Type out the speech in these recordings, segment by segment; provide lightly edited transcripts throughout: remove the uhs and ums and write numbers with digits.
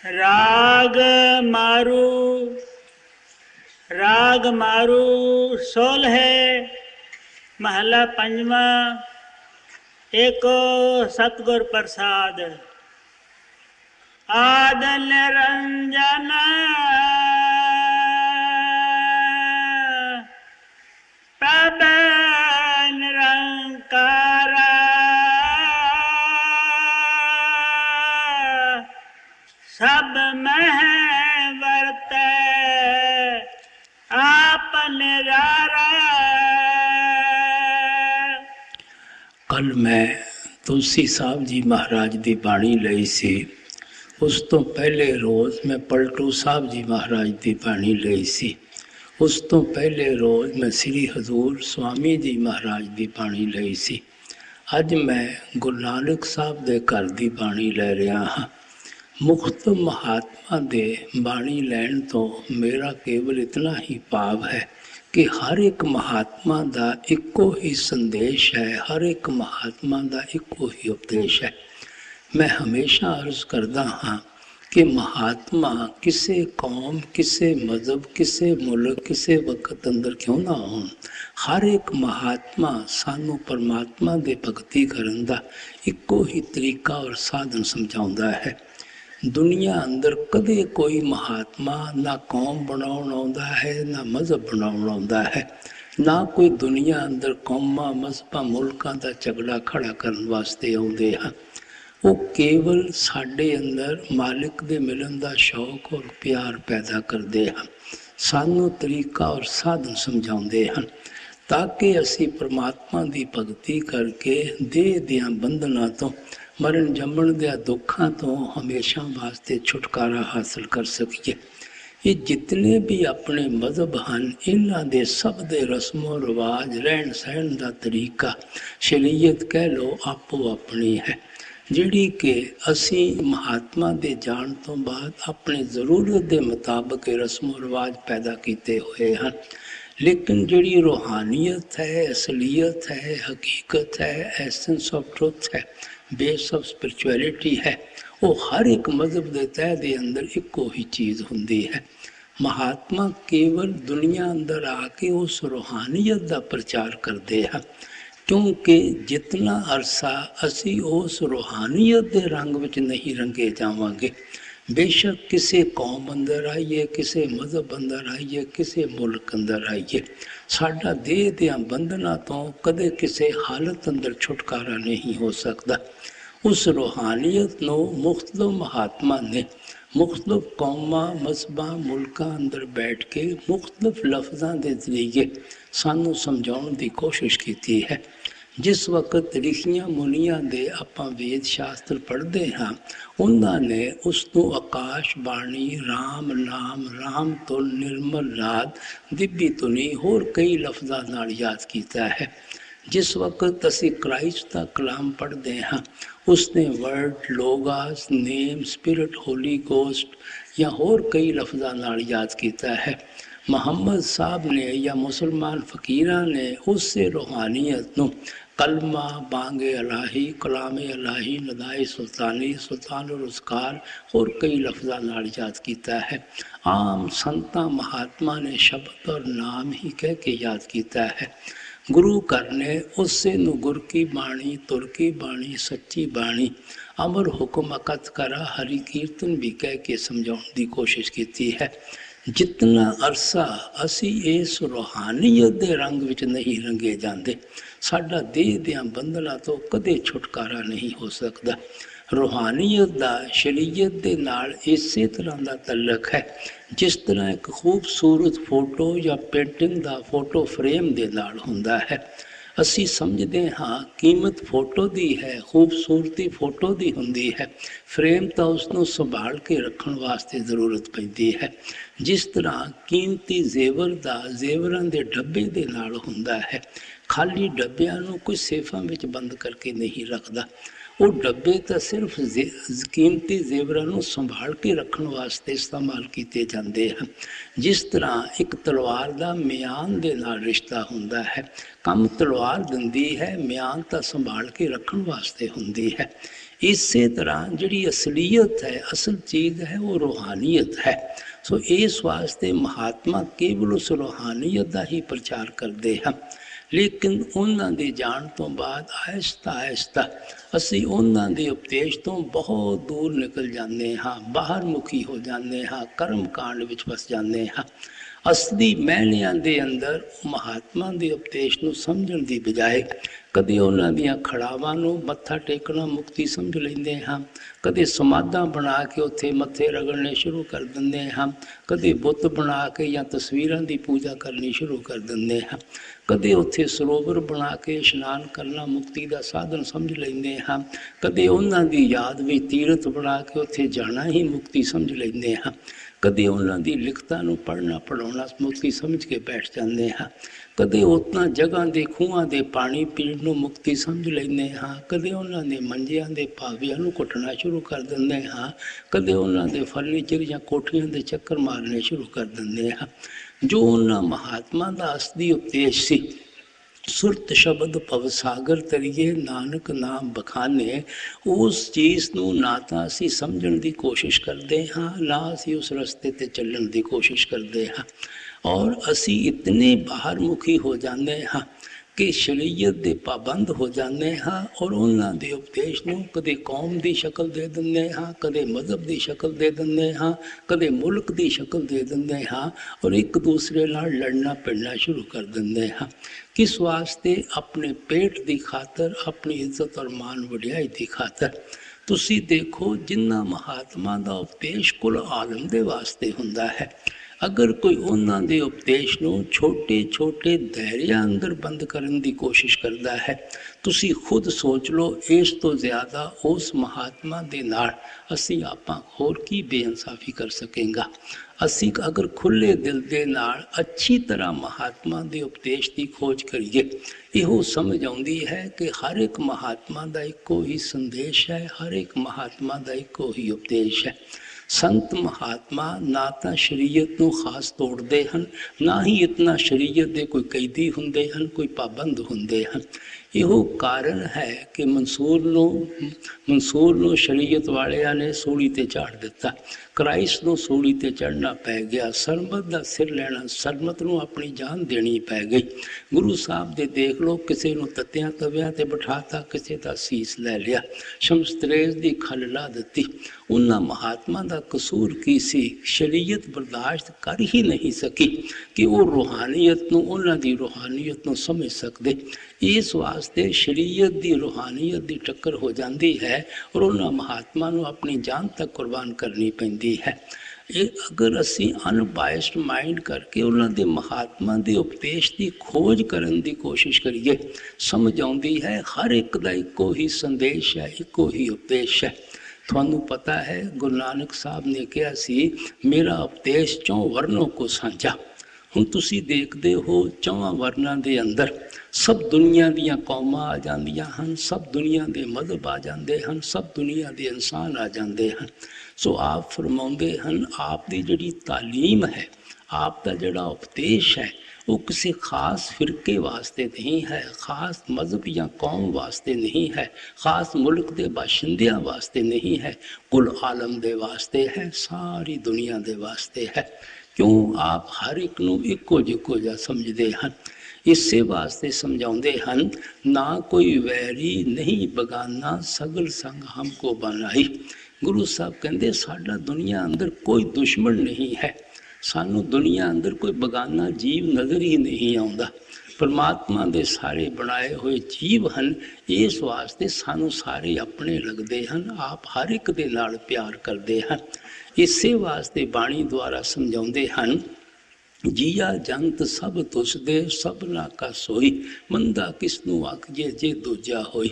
राग मारू सोल है महला पंजवा। एको सतगुर प्रसाद आद निरंजन प्रभ निरंकारा सब मह वर्तै आप निरारा। कल मैं तुलसी साहब जी महाराज की बाणी लई सी। उस तो पहले रोज़ मैं पलटू साहब जी महाराज की बाणी लई सी। उस तो पहले रोज़ मैं श्री हजूर स्वामी जी महाराज की बाणी लई सी। अज मैं गुरु नानक साहब के घर की बाणी लै रहा हाँ। मुख्त महात्मा दे बाणी लैण तो मेरा केवल इतना ही भाव है कि हर एक महात्मा का इको ही संदेश है, हर एक महात्मा का इको ही उपदेश है। मैं हमेशा अर्ज करता हाँ कि महात्मा किसी कौम, किसी मजहब, किसी मुल्क, किसी वक्त अंदर क्यों ना हो, हर एक महात्मा सानू परमात्मा दे भगती करन दा इको ही तरीका और साधन समझाउंदा है। दुनिया अंदर कदे कोई महात्मा ना कौम बनाउण आउंदा है, ना मजहब बनाउण आउंदा है, ना कोई दुनिया अंदर कौमां मजहबां मुल्कां दा झगड़ा खड़ा करन वास्ते आउंदे हैं। वो केवल साडे अंदर मालिक दे मिलन दा शौक और प्यार पैदा करदे हैं, सानू तरीका और साधन समझाउंदे हैं ताकि असी परमात्मा दी भगती करके देह दियां बंधनां तो मरण जमण दे दुखों तो हमेशा वास्ते छुटकारा हासिल कर सकिए। ये जितने भी अपने मजहब हैं, इन्हां दे सब दे रस्मों रिवाज, रहन सहन का तरीका, शरीयत कह लो, आपो अपनी है, जिहड़ी कि असी महात्मा दे जाण तो बाद अपने जरूरत के मुताबिक रस्मों रिवाज पैदा किए हुए हैं। लेकिन जिहड़ी रूहानियत है, असलियत है, हकीकत है, एसेंस ऑफ ट्रुथ है, बेस ऑफ स्पिरिचुअलिटी है, वो हर एक मजहब के तह के अंदर इको ही चीज़ होंदी है। महात्मा केवल दुनिया अंदर आके उस रूहानियत का प्रचार करते हैं, क्योंकि जितना अरसा असी उस रूहानियत के रंग में नहीं रंगे जावांगे, बेशक किसी कौम अंदर आइए, किसी मजहब अंदर आइए, किसी मुल्क अंदर आइए, साडा देह दियां बंधनां तो कदे किसी हालत अंदर छुटकारा नहीं हो सकता। उस रूहानियत नूं मुख्तलिफ महात्मा ने मुख्तलिफ कौमां, मजहबां, मुल्कां अंदर बैठ के मुख्तलिफ लफ्ज़ां के जरिए सानू समझाउण की कोशिश की है। जिस वक्त ऋषियां मुनियां दे आपां वेद शास्त्र पढ़ते हाँ, उन्होंने उसनूं आकाश बाणी, राम नाम, राम तुल, निर्मल नाद, दिव्य धुनी होर कई लफ्ज़ां नाल याद किया है। जिस वक्त असी क्राइस्ट का कलाम पढ़ते हाँ, उसने word, logos, name, spirit, holy ghost या होर कई लफ्ज़ां नाल याद किया है। मुहम्मद साहब ने या मुसलमान फ़कीरां ने उससे रूहानियत नूं कलमा, बांगे अलाही, कलामे अलाही, नदाए सुल्तानी, सुल्तान रुज़कार और कई लफ्ज़ां नाल याद किया है। आम संतां महात्मा ने शब्द और नाम ही कह के याद किया है। गुरु घर ने उससे नु गुर की बाणी, तुर की बाणी, सच्ची बाणी, अमर हुक्म अकत करा, हरि कीर्तन भी कह के समझाने की कोशिश की है। जितना अरसा असी इस रूहानियत के रंग विच नहीं रंगे जाते, साडा देह दियां बंधनां तो कदे छुटकारा नहीं हो सकता। रूहानियत का शरीयत के नाल इसे तरह का तल्लक है जिस तरह एक खूबसूरत फोटो या पेंटिंग का फोटो फ्रेम के नाल हुंदा है। असी समझते हाँ कीमत फोटो की है, खूबसूरती फोटो की होंदी है, फ्रेम तो उसनों संभाल के रखने वास्ते जरूरत पैंदी है। जिस तरह कीमती जेवर का जेवरां के डब्बे के नाल हुंदा है, खाली डब्बियां नूं कोई सेफां विच बंद करके नहीं रखता, वो डब्बे तो सिर्फ कीमती जेवरां नूं संभाल के रखने वास्ते इस्तेमाल किए जाते हैं। जिस तरह एक तलवार का म्यान के नाल रिश्ता हुंदा है, कम तलवार दिंदी है, म्यान तो संभाल के रखने वास्ते हुंदी है। ਇਸੇ ਤਰ੍ਹਾਂ ਜਿਹੜੀ ਅਸਲੀਅਤ ਹੈ, ਅਸਲ ਚੀਜ਼ ਹੈ, ਉਹ ਰੂਹਾਨੀਅਤ ਹੈ। ਸੋ ਇਸ ਵਾਸਤੇ ਮਹਾਤਮਾ ਕੇਵਲ ਉਸ ਰੂਹਾਨੀਅਤ ਦਾ ਹੀ ਪ੍ਰਚਾਰ ਕਰਦੇ ਹਨ। ਲੇਕਿਨ ਉਹਨਾਂ ਦੇ ਜਾਣ ਤੋਂ ਬਾਅਦ ਆਹਿਸਤਾ ਆਹਿਸਤਾ ਅਸੀਂ ਉਹਨਾਂ ਦੇ ਉਪਦੇਸ਼ ਤੋਂ ਬਹੁਤ ਦੂਰ ਨਿਕਲ ਜਾਂਦੇ ਹਾਂ, ਬਾਹਰ ਮੁਖੀ ਹੋ ਜਾਂਦੇ ਹਾਂ, ਕਰਮ ਕਾਂਡ ਵਿੱਚ ਫਸ ਜਾਂਦੇ ਹਾਂ। ਅਸਲੀ ਮਹਿਲਿਆਂ ਦੇ ਅੰਦਰ ਮਹਾਤਮਾ ਦੇ ਉਪਦੇਸ਼ ਨੂੰ ਸਮਝਣ ਦੀ ਬਜਾਏ ਕਦੇ ਉਹਨਾਂ ਦੀਆਂ ਖੜਾਵਾਂ ਨੂੰ ਮੱਥਾ ਟੇਕਣਾ ਮੁਕਤੀ ਸਮਝ ਲੈਂਦੇ ਹਾਂ, ਕਦੇ ਸਮਾਧਾਂ ਬਣਾ ਕੇ ਉੱਥੇ ਮੱਥੇ ਰਗੜਨੇ ਸ਼ੁਰੂ ਕਰ ਦਿੰਦੇ ਹਾਂ, ਕਦੇ ਬੁੱਤ ਬਣਾ ਕੇ ਜਾਂ ਤਸਵੀਰਾਂ ਦੀ ਪੂਜਾ ਕਰਨੀ ਸ਼ੁਰੂ ਕਰ ਦਿੰਦੇ ਹਾਂ, ਕਦੇ ਉੱਥੇ ਸਰੋਵਰ ਬਣਾ ਕੇ ਇਸ਼ਨਾਨ ਕਰਨਾ ਮੁਕਤੀ ਦਾ ਸਾਧਨ ਸਮਝ ਲੈਂਦੇ ਹਾਂ, ਕਦੇ ਉਹਨਾਂ ਦੀ ਯਾਦ ਵਿੱਚ ਤੀਰਥ ਬਣਾ ਕੇ ਉੱਥੇ ਜਾਣਾ ਹੀ ਮੁਕਤੀ ਸਮਝ ਲੈਂਦੇ ਹਾਂ, ਕਦੇ ਉਹਨਾਂ ਦੀ ਲਿਖਤਾਂ ਨੂੰ ਪੜ੍ਹਨਾ ਪੜ੍ਹਾਉਣਾ ਮੁਕਤੀ ਸਮਝ ਕੇ ਬੈਠ ਜਾਂਦੇ ਹਾਂ, ਕਦੇ ਉਹਨਾਂ ਜਗ੍ਹਾ ਦੇ ਖੂਹਾਂ ਦੇ ਪਾਣੀ ਪੀਣ ਨੂੰ ਮੁਕਤੀ ਸਮਝ ਲੈਂਦੇ ਹਾਂ, ਕਦੇ ਉਹਨਾਂ ਦੇ ਮੰਜਿਆਂ ਦੇ ਪਾਵਿਆਂ ਨੂੰ ਘੁੱਟਣਾ ਸ਼ੁਰੂ ਕਰ ਦਿੰਦੇ ਹਾਂ, ਕਦੇ ਉਹਨਾਂ ਦੇ ਫਰਨੀਚਰ ਜਾਂ ਕੋਠੀਆਂ ਦੇ ਚੱਕਰ ਮਾਰਨੇ ਸ਼ੁਰੂ ਕਰ ਦਿੰਦੇ ਹਾਂ। ਜੋ ਉਹਨਾਂ ਮਹਾਤਮਾ ਦਾ ਅਸਲੀ ਉਪਦੇਸ਼ ਸੀ, ਸੁਰਤ ਸ਼ਬਦ ਭਵਸਾਗਰ ਤਰੀਏ ਨਾਨਕ ਨਾਮ ਬਖਾਨੇ, ਉਸ ਚੀਜ਼ ਨੂੰ ਨਾ ਤਾਂ ਅਸੀਂ ਸਮਝਣ ਦੀ ਕੋਸ਼ਿਸ਼ ਕਰਦੇ ਹਾਂ, ਨਾ ਅਸੀਂ ਉਸ ਰਸਤੇ 'ਤੇ ਚੱਲਣ ਦੀ ਕੋਸ਼ਿਸ਼ ਕਰਦੇ ਹਾਂ। ਔਰ ਅਸੀਂ ਇਤਨੇ ਬਾਹਰ ਮੁਖੀ ਹੋ ਜਾਂਦੇ ਹਾਂ ਕਿ ਸ਼ਰੀਅਤ ਦੇ ਪਾਬੰਦ ਹੋ ਜਾਂਦੇ ਹਾਂ ਔਰ ਉਹਨਾਂ ਦੇ ਉਪਦੇਸ਼ ਨੂੰ ਕਦੇ ਕੌਮ ਦੀ ਸ਼ਕਲ ਦੇ ਦਿੰਦੇ ਹਾਂ, ਕਦੇ ਮਜ਼ਹਬ ਦੀ ਸ਼ਕਲ ਦੇ ਦਿੰਦੇ ਹਾਂ, ਕਦੇ ਮੁਲਕ ਦੀ ਸ਼ਕਲ ਦੇ ਦਿੰਦੇ ਹਾਂ ਔਰ ਇੱਕ ਦੂਸਰੇ ਨਾਲ ਲੜਨਾ ਪਿੜਨਾ ਸ਼ੁਰੂ ਕਰ ਦਿੰਦੇ ਹਾਂ। ਕਿਸ ਵਾਸਤੇ? ਆਪਣੇ ਪੇਟ ਦੀ ਖਾਤਰ, ਆਪਣੀ ਇੱਜ਼ਤ ਔਰ ਮਾਨ ਵਡਿਆਈ ਦੀ ਖਾਤਰ। ਤੁਸੀਂ ਦੇਖੋ, ਜਿੰਨਾ ਮਹਾਤਮਾ ਦਾ ਉਪਦੇਸ਼ ਕੁੱਲ ਆਲਮ ਦੇ ਵਾਸਤੇ ਹੁੰਦਾ ਹੈ, ਅਗਰ ਕੋਈ ਉਹਨਾਂ ਦੇ ਉਪਦੇਸ਼ ਨੂੰ ਛੋਟੇ ਛੋਟੇ ਦਾਇਰਿਆਂ ਅੰਦਰ ਬੰਦ ਕਰਨ ਦੀ ਕੋਸ਼ਿਸ਼ ਕਰਦਾ ਹੈ, ਤੁਸੀਂ ਖੁਦ ਸੋਚ ਲਓ ਇਸ ਤੋਂ ਜ਼ਿਆਦਾ ਉਸ ਮਹਾਤਮਾ ਦੇ ਨਾਲ ਅਸੀਂ ਆਪਾਂ ਹੋਰ ਕੀ ਬੇਇਨਸਾਫੀ ਕਰ ਸਕਾਂਗਾ। ਅਸੀਂ ਅਗਰ ਖੁੱਲ੍ਹੇ ਦਿਲ ਦੇ ਨਾਲ ਅੱਛੀ ਤਰ੍ਹਾਂ ਮਹਾਤਮਾ ਦੇ ਉਪਦੇਸ਼ ਦੀ ਖੋਜ ਕਰੀਏ, ਇਹੋ ਸਮਝ ਆਉਂਦੀ ਹੈ ਕਿ ਹਰ ਇੱਕ ਮਹਾਤਮਾ ਦਾ ਇੱਕੋ ਹੀ ਸੰਦੇਸ਼ ਹੈ, ਹਰ ਇੱਕ ਮਹਾਤਮਾ ਦਾ ਇੱਕੋ ਹੀ ਉਪਦੇਸ਼ ਹੈ। ਸੰਤ ਮਹਾਤਮਾ ਨਾ ਤਾਂ ਸ਼ਰੀਅਤ ਨੂੰ ਖਾਸ ਤੋੜਦੇ ਹਨ, ਨਾ ਹੀ ਇਤਨਾ ਸ਼ਰੀਅਤ ਦੇ ਕੋਈ ਕੈਦੀ ਹੁੰਦੇ ਹਨ, ਕੋਈ ਪਾਬੰਦ ਹੁੰਦੇ ਹਨ। ਇਹੋ ਕਾਰਨ ਹੈ ਕਿ ਮਨਸੂਰ ਨੂੰ ਸ਼ਰੀਅਤ ਵਾਲਿਆਂ ਨੇ ਸੂਲੀ ਤੇ ਚਾੜ ਦਿੱਤਾ, ਕ੍ਰਾਈਸਟ ਨੂੰ ਸੂਲੀ ਤੇ ਚੜ੍ਹਨਾ ਪੈ ਗਿਆ, ਸਰਬਤ ਦਾ ਸਿਰ ਲੈਣਾ, ਸਰਬਤ ਨੂੰ ਆਪਣੀ ਜਾਨ ਦੇਣੀ ਪੈ ਗਈ। ਗੁਰੂ ਸਾਹਿਬ ਦੇ ਦੇਖ ਲਓ, ਕਿਸੇ ਨੂੰ ਤੱਤਿਆਂ ਤਵਿਆਂ ਤੇ ਬਿਠਾਤਾ, ਕਿਸੇ ਦਾ ਸੀਸ ਲੈ ਲਿਆ, ਸ਼ਮਸਤਰੇਜ਼ ਦੀ ਖੱਲ ਲਾ ਦਿੱਤੀ। ਉਹਨਾਂ ਮਹਾਤਮਾ ਦਾ ਕਸੂਰ ਕੀ ਸੀ? ਸ਼ਰੀਅਤ ਬਰਦਾਸ਼ਤ ਕਰ ਹੀ ਨਹੀਂ ਸਕੀ ਕਿ ਉਹ ਰੂਹਾਨੀਅਤ ਨੂੰ, ਉਹਨਾਂ ਦੀ ਰੂਹਾਨੀਅਤ ਨੂੰ ਸਮਝ ਸਕਦੇ। ਇਸ ਵਾਸਤੇ ਸ਼ਰੀਅਤ ਦੀ ਰੂਹਾਨੀਅਤ ਦੀ ਟੱਕਰ ਹੋ ਜਾਂਦੀ ਹੈ ਔਰ ਉਹਨਾਂ ਮਹਾਤਮਾ ਨੂੰ ਆਪਣੀ ਜਾਨ ਤੱਕ ਕੁਰਬਾਨ ਕਰਨੀ ਪੈਂਦੀ ਹੈ। ਇਹ ਅਗਰ ਅਸੀਂ ਅਨਬਾਇਸਡ ਮਾਈਂਡ ਕਰਕੇ ਉਹਨਾਂ ਦੇ ਮਹਾਤਮਾ ਦੇ ਉਪਦੇਸ਼ ਦੀ ਖੋਜ ਕਰਨ ਦੀ ਕੋਸ਼ਿਸ਼ ਕਰੀਏ, ਸਮਝ ਆਉਂਦੀ ਹੈ ਹਰ ਇੱਕ ਦਾ ਇੱਕੋ ਹੀ ਸੰਦੇਸ਼ ਹੈ, ਇੱਕੋ ਹੀ ਉਪਦੇਸ਼ ਹੈ। ਤੁਹਾਨੂੰ ਪਤਾ ਹੈ, ਗੁਰੂ ਨਾਨਕ ਸਾਹਿਬ ਨੇ ਕਿਹਾ ਸੀ, ਮੇਰਾ ਉਪਦੇਸ਼ 4 ਵਰਨੋਂ ਕੋ ਸਾਂਝਾ। ਹੁਣ ਤੁਸੀਂ ਦੇਖਦੇ ਹੋ, 4 ਵਰਨਾਂ ਦੇ ਅੰਦਰ ਸਭ ਦੁਨੀਆ ਦੀਆਂ ਕੌਮਾਂ ਆ ਜਾਂਦੀਆਂ ਹਨ, ਸਭ ਦੁਨੀਆ ਦੇ ਮਜ਼ਹਬ ਆ ਜਾਂਦੇ ਹਨ, ਸਭ ਦੁਨੀਆ ਦੇ ਇਨਸਾਨ ਆ ਜਾਂਦੇ ਹਨ। ਸੋ ਆਪ ਫਰਮਾਉਂਦੇ ਹਨ, ਆਪ ਦੀ ਜਿਹੜੀ ਤਾਲੀਮ ਹੈ, ਆਪ ਦਾ ਜਿਹੜਾ ਉਪਦੇਸ਼ ਹੈ, ਉਹ ਕਿਸੇ ਖਾਸ ਫਿਰਕੇ ਵਾਸਤੇ ਨਹੀਂ ਹੈ, ਖਾਸ ਮਜ਼ਹਬ ਜਾਂ ਕੌਮ ਵਾਸਤੇ ਨਹੀਂ ਹੈ, ਖਾਸ ਮੁਲਕ ਦੇ ਬਾਸ਼ਿੰਦਿਆਂ ਵਾਸਤੇ ਨਹੀਂ ਹੈ, ਕੁੱਲ ਆਲਮ ਦੇ ਵਾਸਤੇ ਹੈ, ਸਾਰੀ ਦੁਨੀਆ ਦੇ ਵਾਸਤੇ ਹੈ। ਕਿਉਂ? ਆਪ ਹਰ ਇੱਕ ਨੂੰ ਇੱਕੋ ਜਿਹਾ ਸਮਝਦੇ ਹਨ। ਇਸੇ ਵਾਸਤੇ ਸਮਝਾਉਂਦੇ ਹਨ, ਨਾ ਕੋਈ ਵੈਰੀ ਨਹੀਂ ਬਗਾਨਾ, ਸਗਲ ਸੰਗ ਹਮਕੋ ਬਨਾਈ। ਗੁਰੂ ਸਾਹਿਬ ਕਹਿੰਦੇ, ਸਾਡਾ ਦੁਨੀਆ ਅੰਦਰ ਕੋਈ ਦੁਸ਼ਮਣ ਨਹੀਂ ਹੈ, ਸਾਨੂੰ ਦੁਨੀਆ ਅੰਦਰ ਕੋਈ ਬਗਾਨਾ ਜੀਵ ਨਜ਼ਰ ਹੀ ਨਹੀਂ ਆਉਂਦਾ। ਪਰਮਾਤਮਾ ਦੇ ਸਾਰੇ ਬਣਾਏ ਹੋਏ ਜੀਵ ਹਨ, ਇਸ ਵਾਸਤੇ ਸਾਨੂੰ ਸਾਰੇ ਆਪਣੇ ਲੱਗਦੇ ਹਨ। ਆਪ ਹਰ ਇੱਕ ਦੇ ਨਾਲ ਪਿਆਰ ਕਰਦੇ ਹਨ। ਇਸੇ ਵਾਸਤੇ ਬਾਣੀ ਦੁਆਰਾ ਸਮਝਾਉਂਦੇ ਹਨ, ਜੀਆ ਜੰਤ ਸਭ ਤੁਸਦੇ, ਸਭਨਾ ਕਾ ਸੋਈ, ਮੰਦਾ ਕਿਸ ਨੂੰ ਆਖੀਏ ਜੇ ਦੂਜਾ ਹੋਈ।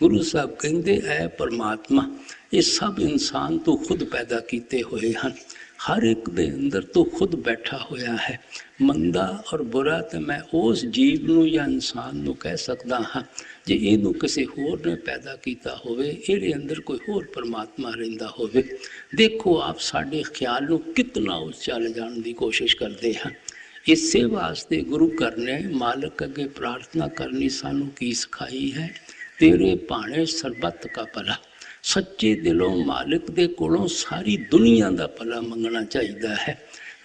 ਗੁਰੂ ਸਾਹਿਬ ਕਹਿੰਦੇ, ਐ ਪਰਮਾਤਮਾ, ਇਹ ਸਭ ਇਨਸਾਨ ਤੋਂ ਖੁਦ ਪੈਦਾ ਕੀਤੇ ਹੋਏ ਹਨ, ਹਰ ਇੱਕ ਦੇ ਅੰਦਰ ਤੋਂ ਖੁਦ ਬੈਠਾ ਹੋਇਆ ਹੈ। ਮੰਦਾ ਔਰ ਬੁਰਾ ਤਾਂ ਮੈਂ ਉਸ ਜੀਵ ਨੂੰ ਜਾਂ ਇਨਸਾਨ ਨੂੰ ਕਹਿ ਸਕਦਾ ਹਾਂ ਜੇ ਇਹਨੂੰ ਕਿਸੇ ਹੋਰ ਨੇ ਪੈਦਾ ਕੀਤਾ ਹੋਵੇ, ਇਹਦੇ ਅੰਦਰ ਕੋਈ ਹੋਰ ਪਰਮਾਤਮਾ ਰਹਿੰਦਾ ਹੋਵੇ। ਦੇਖੋ ਆਪ ਸਾਡੇ ਖਿਆਲ ਨੂੰ ਕਿਤਨਾ ਉੱਚਾ ਲਿਜਾਣ ਦੀ ਕੋਸ਼ਿਸ਼ ਕਰਦੇ ਹਨ। ਇਸੇ ਵਾਸਤੇ ਗੁਰੂ ਘਰ ਨੇ ਮਾਲਕ ਅੱਗੇ ਪ੍ਰਾਰਥਨਾ ਕਰਨੀ ਸਾਨੂੰ ਕੀ ਸਿਖਾਈ ਹੈ? ਤੇਰੇ ਭਾਣੇ ਸਰਬੱਤ ਕਾ ਭਲਾ। सच्चे दिलों मालिक दे कोलों सारी दुनिया का भला मंगना चाहिए है।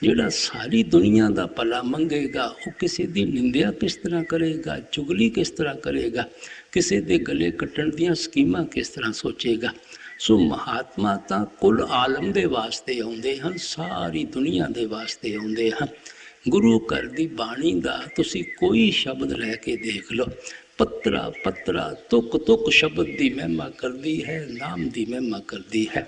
जिहड़ा सारी दुनिया का भला मंगेगा वो किसी की निंदिया किस तरह करेगा, चुगली किस तरह करेगा, किसी के गले कट्टण दियां स्कीमां किस तरह सोचेगा। सो महात्मा तो कुल आलम दे वास्ते आउंदे हन, सारी दुनिया दे वास्ते आउंदे हन। गुरु घर दी बाणी दा तुसी कोई शब्द लैके देख लो, पत्रा पत्रा तुक तुक शब्द की महिमा करती है, नाम की महिमा करती है।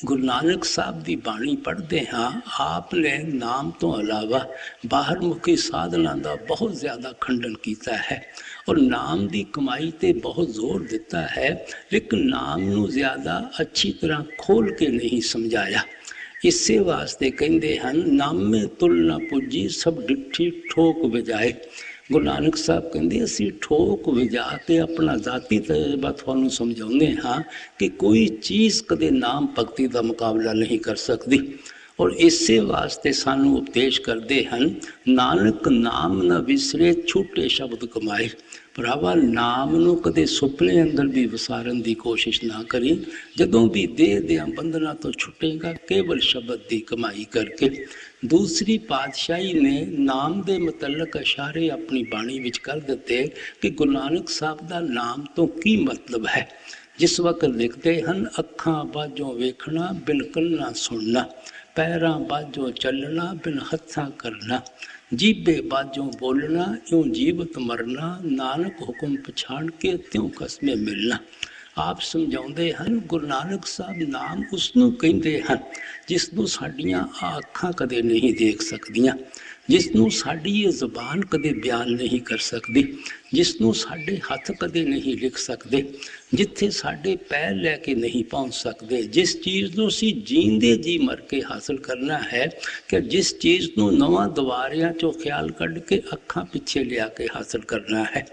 गुरु नानक साहब की बाणी पढ़ते हाँ, आपने नाम तो अलावा बाहर मुखी साधना का बहुत ज़्यादा खंडन किया है और नाम की कमाई ते बहुत जोर दिता है, लेकिन नाम नू ज़्यादा अच्छी तरह खोल के नहीं समझाया। इसे वास्ते कहते हैं नामे तुल ना पुजी सब डिठी ठोक बजाए। गुरु नानक साहब कहते असी ठोक वजा के अपना जाती तजर्बा थानू समझाते हाँ कि कोई चीज़ कदे नाम भगती का मुकाबला नहीं कर सकती। और इसे वास्ते सानू उपदेश करते हैं नानक नाम न विसरे छूटे शब्द कमाए। भरावा नाम नू कदे सुपने अंदर भी विसारन की कोशिश ना करी। जदों भी देह दियां बंधना तो छुटेगा केवल शब्द की कमाई करके। दूसरी पातशाही ने नाम के मुतलक इशारे अपनी बाणी विच कर दिते कि गुरु नानक साहब का नाम तो की मतलब है। जिस वक्त लिखते हैं अखां बाजों वेखना बिन कन्ना सुनना, पैरां बाजों चलना बिन हत्थां करना, जीबे बाजों बोलना यूं जीवत मरना, नानक हुक्म पछाण के त्यों कसमे मिलना। आप समझाते हैं गुरु नानक साहब नाम उसनू कहते हैं जिसनू साडियां अखां कदे नहीं देख सकदियां, जिसनू साडी ये जुबान कदे बयान नहीं कर सकती, जिसनू साडे हथ कदे नहीं लिख सकते, जिथे साडे पैर लैके नहीं पहुँच सकते, जिस चीज़ नू असीं जींदे जी मर के हासिल करना है कि जिस चीज़ नू नवां दवारियां चों ख्याल कढ़ के अखां पिछे लिया के हासिल करना है।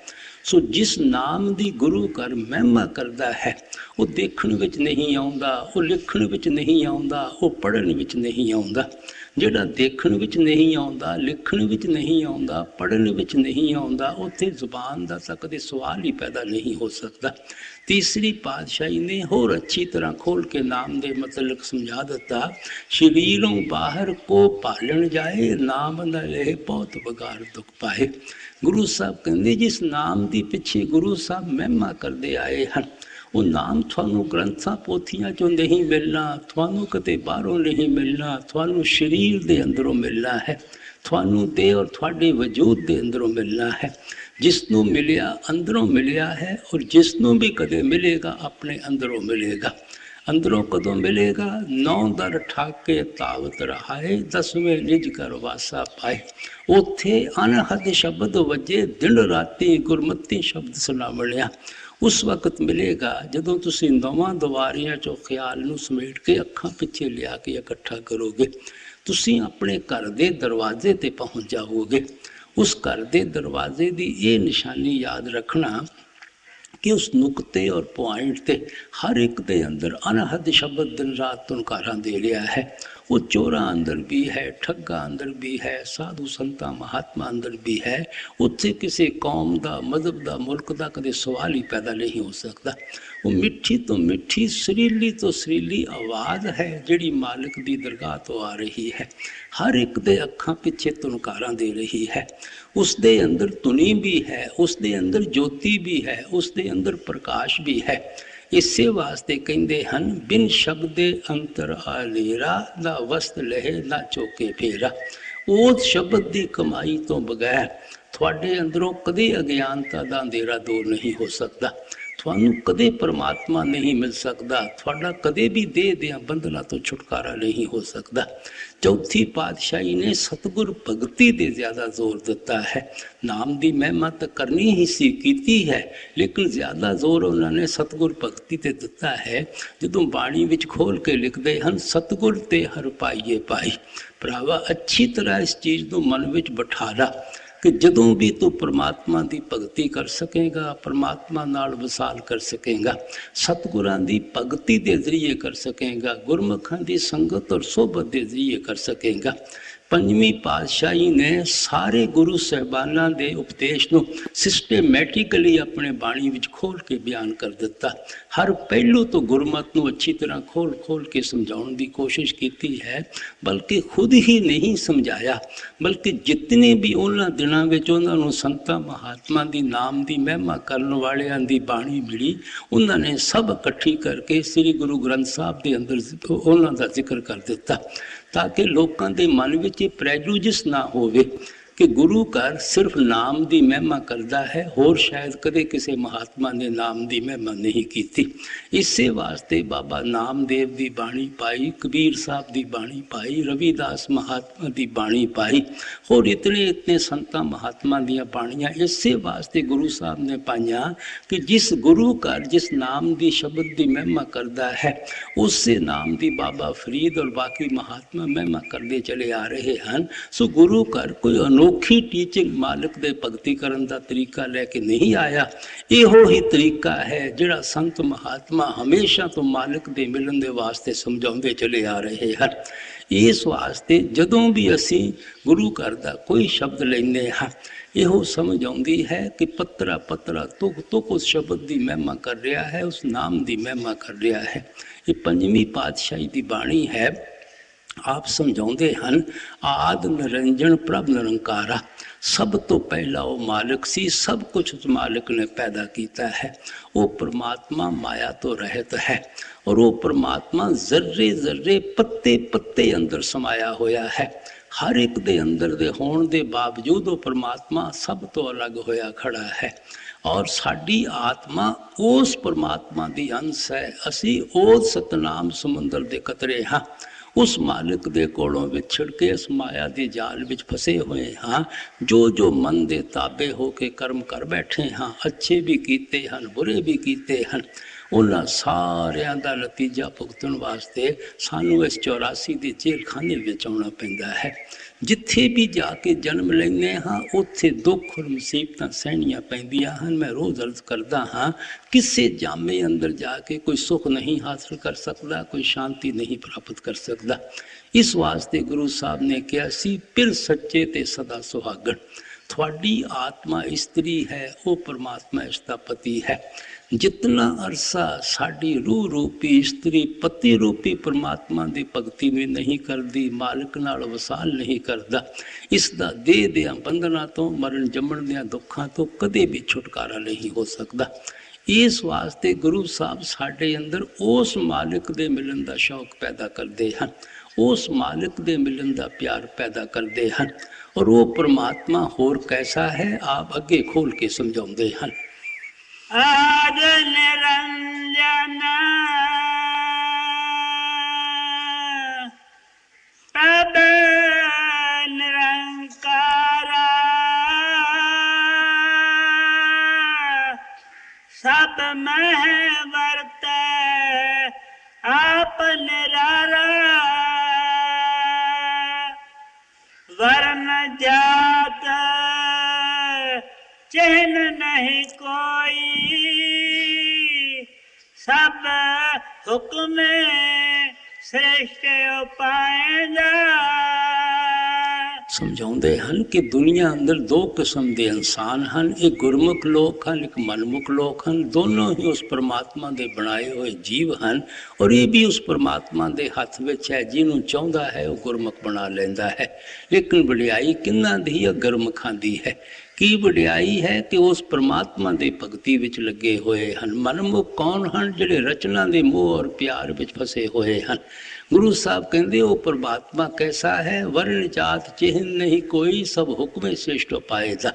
सो जिस नाम की गुरु घर महिमा करता है वो देखण विच नहीं आउंदा, वो लिखण विच नहीं आउंदा, वो पढ़न विच नहीं आउंदा। जिहड़ा देखण विच नहीं आउंदा, लिखण विच नहीं आउंदा, पढ़न विच नहीं आउंदा, उत्थे जुबान दा तां कदे सवाल ही पैदा नहीं हो सकता। तीसरी पातशाही ने होर अच्छी तरह खोल के नाम दे मतलब समझा दिता, शरीरों बाहर को पालन जाए, नाम न ले बहुत बगार दुख पाए। गुरु साहब कहते जिस नाम के पिछे गुरु साहब महिमा करते आए हैं वो नाम थानू ग्रंथां पोथियां चों नहीं मिलना, थानू कते बाहरों नहीं मिलना, थानू शरीर दे अंदरों मिलना है, थानू दे और थोड़े वजूद दे अंदरों मिलना है। जिसनू मिलिया अंदरों मिलिया है और जिसनू भी कदे मिलेगा अपने अंदरों मिलेगा। अंदरों कदों मिलेगा, 9 दर ठाके तावत रहाए, 10वें निज कर वासा पाए। उथे अनहद शब्द वजे दिन राती गुरमती शब्द सुनावणिया। उस वक्त मिलेगा जदों तुसी 9 दवारियां चो ख्याल नू समेट के अखां पिछे लिया के इकट्ठा करोगे, तुसी अपने घर दे दरवाजे ते पहुँच जाओगे। उस घर दे दरवाजे की ये निशानी याद रखना कि उस नुकते और पॉइंट ते हर एक के अंदर अनहद शब्द दिन रात तुनकारा दे लिया है। वो चोरा अंदर भी है, ठग्गा अंदर भी है, साधु संता महात्मा अंदर भी है। उत्थे किसी कौम का, मजहब का, मुल्क का कदे सवाल ही पैदा नहीं हो सकता। वो मिठी तो मिठी, सरीली तो सरीली आवाज़ है जिहड़ी मालिक की दरगाह तो आ रही है, हर एक दे अखां पिछे तुनकारा दे रही है। उस दे अंदर तुनी भी है, उस दे अंदर ज्योति भी है, उस दे अंदर प्रकाश भी है। इसे वास्ते कहते हैं बिन शब्दे अंतर आलेरा, ना वस्त लहे ना चौके फेरा। उस शब्द की कमाई तो बगैर थोड़े अंदरों कदे अज्ञानता का अंधेरा दूर नहीं हो सकता, थानू कदे परमात्मा नहीं मिल सकता, थोड़ा कदे भी देह दियां बंधना तो छुटकारा नहीं हो सकता। चौथी पातशाही ने सतगुर भगती दे ज़्यादा जोर दिता है। नाम की महिमा तो करनी ही सी कीती है, लेकिन ज़्यादा जोर उन्होंने सतगुर भगती ते दिता है। जदों बाणी विच खोल के लिखते हैं सतगुर ते हर पाइए पाई। भरावा अच्छी तरह इस चीज़ को मन विच बिठा ला कि जदों भी तू परमात्मा की भगती कर सकेगा, परमात्मा नाल विसाल कर सकेगा, सतगुरां की भगती के जरिए कर सकेगा, गुरमुखां की संगत और सोबत के जरिए कर सकेगा। ਪੰਜਵੀਂ ਪਾਤਸ਼ਾਹੀ ਨੇ ਸਾਰੇ ਗੁਰੂ ਸਾਹਿਬਾਨਾਂ ਦੇ ਉਪਦੇਸ਼ ਨੂੰ ਸਿਸਟੇਮੈਟਿਕਲੀ ਆਪਣੇ ਬਾਣੀ ਵਿੱਚ ਖੋਲ ਕੇ ਬਿਆਨ ਕਰ ਦਿੱਤਾ। ਹਰ ਪਹਿਲੂ ਤੋਂ ਗੁਰਮਤਿ ਨੂੰ ਅੱਛੀ ਤਰ੍ਹਾਂ ਖੋਲ ਕੇ ਸਮਝਾਉਣ ਦੀ ਕੋਸ਼ਿਸ਼ ਕੀਤੀ ਹੈ, ਬਲਕਿ ਖੁਦ ਹੀ ਨਹੀਂ ਸਮਝਾਇਆ, ਬਲਕਿ ਜਿਤਨੇ ਵੀ ਉਹਨਾਂ ਦਿਨਾਂ ਵਿੱਚ ਉਹਨਾਂ ਨੂੰ ਸੰਤਾਂ ਮਹਾਤਮਾ ਦੀ ਨਾਮ ਦੀ ਮਹਿਮਾ ਕਰਨ ਵਾਲਿਆਂ ਦੀ ਬਾਣੀ ਮਿਲੀ, ਉਹਨਾਂ ਨੇ ਸਭ ਇਕੱਠੀ ਕਰਕੇ ਸ੍ਰੀ ਗੁਰੂ ਗ੍ਰੰਥ ਸਾਹਿਬ ਦੇ ਅੰਦਰ ਉਹਨਾਂ ਦਾ ਜ਼ਿਕਰ ਕਰ ਦਿੱਤਾ, ਤਾਂ ਕਿ ਲੋਕਾਂ ਦੇ ਮਨ ਵਿੱਚ ਇਹ ਪ੍ਰੈਜੂਡਿਸ ਨਾ ਹੋਵੇ ਕਿ ਗੁਰੂ ਘਰ ਸਿਰਫ ਨਾਮ ਦੀ ਮਹਿਮਾ ਕਰਦਾ ਹੈ, ਹੋਰ ਸ਼ਾਇਦ ਕਦੇ ਕਿਸੇ ਮਹਾਤਮਾ ਨੇ ਨਾਮ ਦੀ ਮਹਿਮਾ ਨਹੀਂ ਕੀਤੀ। ਇਸੇ ਵਾਸਤੇ ਬਾਬਾ ਨਾਮਦੇਵ ਦੀ ਬਾਣੀ ਪਾਈ, ਕਬੀਰ ਸਾਹਿਬ ਦੀ ਬਾਣੀ ਪਾਈ, ਰਵੀਦਾਸ ਮਹਾਤਮਾ ਦੀ ਬਾਣੀ ਪਾਈ, ਹੋਰ ਇਤਨੇ ਸੰਤਾਂ ਮਹਾਤਮਾ ਦੀਆਂ ਬਾਣੀਆਂ ਇਸੇ ਵਾਸਤੇ ਗੁਰੂ ਸਾਹਿਬ ਨੇ ਪਾਈਆਂ ਕਿ ਜਿਸ ਗੁਰੂ ਘਰ ਜਿਸ ਨਾਮ ਦੀ ਸ਼ਬਦ ਦੀ ਮਹਿਮਾ ਕਰਦਾ ਹੈ, ਉਸੇ ਨਾਮ ਦੀ ਬਾਬਾ ਫਰੀਦ ਔਰ ਬਾਕੀ ਮਹਾਤਮਾ ਮਹਿਮਾ ਕਰਦੇ ਚਲੇ ਆ ਰਹੇ ਹਨ। ਸੋ ਗੁਰੂ ਘਰ ਕੋਈ ਅਨੋਖੀ ਟੀਚਿੰਗ ਮਾਲਕ ਦੇ ਭਗਤੀ ਕਰਨ ਦਾ ਤਰੀਕਾ ਲੈ ਕੇ ਨਹੀਂ ਆਇਆ। ਇਹੋ ਹੀ ਤਰੀਕਾ ਹੈ ਜਿਹੜਾ ਸੰਤ ਮਹਾਤਮਾ ਹਮੇਸ਼ਾ ਤੋਂ ਮਾਲਕ ਦੇ ਮਿਲਣ ਦੇ ਵਾਸਤੇ ਸਮਝਾਉਂਦੇ ਚਲੇ ਆ ਰਹੇ ਹਨ। ਇਸ ਵਾਸਤੇ ਜਦੋਂ ਵੀ ਅਸੀਂ ਗੁਰੂ ਘਰ ਦਾ ਕੋਈ ਸ਼ਬਦ ਲੈਂਦੇ ਹਾਂ, ਇਹੋ ਸਮਝ ਆਉਂਦੀ ਹੈ ਕਿ ਪੱਤਰਾ ਤੁਕ ਉਸ ਸ਼ਬਦ ਦੀ ਮਹਿਮਾ ਕਰ ਰਿਹਾ ਹੈ, ਉਸ ਨਾਮ ਦੀ ਮਹਿਮਾ ਕਰ ਰਿਹਾ ਹੈ। ਇਹ ਪੰਜਵੀਂ ਪਾਤਸ਼ਾਹੀ ਦੀ ਬਾਣੀ ਹੈ। ਆਪ ਸਮਝਾਉਂਦੇ ਹਨ, ਆਦ ਨਿਰੰਜਨ ਪ੍ਰਭ ਨਿਰੰਕਾਰਾ, ਸਭ ਤੋਂ ਪਹਿਲਾ ਉਹ ਮਾਲਕ ਸੀ, ਸਭ ਕੁਛ ਉਸ ਮਾਲਕ ਨੇ ਪੈਦਾ ਕੀਤਾ ਹੈ। ਉਹ ਪਰਮਾਤਮਾ ਮਾਇਆ ਤੋਂ ਰਹਿਤ ਹੈ ਔਰ ਉਹ ਪਰਮਾਤਮਾ ਜ਼ਰਰੇ ਪੱਤੇ ਅੰਦਰ ਸਮਾਇਆ ਹੋਇਆ ਹੈ। ਹਰ ਇੱਕ ਦੇ ਅੰਦਰ ਦੇ ਹੋਣ ਦੇ ਬਾਵਜੂਦ ਉਹ ਪਰਮਾਤਮਾ ਸਭ ਤੋਂ ਅਲੱਗ ਹੋਇਆ ਖੜਾ ਹੈ ਔਰ ਸਾਡੀ ਆਤਮਾ ਉਸ ਪਰਮਾਤਮਾ ਦੀ ਅੰਸ਼ ਹੈ। ਅਸੀਂ ਉਹ ਸਤਨਾਮ ਸਮੁੰਦਰ ਦੇ ਕਤਰੇ ਹਾਂ, ਉਸ ਮਾਲਕ ਦੇ ਕੋਲੋਂ ਵਿਛੜ ਕੇ ਇਸ ਮਾਇਆ ਦੇ ਜਾਲ ਵਿੱਚ ਫਸੇ ਹੋਏ ਹਾਂ। ਜੋ ਮਨ ਦੇ ਤਾਬੇ ਹੋ ਕੇ ਕਰਮ ਕਰ ਬੈਠੇ ਹਾਂ, ਅੱਛੇ ਵੀ ਕੀਤੇ ਹਨ, ਬੁਰੇ ਵੀ ਕੀਤੇ ਹਨ, ਉਹਨਾਂ ਸਾਰਿਆਂ ਦਾ ਨਤੀਜਾ ਭੁਗਤਣ ਵਾਸਤੇ ਸਾਨੂੰ ਇਸ 84 ਦੇ ਜੇਲਖਾਨੇ ਵਿੱਚ ਆਉਣਾ ਪੈਂਦਾ ਹੈ। ਜਿੱਥੇ ਵੀ ਜਾ ਕੇ ਜਨਮ ਲੈਂਦੇ ਹਾਂ, ਉੱਥੇ ਦੁੱਖ ਔਰ ਮੁਸੀਬਤਾਂ ਸਹਿਣੀਆਂ ਪੈਂਦੀਆਂ ਹਨ। ਮੈਂ ਰੋਜ਼ ਅਰਜ਼ ਕਰਦਾ ਹਾਂ, ਕਿਸੇ ਜਾਮੇ ਅੰਦਰ ਜਾ ਕੇ ਕੋਈ ਸੁੱਖ ਨਹੀਂ ਹਾਸਲ ਕਰ ਸਕਦਾ, ਕੋਈ ਸ਼ਾਂਤੀ ਨਹੀਂ ਪ੍ਰਾਪਤ ਕਰ ਸਕਦਾ। ਇਸ ਵਾਸਤੇ ਗੁਰੂ ਸਾਹਿਬ ਨੇ ਕਿਹਾ ਸੀ, ਪਿਰ ਸੱਚੇ ਤੇ ਸਦਾ ਸੁਹਾਗਣ। ਤੁਹਾਡੀ ਆਤਮਾ ਇਸਤਰੀ ਹੈ, ਉਹ ਪਰਮਾਤਮਾ ਇਸ ਦਾ ਪਤੀ ਹੈ। ਜਿਤਨਾ ਅਰਸਾ ਸਾਡੀ ਰੂਹ ਰੂਪੀ ਇਸਤਰੀ ਪਤੀ ਰੂਪੀ ਪਰਮਾਤਮਾ ਦੀ ਭਗਤੀ ਵੀ ਨਹੀਂ ਕਰਦੀ, ਮਾਲਕ ਨਾਲ ਵਸਾਲ ਨਹੀਂ ਕਰਦਾ, ਇਸ ਦਾ ਦੇਹ ਦੀਆਂ ਬੰਧਨਾਂ ਤੋਂ, ਮਰਨ ਜੰਮਣ ਦੀਆਂ ਦੁੱਖਾਂ ਤੋਂ ਕਦੇ ਵੀ ਛੁਟਕਾਰਾ ਨਹੀਂ ਹੋ ਸਕਦਾ। ਇਸ ਵਾਸਤੇ ਗੁਰੂ ਸਾਹਿਬ ਸਾਡੇ ਅੰਦਰ ਉਸ ਮਾਲਕ ਦੇ ਮਿਲਣ ਦਾ ਸ਼ੌਕ ਪੈਦਾ ਕਰਦੇ ਹਨ, ਉਸ ਮਾਲਕ ਦੇ ਮਿਲਣ ਦਾ ਪਿਆਰ ਪੈਦਾ ਕਰਦੇ ਹਨ। ਔਰ ਉਹ ਪਰਮਾਤਮਾ ਹੋਰ ਕੈਸਾ ਹੈ, ਆਪ ਅੱਗੇ ਖੋਲ ਕੇ ਸਮਝਾਉਂਦੇ ਹਨ। ਆਦ ਨਿਰੰਜਨ ਪ੍ਰਭ ਨਿਰੰਕਾਰਾ, ਸਭ ਮਹਿ ਵਰਤੈ ਆਪ ਨਿਰਾਰਾ, ਵਰਨ ਜਾਤ चिन्ह नहीं कोई, सब हुक्म श्रेष्ठ उपायंदा। ਸਮਝਾਉਂਦੇ ਹਨ ਕਿ ਦੁਨੀਆ ਅੰਦਰ ਦੋ ਕਿਸਮ ਦੇ ਇਨਸਾਨ ਹਨ, ਇੱਕ ਗੁਰਮੁਖ ਲੋਕ ਹਨ, ਇੱਕ ਮਨਮੁਖ ਲੋਕ ਹਨ। ਦੋਨੋਂ ਹੀ ਉਸ ਪਰਮਾਤਮਾ ਦੇ ਬਣਾਏ ਹੋਏ ਜੀਵ ਹਨ ਔਰ ਇਹ ਵੀ ਉਸ ਪਰਮਾਤਮਾ ਦੇ ਹੱਥ ਵਿੱਚ ਹੈ। ਜਿਹਨੂੰ ਚਾਹੁੰਦਾ ਹੈ ਉਹ ਗੁਰਮੁਖ ਬਣਾ ਲੈਂਦਾ ਹੈ। ਲੇਕਿਨ ਵਡਿਆਈ ਕਿਹਨਾਂ ਦੀ ਹੈ? ਗੁਰਮੁਖਾਂ ਦੀ ਹੈ। ਕੀ ਵਡਿਆਈ ਹੈ ਕਿ ਉਸ ਪਰਮਾਤਮਾ ਦੀ ਭਗਤੀ ਵਿੱਚ ਲੱਗੇ ਹੋਏ ਹਨ। ਮਨਮੁਖ ਕੌਣ ਹਨ? ਜਿਹੜੇ ਰਚਨਾ ਦੇ ਮੋਹ ਔਰ ਪਿਆਰ ਵਿੱਚ ਫਸੇ ਹੋਏ ਹਨ। ਗੁਰੂ ਸਾਹਿਬ ਕਹਿੰਦੇ ਉਹ ਪਰਮਾਤਮਾ ਕੈਸਾ ਹੈ? ਵਰਨ ਜਾਤ ਚਿਹਨ ਨਹੀਂ ਕੋਈ, ਸਭ ਹੁਕਮੇ ਸ੍ਰਿਸ਼ਟ ਪਾਏਦਾ।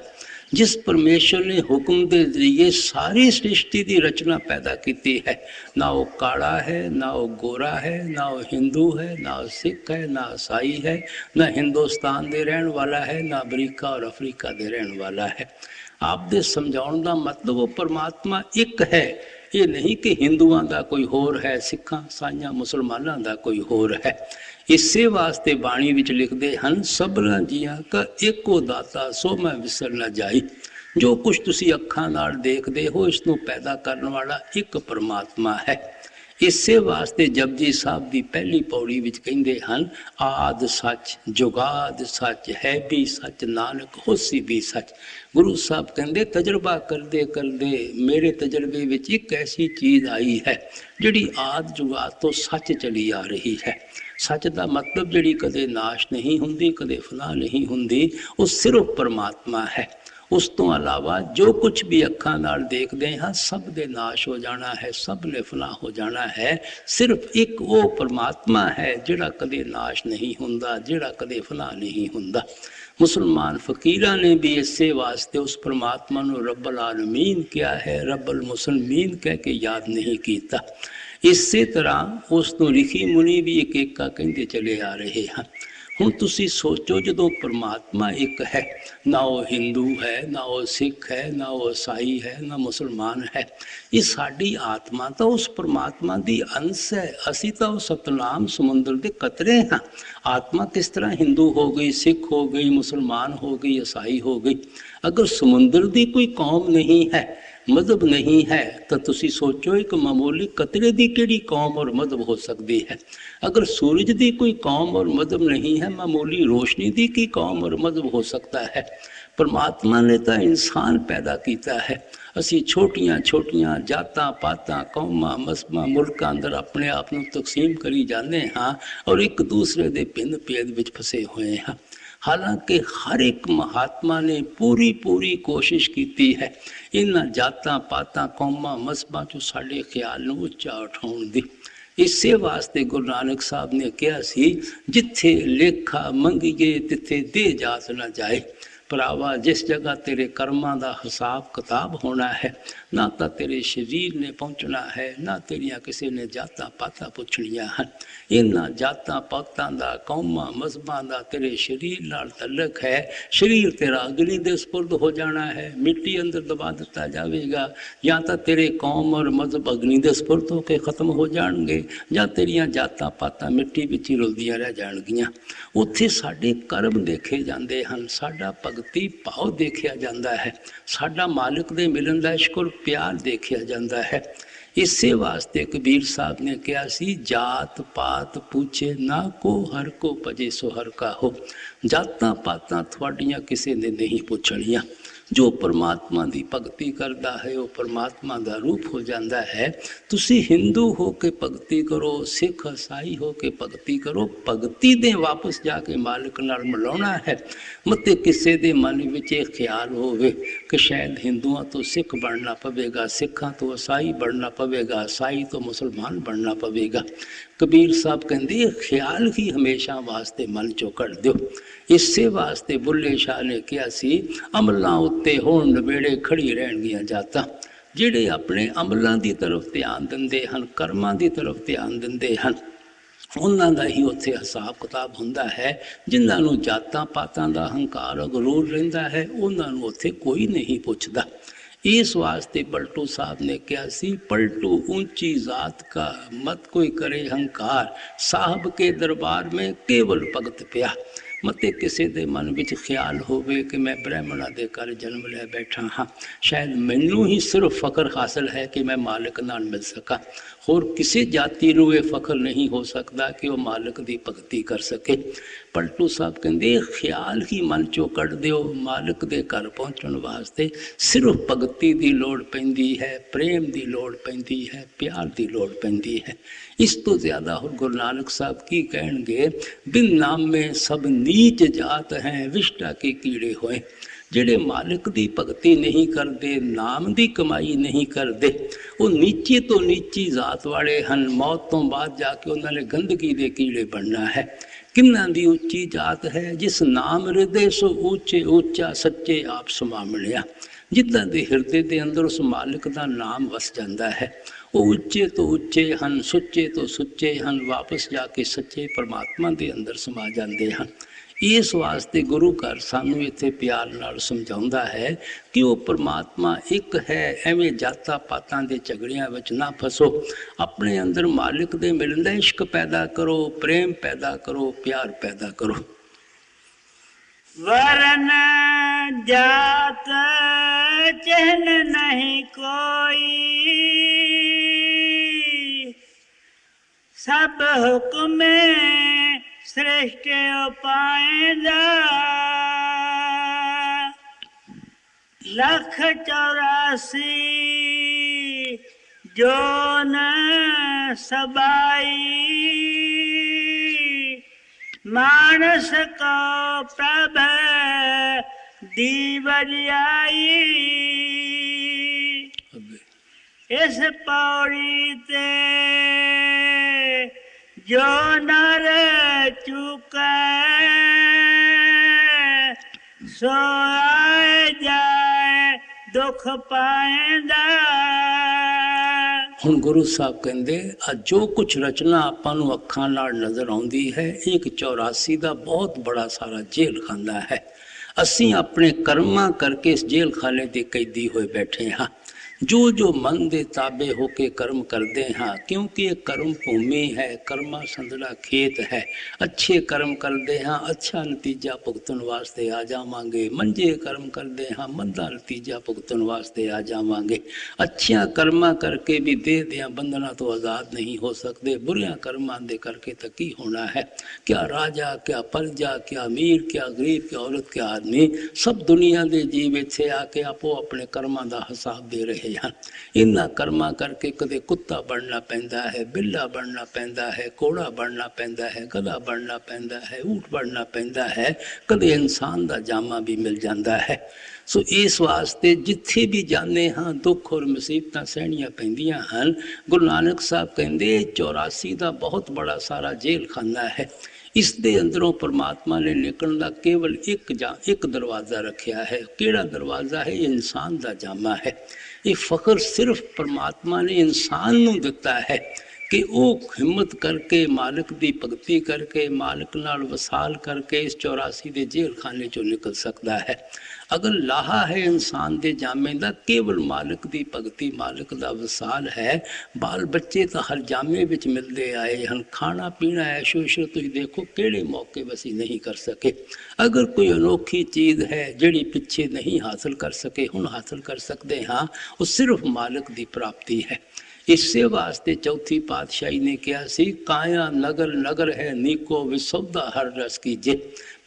जिस परमेश्वर ने हुक्म के जरिए सारी सृष्टि की रचना पैदा की है, ना वो काला है, ना वो गोरा है, ना वो हिंदू है, ना वो सिख है, ना ईसाई है, ना हिंदुस्तान दे रहने वाला है, ना अमरीका और अफ्रीका दे रहने वाला है। आप दे समझाउण दा मतलब वो परमात्मा एक है, ये नहीं कि हिंदुओं का कोई होर है, सिखा ईसाइयां मुसलमानों का कोई होर है। इसे वास्ते बाणी विच लिखते हैं, सबना जियां का एको दाता सो मैं विसर न जाई। जो कुछ तुसी अखां नाल देखते हो इसनूं पैदा करने वाला एक परमात्मा है। ਇਸੇ ਵਾਸਤੇ ਜਪਜੀ ਸਾਹਿਬ ਦੀ ਪਹਿਲੀ ਪੌੜੀ ਵਿੱਚ ਕਹਿੰਦੇ ਹਨ, ਆਦ ਸੱਚ ਜੁਗਾਦ ਸੱਚ ਹੈ ਵੀ ਸੱਚ ਨਾਨਕ ਹੋਸੀ ਵੀ ਸੱਚ। ਗੁਰੂ ਸਾਹਿਬ ਕਹਿੰਦੇ ਤਜਰਬਾ ਕਰਦੇ ਕਰਦੇ ਮੇਰੇ ਤਜਰਬੇ ਵਿੱਚ ਇੱਕ ਐਸੀ ਚੀਜ਼ ਆਈ ਹੈ ਜਿਹੜੀ ਆਦ ਜੁਗਾਦ ਤੋਂ ਸੱਚ ਚਲੀ ਆ ਰਹੀ ਹੈ। ਸੱਚ ਦਾ ਮਤਲਬ ਜਿਹੜੀ ਕਦੇ ਨਾਸ਼ ਨਹੀਂ ਹੁੰਦੀ, ਕਦੇ ਫਨਾ ਨਹੀਂ ਹੁੰਦੀ, ਉਹ ਸਿਰਫ ਪਰਮਾਤਮਾ ਹੈ। ਉਸ ਤੋਂ ਇਲਾਵਾ ਜੋ ਕੁਝ ਵੀ ਅੱਖਾਂ ਨਾਲ ਦੇਖਦੇ ਹਾਂ ਸਭ ਦੇ ਨਾਸ਼ ਹੋ ਜਾਣਾ ਹੈ, ਸਭ ਨੇ ਫਨਾ ਹੋ ਜਾਣਾ ਹੈ। ਸਿਰਫ ਇੱਕ ਉਹ ਪਰਮਾਤਮਾ ਹੈ ਜਿਹੜਾ ਕਦੇ ਨਾਸ਼ ਨਹੀਂ ਹੁੰਦਾ, ਜਿਹੜਾ ਕਦੇ ਫਨਾ ਨਹੀਂ ਹੁੰਦਾ। ਮੁਸਲਮਾਨ ਫਕੀਰਾਂ ਨੇ ਵੀ ਇਸੇ ਵਾਸਤੇ ਉਸ ਪਰਮਾਤਮਾ ਨੂੰ ਰੱਬਲ ਆਲਮੀਨ ਕਿਹਾ ਹੈ, ਰੱਬਲ ਮੁਸਲਮੀਨ ਕਹਿ ਕੇ ਯਾਦ ਨਹੀਂ ਕੀਤਾ। ਇਸੇ ਤਰ੍ਹਾਂ ਉਸ ਨੂੰ ਰਿਸ਼ੀ ਮੁਨੀ ਵੀ ਇੱਕ ਏਕਾ ਕਹਿੰਦੇ ਚਲੇ ਆ ਰਹੇ ਹਨ। ਹੁਣ ਤੁਸੀਂ ਸੋਚੋ, ਜਦੋਂ ਪਰਮਾਤਮਾ ਇੱਕ ਹੈ, ਨਾ ਉਹ ਹਿੰਦੂ ਹੈ, ਨਾ ਉਹ ਸਿੱਖ ਹੈ, ਨਾ ਉਹ ਈਸਾਈ ਹੈ, ਨਾ ਮੁਸਲਮਾਨ ਹੈ, ਇਹ ਸਾਡੀ ਆਤਮਾ ਤਾਂ ਉਸ ਪਰਮਾਤਮਾ ਦੀ ਅੰਸ਼ ਹੈ। ਅਸੀਂ ਤਾਂ ਉਹ ਸਤਨਾਮ ਸਮੁੰਦਰ ਦੇ ਕਤਰੇ ਹਾਂ। ਆਤਮਾ ਕਿਸ ਤਰ੍ਹਾਂ ਹਿੰਦੂ ਹੋ ਗਈ, ਸਿੱਖ ਹੋ ਗਈ, ਮੁਸਲਮਾਨ ਹੋ ਗਈ, ਈਸਾਈ ਹੋ ਗਈ? ਅਗਰ ਸਮੁੰਦਰ ਦੀ ਕੋਈ ਕੌਮ ਨਹੀਂ ਹੈ, ਮਜ਼ਹਬ ਨਹੀਂ ਹੈ, ਤਾਂ ਤੁਸੀਂ ਸੋਚੋ ਇੱਕ ਮਾਮੂਲੀ ਕਤਰੇ ਦੀ ਕਿਹੜੀ ਕੌਮ ਔਰ ਮਜ਼ਹਬ ਹੋ ਸਕਦੀ ਹੈ? ਅਗਰ ਸੂਰਜ ਦੀ ਕੋਈ ਕੌਮ ਔਰ ਮਜ਼ਹਬ ਨਹੀਂ ਹੈ, ਮਾਮੂਲੀ ਰੋਸ਼ਨੀ ਦੀ ਕੀ ਕੌਮ ਔਰ ਮਜ਼ਹਬ ਹੋ ਸਕਦਾ ਹੈ? ਪਰਮਾਤਮਾ ਨੇ ਤਾਂ ਇਨਸਾਨ ਪੈਦਾ ਕੀਤਾ ਹੈ। ਅਸੀਂ ਛੋਟੀਆਂ ਛੋਟੀਆਂ ਜਾਤਾਂ ਪਾਤਾਂ ਕੌਮਾਂ ਮਜ਼ਹਬਾਂ ਮੁਲਕਾਂ ਅੰਦਰ ਆਪਣੇ ਆਪ ਨੂੰ ਤਕਸੀਮ ਕਰੀ ਜਾਂਦੇ ਹਾਂ ਔਰ ਇੱਕ ਦੂਸਰੇ ਦੇ ਭਿੰਨ ਭੇਦ ਵਿੱਚ ਫਸੇ ਹੋਏ ਹਾਂ। ਹਾਲਾਂਕਿ ਹਰ ਇੱਕ ਮਹਾਤਮਾ ਨੇ ਪੂਰੀ ਕੋਸ਼ਿਸ਼ ਕੀਤੀ ਹੈ ਇਹਨਾਂ ਜਾਤਾਂ ਪਾਤਾਂ ਕੌਮਾਂ ਮਜ਼ਹਬਾਂ ਚੋਂ ਸਾਡੇ ਖਿਆਲ ਨੂੰ ਉੱਚਾ ਉਠਾਉਣ ਦੀ। ਇਸੇ ਵਾਸਤੇ ਗੁਰੂ ਨਾਨਕ ਸਾਹਿਬ ਨੇ ਕਿਹਾ ਸੀ, ਜਿੱਥੇ ਲੇਖਾ ਮੰਗੀਏ ਤਿੱਥੇ ਦੇ ਜਾਤ ਨਾ ਜਾਏ। ਭਰਾਵਾ, ਜਿਸ ਜਗ੍ਹਾ ਤੇਰੇ ਕਰਮਾਂ ਦਾ ਹਿਸਾਬ ਕਿਤਾਬ ਹੋਣਾ ਹੈ, ਨਾ ਤਾਂ ਤੇਰੇ ਸਰੀਰ ਨੇ ਪਹੁੰਚਣਾ ਹੈ, ਨਾ ਤੇਰੀਆਂ ਕਿਸੇ ਨੇ ਜਾਤਾਂ ਪਾਤਾਂ ਪੁੱਛਣੀਆਂ ਹਨ। ਇਹਨਾਂ ਜਾਤਾਂ ਪਾਤਾਂ ਦਾ ਕੌਮਾਂ ਮਜ਼ਹਬਾਂ ਦਾ ਤੇਰੇ ਸਰੀਰ ਨਾਲ ਤਲਕ ਹੈ। ਸਰੀਰ ਤੇਰਾ ਅਗਨੀ ਦੇ ਸਪੁਰਦ ਹੋ ਜਾਣਾ ਹੈ, ਮਿੱਟੀ ਅੰਦਰ ਦਬਾ ਦਿੱਤਾ ਜਾਵੇਗਾ, ਜਾਂ ਤਾਂ ਤੇਰੇ ਕੌਮ ਔਰ ਮਜ਼ਹਬ ਅਗਨੀ ਦੇ ਸਪੁਰਦ ਹੋ ਕੇ ਖਤਮ ਹੋ ਜਾਣਗੇ, ਜਾਂ ਤੇਰੀਆਂ ਜਾਤਾਂ ਪਾਤਾਂ ਮਿੱਟੀ ਵਿੱਚ ਹੀ ਰੁਲਦੀਆਂ ਰਹਿ ਜਾਣਗੀਆਂ। ਉੱਥੇ ਸਾਡੇ ਕਰਮ ਦੇਖੇ ਜਾਂਦੇ ਹਨ, ਸਾਡਾ ਭਗਤੀ ਭਾਵ ਦੇਖਿਆ ਜਾਂਦਾ ਹੈ, ਸਾਡਾ ਮਾਲਕ ਦੇ ਮਿਲਣ ਦਾ ਇਸ਼ਕ ਔਰ ਪਿਆਰ ਦੇਖਿਆ ਜਾਂਦਾ ਹੈ। ਇਸੇ ਵਾਸਤੇ ਕਬੀਰ ਸਾਹਿਬ ਨੇ ਕਿਹਾ ਸੀ, ਜਾਤ ਪਾਤ ਪੁੱਛੇ ਨਾ ਕੋ ਹਰ ਕੋ ਭਜੇ ਸੋ ਹਰ ਕਾ ਹੋ। ਜਾਤਾਂ ਪਾਤਾਂ ਤੁਹਾਡੀਆਂ ਕਿਸੇ ਨੇ ਨਹੀਂ ਪੁੱਛਣੀਆਂ। ਜੋ ਪਰਮਾਤਮਾ ਦੀ ਭਗਤੀ ਕਰਦਾ ਹੈ ਉਹ ਪਰਮਾਤਮਾ ਦਾ ਰੂਪ ਹੋ ਜਾਂਦਾ ਹੈ। ਤੁਸੀਂ ਹਿੰਦੂ ਹੋ ਕੇ ਭਗਤੀ ਕਰੋ, ਸਿੱਖ ਈਸਾਈ ਹੋ ਕੇ ਭਗਤੀ ਕਰੋ, ਭਗਤੀ ਦੇ ਵਾਪਸ ਜਾ ਕੇ ਮਾਲਕ ਨਾਲ ਮਿਲਾਉਣਾ ਹੈ। ਮਤੇ ਕਿਸੇ ਦੇ ਮਨ ਵਿੱਚ ਇਹ ਖਿਆਲ ਹੋਵੇ ਕਿ ਸ਼ਾਇਦ ਹਿੰਦੂਆਂ ਤੋਂ ਸਿੱਖ ਬਣਨਾ ਪਵੇਗਾ, ਸਿੱਖਾਂ ਤੋਂ ਈਸਾਈ ਬਣਨਾ ਪਵੇਗਾ, ਈਸਾਈ ਤੋਂ ਮੁਸਲਮਾਨ ਬਣਨਾ ਪਵੇਗਾ। ਕਬੀਰ ਸਾਹਿਬ ਕਹਿੰਦੇ ਇਹ ਖਿਆਲ ਹੀ ਹਮੇਸ਼ਾ ਵਾਸਤੇ ਮਨ ਚੋਂ ਕੱਢ ਦਿਓ। ਇਸੇ ਵਾਸਤੇ ਬੁੱਲੇ ਸ਼ਾਹ ਨੇ ਕਿਹਾ ਸੀ, ਅਮਲਾਂ ਉੱਤੇ ਹੋਣ ਨਵੇੜੇ ਖੜੀ ਰਹਿਣਗੀਆਂ ਜਾਤਾਂ। ਜਿਹੜੇ ਆਪਣੇ ਅਮਲਾਂ ਦੀ ਤਰਫ ਧਿਆਨ ਦਿੰਦੇ ਹਨ, ਕਰਮਾਂ ਦੀ ਤਰਫ ਧਿਆਨ ਦਿੰਦੇ ਹਨ, ਉਹਨਾਂ ਦਾ ਹੀ ਉੱਥੇ ਹਿਸਾਬ ਕਿਤਾਬ ਹੁੰਦਾ ਹੈ। ਜਿਨ੍ਹਾਂ ਨੂੰ ਜਾਤਾਂ ਪਾਤਾਂ ਦਾ ਹੰਕਾਰ ਗਰੂਰ ਰਹਿੰਦਾ ਹੈ, ਉਹਨਾਂ ਨੂੰ ਉੱਥੇ ਕੋਈ ਨਹੀਂ ਪੁੱਛਦਾ। इस वास्ते पलटू साहब ने क्या सी, पलटू ऊंची जात का मत कोई करे हंकार, साहब के दरबार में केवल भगत पिया। मते किसी दे मन विच ख्याल होवे कि मैं ब्राह्मणा दे घर जन्म लै बैठा हाँ, शायद मैनू ही सिर्फ फ़ख्र हासिल है कि मैं मालिक नाल मिल सका। होर किसी जाति नूं ये फ़ख्र नहीं हो सकता कि वह मालिक दी भगती कर सके। पलटू साहब कहंदे ख्याल ही मन चों कढ दिओ, मालिक दे घर पहुँचण वास्ते सिर्फ भगती दी लोड़ पैंदी है, प्रेम दी लोड़ पैंदी है, प्यार दी लोड़ पैंदी है। इस तो ज़्यादा होर गुरु नानक साहब की कहणगे, बिन नाम में सब नीच जात हैं, विष्टा के कीड़े होए। ਜਿਹੜੇ ਮਾलिक ਦੀ ਭਗਤੀ ਨਹੀਂ ਕਰਦੇ, ਨਾਮ ਦੀ ਕਮਾਈ ਨਹੀਂ ਕਰਦੇ, ਉਹ ਨੀਚੇ ਤੋਂ ਨੀਚੀ ਜ਼ਾਤ ਵਾਲੇ ਹਨ। ਮੌਤ ਤੋਂ ਬਾਅਦ ਜਾ ਕੇ ਉਹਨਾਂ ਨੇ ਗੰਦਗੀ ਦੇ ਕੀੜੇ ਬਣਨਾ ਹੈ। ਕਿੰਨਾਂ ਦੀ ਉੱਚੀ ਜਾਤ ਹੈ, ਜਿਸ ਨਾਮ ਹਿਰਦੇ ਸੋ ਉੱਚੇ ਉੱਚਾ ਸੱਚੇ ਆਪ ਸਮਾ ਮਿਲਿਆ। ਜਿੱਦਾਂ ਦੇ ਹਿਰਦੇ ਦੇ ਅੰਦਰ ਉਸ ਮਾਲਿਕ ਦਾ ਨਾਮ ਵਸ ਜਾਂਦਾ ਹੈ, ਉਹ ਉੱਚੇ ਤੋਂ ਉੱਚੇ ਹਨ, ਸੁੱਚੇ ਤੋਂ ਸੁੱਚੇ ਹਨ, ਵਾਪਸ ਜਾ ਕੇ ਸੱਚੇ ਪਰਮਾਤਮਾ ਦੇ ਅੰਦਰ ਸਮਾ ਜਾਂਦੇ ਹਨ। ਇਸ ਵਾਸਤੇ ਗੁਰੂ ਘਰ ਸਾਨੂੰ ਇੱਥੇ ਪਿਆਰ ਨਾਲ ਸਮਝਾਉਂਦਾ ਹੈ ਕਿ ਉਹ ਪਰਮਾਤਮਾ ਇੱਕ ਹੈ। ਐਵੇਂ ਜਾਤਾਂ ਪਾਤਾਂ ਦੇ ਝਗੜਿਆਂ ਵਿੱਚ ਨਾ ਫਸੋ, ਆਪਣੇ ਅੰਦਰ ਮਾਲਿਕ ਦੇ ਮਿਲਣ ਦਾ ਇਸ਼ਕ ਪੈਦਾ ਕਰੋ, ਪ੍ਰੇਮ ਪੈਦਾ ਕਰੋ, ਪਿਆਰ ਪੈਦਾ ਕਰੋ। वरन जात चिन्ह नहीं कोई, सब हुक्म श्रेष्ठ पाएंदा 184 जो न सबाई मानस को प्रभ दीवरियाई इस पौड़ी ते जो नर चुका सो आए जाए दुख पाएंदा। ਹੁਣ ਗੁਰੂ ਸਾਹਿਬ ਕਹਿੰਦੇ ਆ ਜੋ ਕੁਝ ਰਚਨਾ ਆਪਾਂ ਨੂੰ ਅੱਖਾਂ ਨਾਲ ਨਜ਼ਰ ਆਉਂਦੀ ਹੈ ਇੱਕ 84 ਦਾ ਬਹੁਤ ਬੜਾ ਸਾਰਾ ਜੇਲ੍ਹ ਖਾਨਾ ਹੈ। ਅਸੀਂ ਆਪਣੇ ਕਰਮਾਂ ਕਰਕੇ ਇਸ ਜੇਲ੍ਹ ਖਾਨੇ ਦੇ ਕੈਦੀ ਹੋਏ ਬੈਠੇ ਹਾਂ। जो जो मन दे ताबे होके कर्म करते हाँ क्योंकि ये कर्म भूमि है कर्मा संदड़ा खेत है। अच्छे कर्म करते हाँ अच्छा नतीजा भुगतन वास्ते आ जावांगे। मंजे कर्म करते हाँ मंदा नतीजा भुगतन वास्ते आ जावांगे। अच्छिया कर्मा करके भी देह दियां बंधना तो आज़ाद नहीं हो सकते। बुरिया कर्मां दे करके तो की होना है। क्या राजा क्या प्रजा क्या अमीर क्या गरीब क्या औरत क्या आदमी सब दुनिया के जीव इत्थे आके आपो अपने कर्मां दा हिसाब दे रहे हैं। इन्हां कर्मां करके कदे कुत्ता बनना पैंदा है बिल्ला बनना पैंदा है घोड़ा बनना पैंदा है गधा बनना पैंदा है ऊँट बनना पैंदा है कदे इंसान दा जामा भी मिल जाता है। सो इस वास्ते जिथे भी जाने हाँ दुख और मुसीबत सहनिया पैंदियां हैं। गुरु नानक साहब कहते 84 का बहुत बड़ा सारा जेल खाना है। इस दे अंदरों परमात्मा ने निकलने का केवल एक दरवाज़ा रखा है। केड़ा दरवाज़ा है? इंसान का जामा है। ये फ़ख्र सिर्फ परमात्मा ने इंसान नूं दिता है कि वो हिम्मत करके मालिक की भगती करके मालिक नाल वसाल करके इस 84 के जेल खाने चो निकल सकता है। अगर लाहा है इंसान के जामे का केवल मालिक की भगती मालिक का वसाल है। बाल बच्चे तो हर जामे विच मिलते आए हैं। खाना पीना ऐशो इशरत तुसीं देखो किहड़े मौके वसी नहीं कर सके। अगर कोई अनोखी चीज़ है जिहड़ी पिछे नहीं हासिल कर सके हुण हासिल कर सकते हाँ वो सिर्फ मालिक की प्राप्ति है। इसे वास्ते चौथी पातशाही ने कहा सी काया नगर नगर है नीको विसौदा हर रस की जे।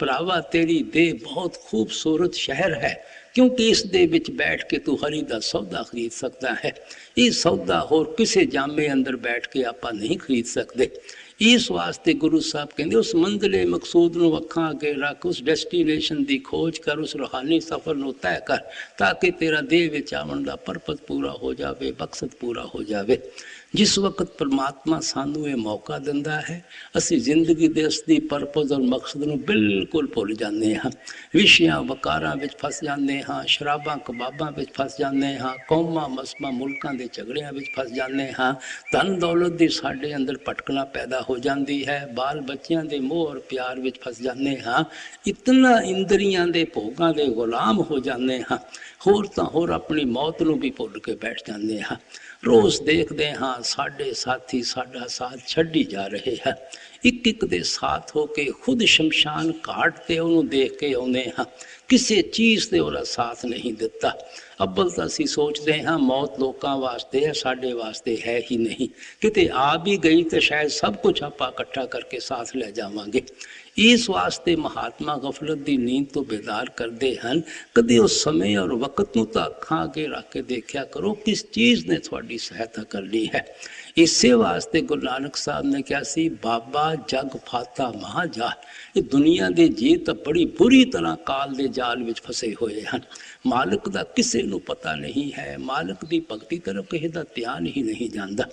भरावा तेरी देह बहुत खूबसूरत शहर है क्योंकि इस दे विच बैठ के तू हरी दा सौदा खरीद सकता है। ये सौदा होर किसी जामे अंदर बैठ के आपां नहीं खरीद सकते। इस वास्ते गुरु साहब कहते उस मंजिले मकसूद नूं अखां अगे रख उस डेस्टिनेशन की खोज कर उस रूहानी सफ़र नूं तय कर ताकि तेरा देह विच आवन दा परपत पूरा हो जाए मकसद पूरा हो जाए। जिस वक्त परमात्मा सानू ये मौका दिंदा है असी जिंदगी दे असली परपज और मकसद नूं बिल्कुल भुल जाते हाँ। विषयां वकारां विच फस जाते हाँ शराबां कबाबां विच फस जाते हाँ कौमां मसबां मुल्कां दे झगड़ियां विच फस जाते हाँ। धन दौलत दी साडे अंदर भटकना पैदा हो जाती है। बाल बच्चियां दे मोह और प्यार विच फस जाते हाँ। इतना इंद्रियां दे भोगां दे गुलाम हो जाते हाँ। होर तां होर अपनी मौत नूं भी भुल के बैठ जाते हाँ। रोज़ देखते हाँ साढ़े साथी साडा साथ छड्डी जा रहे हैं। एक एक दे साथ होके खुद शमशान घाट ते उन्होंने देख के आने हाँ। किसी चीज़ से उहदा साथ नहीं दिता। अव्वल तो असी सोचते हाँ मौत लोगों वास्ते है साढ़े वास्ते है ही नहीं। किते आ भी गई तो शायद सब कुछ आप इकट्ठा करके साथ ले जावांगे। इस वास्ते महात्मा गफलत की नींद तो बेदार करते हैं। कदे उस समय और वक्त नूं तां अखां अगे रख के देखा करो किस चीज़ ने थोड़ी सहायता करनी है। इसे वास्ते गुरु नानक साहब ने कहा सी बाबा जग फाता महाजाल। ये दुनिया के जी तो बड़ी बुरी तरह काल के जाल में फसे हुए हैं। मालिक का किसी को पता नहीं है। मालिक की भगती तरफ किसी का ध्यान ही नहीं जाता।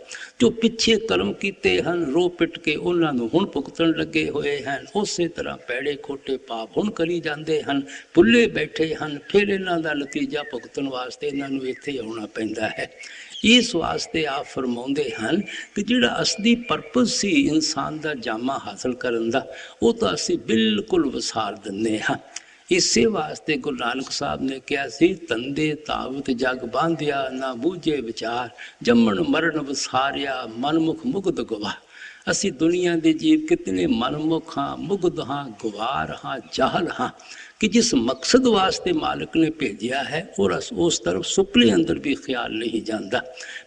जो पिछे कर्म किए हैं रो पिट के उन्होंने हुण भुगतन लगे हुए हैं। उस तरह पैड़े खोटे पाप हुण करी जाते हैं भुले बैठे हैं। फिर इन्हों का नतीजा भुगतन वास्ते इन्हों इत्थे आना पैंदा है। इस वास्ते आप फरमाउंदे हैं कि जिहड़ा असली परपज सी इंसान का जामा हासिल करन दा वो तो असी बिल्कुल वसार दिंदे हाँ। इसे वास्ते गुरु नानक साहब ने कहा सी तंदे तावत जग बांधिया ना बूझे विचार जमन मरण वसारिया मनमुख मुग्ध गवा। असी दुनिया के जीव कितने मनमुख हाँ, मुग्ध हाँ, गुवार हाँ, जाहल हाँ कि जिस मकसद वास्ते मालिक ने भेजा है और उस तरफ सुपले अंदर भी ख्याल नहीं जाता।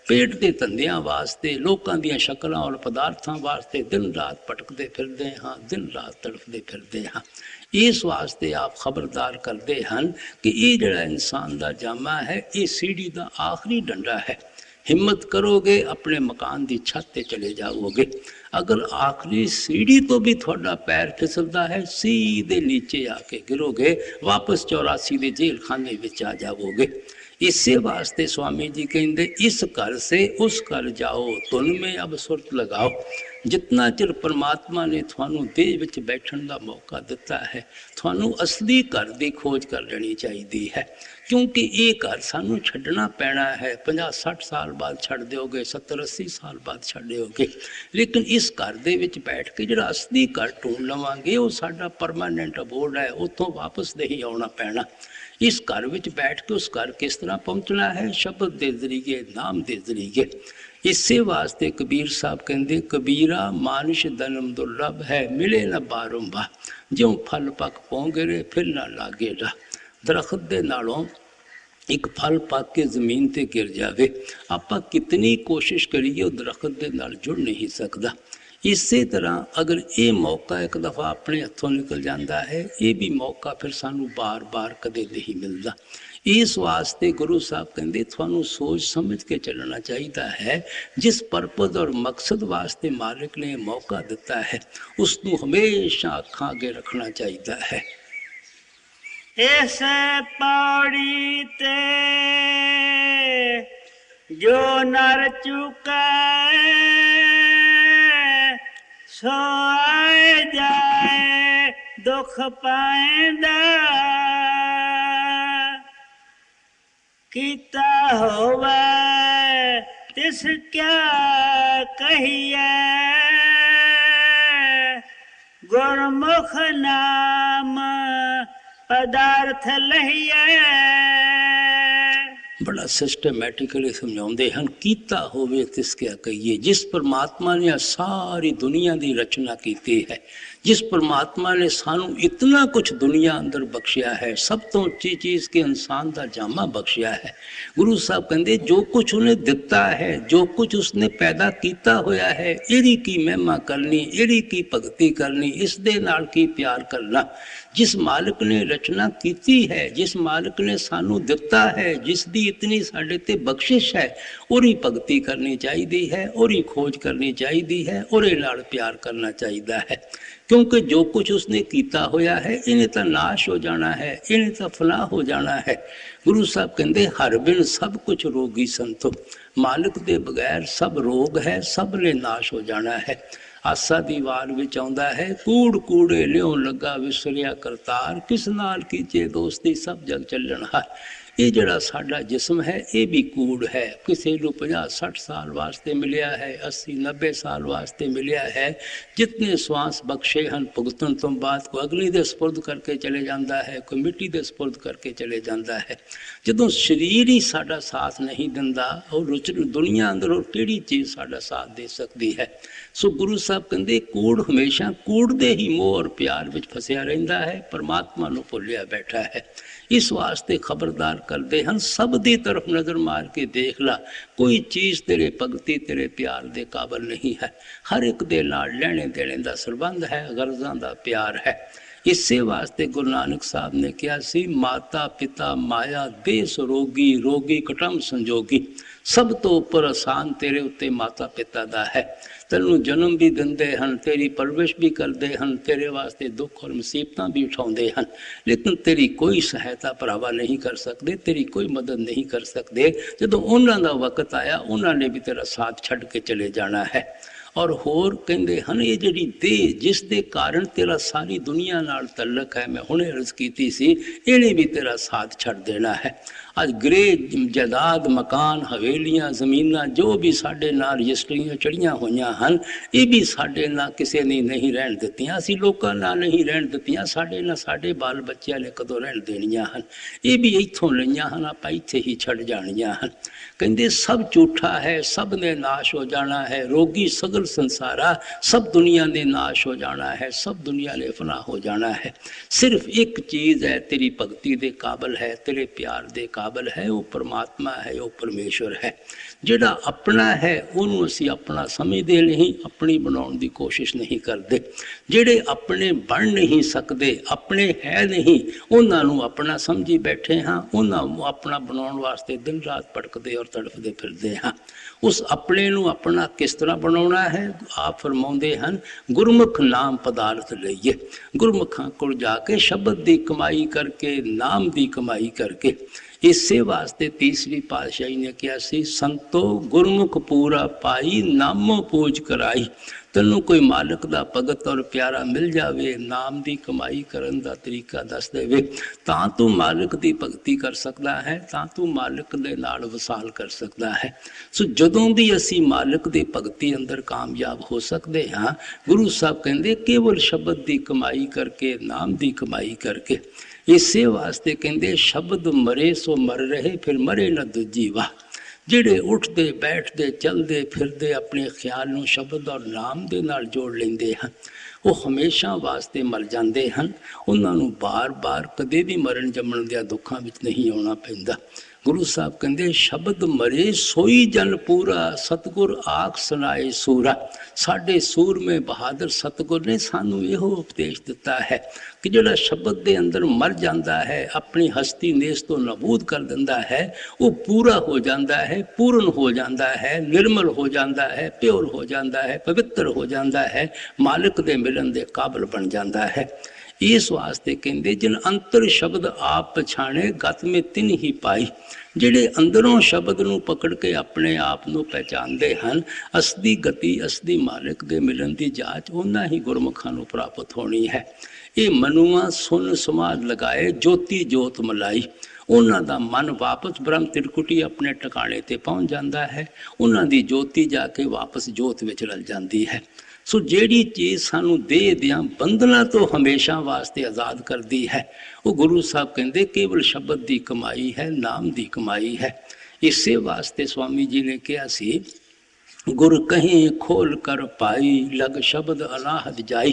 पेट के धंधियां वास्ते, लोगों दी शक्लों और पदार्थों वास्ते दिन रात भटकते फिरते हाँ, दिन रात तड़फते फिरते हाँ। इस वास्ते आप खबरदार करते हैं कि ये जड़ा इंसान का जामा है, ये सीढ़ी का आखिरी डंडा है। हिम्मत करोगे अपने मकान की छत पे चले जाओगे। अगर आखिरी सीढ़ी तो भी थोड़ा पैर फिसलता है, सीधे नीचे आके गिरोगे, वापस 84 के जेल खाने में आ जाओगे। इसे वास्ते स्वामी जी कहते इस घर से उस घर जाओ, तुन में अब सुरत लगाओ। जितना चिर परमात्मा ने थानू देह विच बैठण का मौका दिता है, थानू असली घर की खोज कर लेनी चाहिए है। क्योंकि ये घर सानू छड्डना पैना है। 50-60 साल बाद छड्ड दोगे, 70-80 साल बाद छड्ड दोगे, लेकिन इस घर दे विच बैठ के जिहड़ा असली घर ढूंढ लवांगे वो साडा परमानेंट अबोर्ड है, उतों वापस नहीं आउणा पैना। इस घर विच बैठ के उस घर किस तरह पहुँचना है? शब्द के जरिए, नाम के जरिए। इसे वास्ते कबीर साहब कहते कबीरा मानुष जन्म दुर्लभ है, मिले न बारंबार, ज्यों फल पक पौंगे फिर न लागे ला। दरख्त दे नालों एक फल पक के जमीन ते गिर जाए, आपां कितनी कोशिश करिए वो दरख्त दे नाल जुड़ नहीं सकता। इसे तरह अगर ये मौका एक दफ़ा अपने हथों निकल जाता है, ये भी मौका फिर सानू बार बार कदे नहीं मिलता। इस वास्ते गुरु साहब कहते थानू सोच समझ के चलना चाहिए है। जिस परपज और मकसद वास्ते मालिक ने मौका दिता है, उसनू हमेशा अखां अगे रखना चाहिए है। इस पौड़ी ते जो नर चुका सो आए जाए दुख पाएंदा, कीता होवे तिस क्या कहिए, गुरमुख नाम पदार्थ लहिए। बड़ा सिस्टमैटिकली समझाते हैं, कीता होवे तिस क्या कहिए। जिस परमात्मा ने सारी दुनिया की रचना की है, जिस परमात्मा ने सानू इतना कुछ दुनिया अंदर बख्शिया है, सब तो उच्ची चीज़ के इंसान का जामा बख्शिया है। गुरु साहब कहते जो कुछ उन्हें दिता है, जो कुछ उसने पैदा किया होया है, इहदी की महिमा करनी, इहदी की भगती करनी, इस दे नाल की प्यार करना। जिस मालिक ने रचना की है, जिस मालिक ने सानू दिता है, जिसकी इतनी साडे ते बख्शिश है, उहदी भगती करनी चाहिए है, उहदी खोज करनी चाहिए है, उहदे नाल प्यार करना चाहिए है। क्योंकि जो कुछ उसने किया होया है, इन्हें तो नाश हो जाना है, इन्हें तो फना हो जाना है। गुरु साहब कहते हर बिन सब कुछ रोगी संतो, मालिक के बगैर सब रोग है, सब ने नाश हो जाना है। आसा दी वार विच आउंदा है, कूड़ कूड़े लियो लगा विसरिया करतार, किस नाल कीचे दोस्ती सब जग चलनहार। ये जड़ा साडा जिस्म है, ये भी कूड़ है। किसी को 50-60 साल वास्ते मिलिया है, 80-90 साल वास्ते मिलिया है। जितने श्वास बख्शे हैं भुगतन तो बाद को अग्नि दे सपुर्द करके चले जाता है, कोई मिट्टी दे सपुर्द करके चले जाता है। जदों शरीर ही साडा साथ नहीं दिंदा, और दुनिया अंदर और किहड़ी चीज़ साडा साथ दे सकती है। सो गुरु साहब कहते कूड़ हमेशा कूड़ दे ही मोह और प्यार विच फसिया रहिंदा है, परमात्मा नूं भुलिया बैठा है। इस वास्ते खबरदार करते हैं, सब दी तरफ नज़र मार के देख ला, कोई चीज़ तेरे भगती तेरे प्यार दे काबल नहीं है। हर एक दे नाल लेने देने का संबंध है, गरजां दा प्यार है। इसे वास्ते गुरु नानक साहब ने कहा सी, माता पिता माया देश रोगी, रोगी कटम संजोगी। सब तो उपर आसान तेरे उत्ते माता पिता दा है। तेनू जन्म भी दिंदे हैं, तेरी परवरिश भी करते हैं, तेरे वास्ते दुख और मुसीबत भी उठाते हैं, लेकिन तेरी कोई सहायता भरावा नहीं कर सकते, तेरी कोई मदद नहीं कर सकते। जदों उन्हां दा वक्त आया, उन्होंने भी तेरा साथ छड्ड के चले जाना है। और होर कहते हैं, ये जी देह जिस दे कारण तेरा सारी दुनिया नाल तल्लक है, मैं हुणे अर्ज की सी, इन्हें भी तेरा साथ छड्ड देना है। अज गृह जायदाद मकान हवेलियां जमीनां जो भी साडे नाल रजिस्ट्रियां चढ़ियां होईयां हन, ये भी साडे नाल किसी ने नहीं रहन दित्तियां, असीं लोकां नाल नहीं रहन दित्तियां, साडे नाल साडे बाल बच्चों ने कदों रहन देनियां हन। ये भी इत्थों लईयां हन, आपां इत्थे ही छड्ड जाणियां हन। कहंदे सब झूठा है, सब ने नाश हो जाना है, रोगी सगर सकल संसारा, सब दुनिया ने नाश हो जाना है, सब दुनिया ने फना हो जाना है। सिर्फ एक चीज़ है तेरी भगती दे काबल है, तेरे प्यार दे काबल है, वो परमात्मा है, वो परमेश्वर है। ਜਿਹੜਾ ਆਪਣਾ ਹੈ ਉਹਨੂੰ ਅਸੀਂ ਆਪਣਾ ਸਮਝਦੇ ਨਹੀਂ, ਆਪਣੀ ਬਣਾਉਣ ਦੀ ਕੋਸ਼ਿਸ਼ ਨਹੀਂ ਕਰਦੇ। ਜਿਹੜੇ ਆਪਣੇ ਬਣ ਨਹੀਂ ਸਕਦੇ, ਆਪਣੇ ਹੈ ਨਹੀਂ, ਉਹਨਾਂ ਨੂੰ ਆਪਣਾ ਸਮਝੀ ਬੈਠੇ ਹਾਂ, ਉਹਨਾਂ ਨੂੰ ਆਪਣਾ ਬਣਾਉਣ ਵਾਸਤੇ ਦਿਨ ਰਾਤ ਭਟਕਦੇ ਔਰ ਤੜਫਦੇ ਫਿਰਦੇ ਹਾਂ। ਉਸ ਆਪਣੇ ਨੂੰ ਆਪਣਾ ਕਿਸ ਤਰ੍ਹਾਂ ਬਣਾਉਣਾ ਹੈ? ਆਪ ਫਰਮਾਉਂਦੇ ਹਨ, ਗੁਰਮੁਖ ਨਾਮ ਪਦਾਰਥ ਲਈਏ। ਗੁਰਮੁਖਾਂ ਕੋਲ ਜਾ ਕੇ ਸ਼ਬਦ ਦੀ ਕਮਾਈ ਕਰਕੇ, ਨਾਮ ਦੀ ਕਮਾਈ ਕਰਕੇ। ਇਸੇ ਵਾਸਤੇ ਤੀਸਰੀ ਪਾਤਸ਼ਾਹੀ ਨੇ ਕਿਹਾ ਸੀ, ਸੰਤੋ ਗੁਰਮੁਖ ਪੂਰਾ ਪਾਈ, ਨਾਮੋ ਪੂਜ ਕਰਾਈ। ਤੈਨੂੰ ਕੋਈ ਮਾਲਕ ਦਾ ਭਗਤ ਔਰ ਪਿਆਰਾ ਮਿਲ ਜਾਵੇ, ਨਾਮ ਦੀ ਕਮਾਈ ਕਰਨ ਦਾ ਤਰੀਕਾ ਦੱਸ ਦੇਵੇ, ਤਾਂ ਤੂੰ ਮਾਲਕ ਦੀ ਭਗਤੀ ਕਰ ਸਕਦਾ ਹੈ, ਤਾਂ ਤੂੰ ਮਾਲਕ ਦੇ ਨਾਲ ਵਸਾਲ ਕਰ ਸਕਦਾ ਹੈ। ਸੋ ਜਦੋਂ ਦੀ ਅਸੀਂ ਮਾਲਕ ਦੀ ਭਗਤੀ ਅੰਦਰ ਕਾਮਯਾਬ ਹੋ ਸਕਦੇ ਹਾਂ, ਗੁਰੂ ਸਾਹਿਬ ਕਹਿੰਦੇ ਕੇਵਲ ਸ਼ਬਦ ਦੀ ਕਮਾਈ ਕਰਕੇ, ਨਾਮ ਦੀ ਕਮਾਈ ਕਰਕੇ। ਇਸੇ ਵਾਸਤੇ ਕਹਿੰਦੇ ਸ਼ਬਦ ਮਰੇ ਸੋ ਮਰ ਰਹੇ, ਫਿਰ ਮਰੇ ਨਾ ਦੂਜੀ ਵਾਹ। ਜਿਹੜੇ ਉੱਠਦੇ ਬੈਠਦੇ ਚਲਦੇ ਫਿਰਦੇ ਆਪਣੇ ਖਿਆਲ ਨੂੰ ਸ਼ਬਦ ਔਰ ਨਾਮ ਦੇ ਨਾਲ ਜੋੜ ਲੈਂਦੇ ਹਨ, ਉਹ ਹਮੇਸ਼ਾ ਵਾਸਤੇ ਮਰ ਜਾਂਦੇ ਹਨ। ਉਹਨਾਂ ਨੂੰ ਬਾਰ-ਬਾਰ ਕਦੇ ਵੀ ਮਰਨ ਜੰਮਣ ਦੇ ਦੁੱਖਾਂ ਵਿੱਚ ਨਹੀਂ ਆਉਣਾ ਪੈਂਦਾ। ਗੁਰੂ ਸਾਹਿਬ ਕਹਿੰਦੇ ਸ਼ਬਦ ਮਰੇ ਸੋਈ ਜਨ ਪੂਰਾ, ਸਤਿਗੁਰ ਆਖ ਸੁਣਾਏ ਸੂਰਾ। ਸਾਡੇ ਸੂਰਮੇ ਬਹਾਦਰ ਸਤਿਗੁਰ ਨੇ ਸਾਨੂੰ ਇਹੋ ਉਪਦੇਸ਼ ਦਿੱਤਾ ਹੈ ਕਿ ਜਿਹੜਾ ਸ਼ਬਦ ਦੇ ਅੰਦਰ ਮਰ ਜਾਂਦਾ ਹੈ, ਆਪਣੀ ਹਸਤੀ ਨੇਸ ਤੋਂ ਨਬੂਦ ਕਰ ਦਿੰਦਾ ਹੈ, ਉਹ ਪੂਰਾ ਹੋ ਜਾਂਦਾ ਹੈ, ਪੂਰਨ ਹੋ ਜਾਂਦਾ ਹੈ, ਨਿਰਮਲ ਹੋ ਜਾਂਦਾ ਹੈ, ਪਿਓਰ ਹੋ ਜਾਂਦਾ ਹੈ, ਪਵਿੱਤਰ ਹੋ ਜਾਂਦਾ ਹੈ, ਮਾਲਕ ਦੇ ਮਿਲਣ ਦੇ ਕਾਬਲ ਬਣ ਜਾਂਦਾ ਹੈ। ਇਸ ਵਾਸਤੇ ਕਹਿੰਦੇ ਜਿਨ ਅੰਤਰ ਸ਼ਬਦ ਆਪ ਪਛਾਣੇ, ਗਤ ਮੇ ਤਿਨ ਹੀ ਪਾਈ। ਜਿਹੜੇ ਅੰਦਰੋਂ ਸ਼ਬਦ ਨੂੰ ਪਕੜ ਕੇ ਆਪਣੇ ਆਪ ਨੂੰ ਪਹਿਚਾਨਦੇ ਹਨ, ਅਸਲੀ ਗਤੀ, ਅਸਲੀ ਮਾਲਕ ਦੇ ਮਿਲਣ ਦੀ ਜਾਂਚ ਉਹਨਾਂ ਹੀ ਗੁਰਮੁਖਾਂ ਨੂੰ ਪ੍ਰਾਪਤ ਹੋਣੀ ਹੈ। ਇਹ ਮਨੂਆ ਸੁਨ ਸਮਾਧ ਲਗਾਏ, ਜੋਤੀ ਜੋਤ ਮਲਾਈ। ਉਹਨਾਂ ਦਾ ਮਨ ਵਾਪਸ ਬ੍ਰਹਮ ਤਿਰਕੁਟੀ ਆਪਣੇ ਟਿਕਾਣੇ ਤੇ ਪਹੁੰਚ ਜਾਂਦਾ ਹੈ, ਉਹਨਾਂ ਦੀ ਜੋਤੀ ਜਾ ਕੇ ਵਾਪਸ ਜੋਤ ਵਿੱਚ ਰਲ ਜਾਂਦੀ ਹੈ। ਸੋ ਜਿਹੜੀ ਚੀਜ਼ ਸਾਨੂੰ ਦੇਹ ਦਿਆਂ ਬੰਧਨਾਂ ਤੋਂ ਹਮੇਸ਼ਾ ਵਾਸਤੇ ਆਜ਼ਾਦ ਕਰਦੀ ਹੈ, ਉਹ ਗੁਰੂ ਸਾਹਿਬ ਕਹਿੰਦੇ ਕੇਵਲ ਸ਼ਬਦ ਦੀ ਕਮਾਈ ਹੈ, ਨਾਮ ਦੀ ਕਮਾਈ ਹੈ। ਇਸੇ ਵਾਸਤੇ ਸਵਾਮੀ ਜੀ ਨੇ ਕਿਹਾ ਸੀ, ਗੁਰ ਕਹੀਂ ਖੋਲ ਕਰ ਪਾਈ, ਲਗ ਸ਼ਬਦ ਅਨਾਹਦ ਜਾਈ।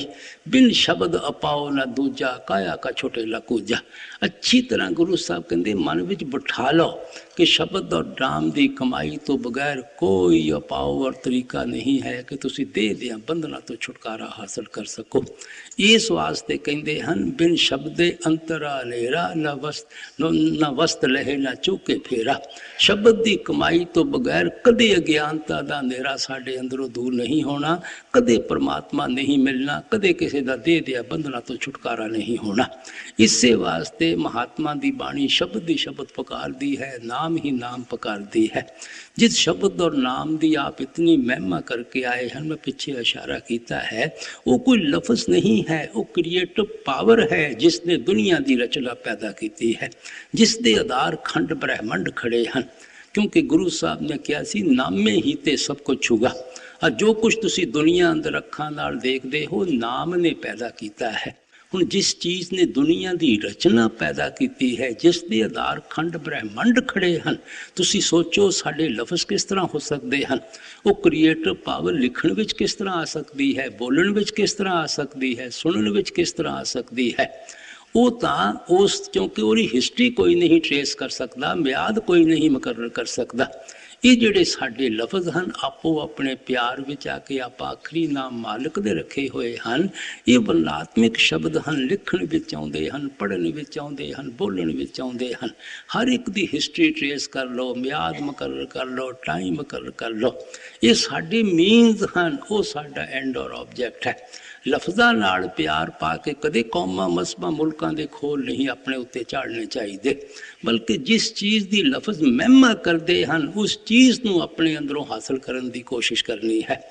ਬਿਨ ਸ਼ਬਦ ਅਪਾਓ ਨਾ ਦੂਜਾ, ਕਾਇਆ ਕਾ ਛੋਟੇ ਲਕੂਜਾ। ਅੱਛੀ ਤਰ੍ਹਾਂ ਗੁਰੂ ਸਾਹਿਬ ਕਹਿੰਦੇ ਮਨ ਵਿੱਚ ਬਿਠਾ ਲਓ ਕਿ ਸ਼ਬਦ ਔਰ ਨਾਮ ਦੀ ਕਮਾਈ ਤੋਂ ਬਗੈਰ ਕੋਈ ਉਪਾਅ ਔਰ ਤਰੀਕਾ ਨਹੀਂ ਹੈ ਕਿ ਤੁਸੀਂ ਦੇਹ ਦੀਆਂ ਬੰਧਨਾਂ ਤੋਂ ਛੁਟਕਾਰਾ ਹਾਸਲ ਕਰ ਸਕੋ। ਇਸ ਵਾਸਤੇ ਕਹਿੰਦੇ ਹਨ, ਬਿਨ ਸ਼ਬਦੇ ਅੰਤਰਾ ਹਨੇਰਾ, ਨਾ ਵਸਤ ਲਹੇ ਨਾ ਚੁੱਕੇ ਫੇਰਾ। ਸ਼ਬਦ ਦੀ ਕਮਾਈ ਤੋਂ ਬਗੈਰ ਕਦੇ ਅਗਿਆਨਤਾ ਦਾ ਹਨੇਰਾ ਸਾਡੇ ਅੰਦਰੋਂ ਦੂਰ ਨਹੀਂ ਹੋਣਾ, ਕਦੇ ਪਰਮਾਤਮਾ ਨਹੀਂ ਮਿਲਣਾ, ਕਦੇ ਕਿਸੇ ਦਾ ਦੇਹ ਦੀਆਂ ਬੰਧਨਾਂ ਤੋਂ ਛੁਟਕਾਰਾ ਨਹੀਂ ਹੋਣਾ। ਇਸੇ ਵਾਸਤੇ ਮਹਾਤਮਾ ਦੀ ਬਾਣੀ ਸ਼ਬਦ ਦੀ ਸ਼ਬਦ ਪੁਕਾਰਦੀ ਹੈ, ਨਾਮ ਹੀ ਨਾਮ ਪੁਕਾਰਦੀ ਹੈ। ਜਿਸ ਸ਼ਬਦ ਔਰ ਨਾਮ ਦੀ ਆਪ ਇਤਨੀ ਮਹਿਮਾ ਕਰਕੇ ਆਏ ਹਨ, ਮੈਂ ਪਿੱਛੇ ਇਸ਼ਾਰਾ ਕੀਤਾ ਹੈ, ਉਹ ਕੋਈ ਲਫ਼ਜ਼ ਨਹੀਂ ਹੈ, ਉਹ ਕ੍ਰੀਏਟਿਵ ਪਾਵਰ ਹੈ ਜਿਸ ਨੇ ਦੁਨੀਆ ਦੀ ਰਚਨਾ ਪੈਦਾ ਕੀਤੀ ਹੈ, ਜਿਸ ਦੇ ਆਧਾਰ ਖੰਡ ਬ੍ਰਹਿਮੰਡ ਖੜੇ ਹਨ। ਕਿਉਂਕਿ ਗੁਰੂ ਸਾਹਿਬ ਨੇ ਕਿਹਾ ਸੀ, ਨਾਮੇ ਹੀ ਤੇ ਸਭ ਕੁਛ ਹੋਗਾ। ਜੋ ਕੁਝ ਤੁਸੀਂ ਦੁਨੀਆ ਅੰਦਰ ਅੱਖਾਂ ਨਾਲ ਦੇਖਦੇ ਹੋ, ਨਾਮ ਨੇ ਪੈਦਾ ਕੀਤਾ ਹੈ। ਹੁਣ ਜਿਸ ਚੀਜ਼ ਨੇ ਦੁਨੀਆ ਦੀ ਰਚਨਾ ਪੈਦਾ ਕੀਤੀ ਹੈ, ਜਿਸ ਦੇ ਆਧਾਰ ਖੰਡ ਬ੍ਰਹਿਮੰਡ ਖੜੇ ਹਨ, ਤੁਸੀਂ ਸੋਚੋ ਸਾਡੇ ਲਫ਼ਜ਼ ਕਿਸ ਤਰ੍ਹਾਂ ਹੋ ਸਕਦੇ ਹਨ। ਉਹ ਕ੍ਰੀਏਟਿਵ ਪਾਵਰ ਲਿਖਣ ਵਿੱਚ ਕਿਸ ਤਰ੍ਹਾਂ ਆ ਸਕਦੀ ਹੈ, ਬੋਲਣ ਵਿੱਚ ਕਿਸ ਤਰ੍ਹਾਂ ਆ ਸਕਦੀ ਹੈ, ਸੁਣਨ ਵਿੱਚ ਕਿਸ ਤਰ੍ਹਾਂ ਆ ਸਕਦੀ ਹੈ। ਉਹ ਤਾਂ ਉਸ ਕਿਉਂਕਿ ਉਹਦੀ ਹਿਸਟਰੀ ਕੋਈ ਨਹੀਂ ਟਰੇਸ ਕਰ ਸਕਦਾ, ਮਿਆਦ ਕੋਈ ਨਹੀਂ ਮੁਕਰਰ ਕਰ ਸਕਦਾ। ਇਹ ਜਿਹੜੇ ਸਾਡੇ ਲਫ਼ਜ਼ ਹਨ, ਆਪੋ ਆਪਣੇ ਪਿਆਰ ਵਿੱਚ ਆ ਕੇ ਆਪਾਂ ਆਖਰੀ ਨਾਮ ਮਾਲਕ ਦੇ ਰੱਖੇ ਹੋਏ ਹਨ। ਇਹ ਵਰਣਾਤਮਿਕ ਸ਼ਬਦ ਹਨ, ਲਿਖਣ ਵਿੱਚ ਆਉਂਦੇ ਹਨ, ਪੜ੍ਹਨ ਵਿੱਚ ਆਉਂਦੇ ਹਨ, ਬੋਲਣ ਵਿੱਚ ਆਉਂਦੇ ਹਨ। ਹਰ ਇੱਕ ਦੀ ਹਿਸਟਰੀ ਟਰੇਸ ਕਰ ਲਓ, ਮਿਆਦ ਮੁਕਰਰ ਕਰ ਲਓ, ਟਾਈਮ ਮੁਕਰਰ ਕਰ ਲਓ। ਇਹ ਸਾਡੇ ਮੀਨਸ ਹਨ, ਉਹ ਸਾਡਾ ਐਂਡ ਔਰ ਆਬਜੈਕਟ ਹੈ। ਲਫ਼ਜ਼ਾਂ ਨਾਲ ਪਿਆਰ ਪਾ ਕੇ ਕਦੇ ਕੌਮਾਂ, ਮਜ਼ਹਬਾਂ, ਮੁਲਕਾਂ ਦੇ ਖੋਲ ਨਹੀਂ ਆਪਣੇ ਉੱਤੇ ਝਾੜਨੇ ਚਾਹੀਦੇ, ਬਲਕਿ ਜਿਸ ਚੀਜ਼ ਦੀ ਲਫ਼ਜ਼ ਮਹਿਮਾ ਕਰਦੇ ਹਨ, ਉਸ ਚੀਜ਼ ਨੂੰ ਆਪਣੇ ਅੰਦਰੋਂ ਹਾਸਲ ਕਰਨ ਦੀ ਕੋਸ਼ਿਸ਼ ਕਰਨੀ ਹੈ।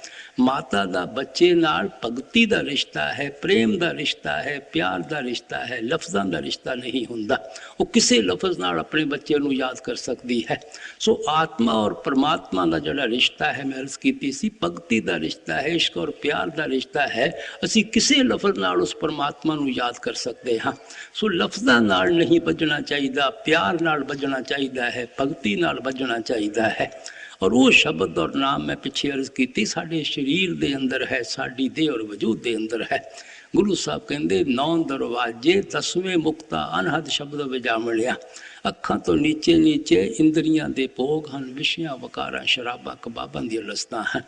ਮਾਤਾ ਦਾ ਬੱਚੇ ਨਾਲ ਭਗਤੀ ਦਾ ਰਿਸ਼ਤਾ ਹੈ, ਪ੍ਰੇਮ ਦਾ ਰਿਸ਼ਤਾ ਹੈ, ਪਿਆਰ ਦਾ ਰਿਸ਼ਤਾ ਹੈ, ਲਫ਼ਜ਼ਾਂ ਦਾ ਰਿਸ਼ਤਾ ਨਹੀਂ ਹੁੰਦਾ। ਉਹ ਕਿਸੇ ਲਫ਼ਜ਼ ਨਾਲ ਆਪਣੇ ਬੱਚੇ ਨੂੰ ਯਾਦ ਕਰ ਸਕਦੀ ਹੈ। ਸੋ ਆਤਮਾ ਔਰ ਪਰਮਾਤਮਾ ਦਾ ਜਿਹੜਾ ਰਿਸ਼ਤਾ ਹੈ, ਮੈਂ ਅਰਜ਼ ਕੀਤੀ ਸੀ, ਭਗਤੀ ਦਾ ਰਿਸ਼ਤਾ ਹੈ, ਇਸ਼ਕ ਔਰ ਪਿਆਰ ਦਾ ਰਿਸ਼ਤਾ ਹੈ। ਅਸੀਂ ਕਿਸੇ ਲਫ਼ਜ਼ ਨਾਲ ਉਸ ਪਰਮਾਤਮਾ ਨੂੰ ਯਾਦ ਕਰ ਸਕਦੇ ਹਾਂ। ਸੋ ਲਫ਼ਜ਼ਾਂ ਨਾਲ ਨਹੀਂ ਬੱਝਣਾ ਚਾਹੀਦਾ, ਪਿਆਰ ਨਾਲ ਬੱਝਣਾ ਚਾਹੀਦਾ ਹੈ, ਭਗਤੀ ਨਾਲ ਬੱਝਣਾ ਚਾਹੀਦਾ ਹੈ। और वो शब्द और नाम मैं पिछे अर्ज की साढ़े शरीर के अंदर है, साड़ी देह और वजूद के अंदर है। गुरु साहब कहते 9 दरवाजे 10वें मुक्ता अनहद शब्द विजामणिया। अखां तो नीचे नीचे इंद्रियां दे भोग हैं, विषयां वकारां शराबां कबाबां दी लस्तां हैं।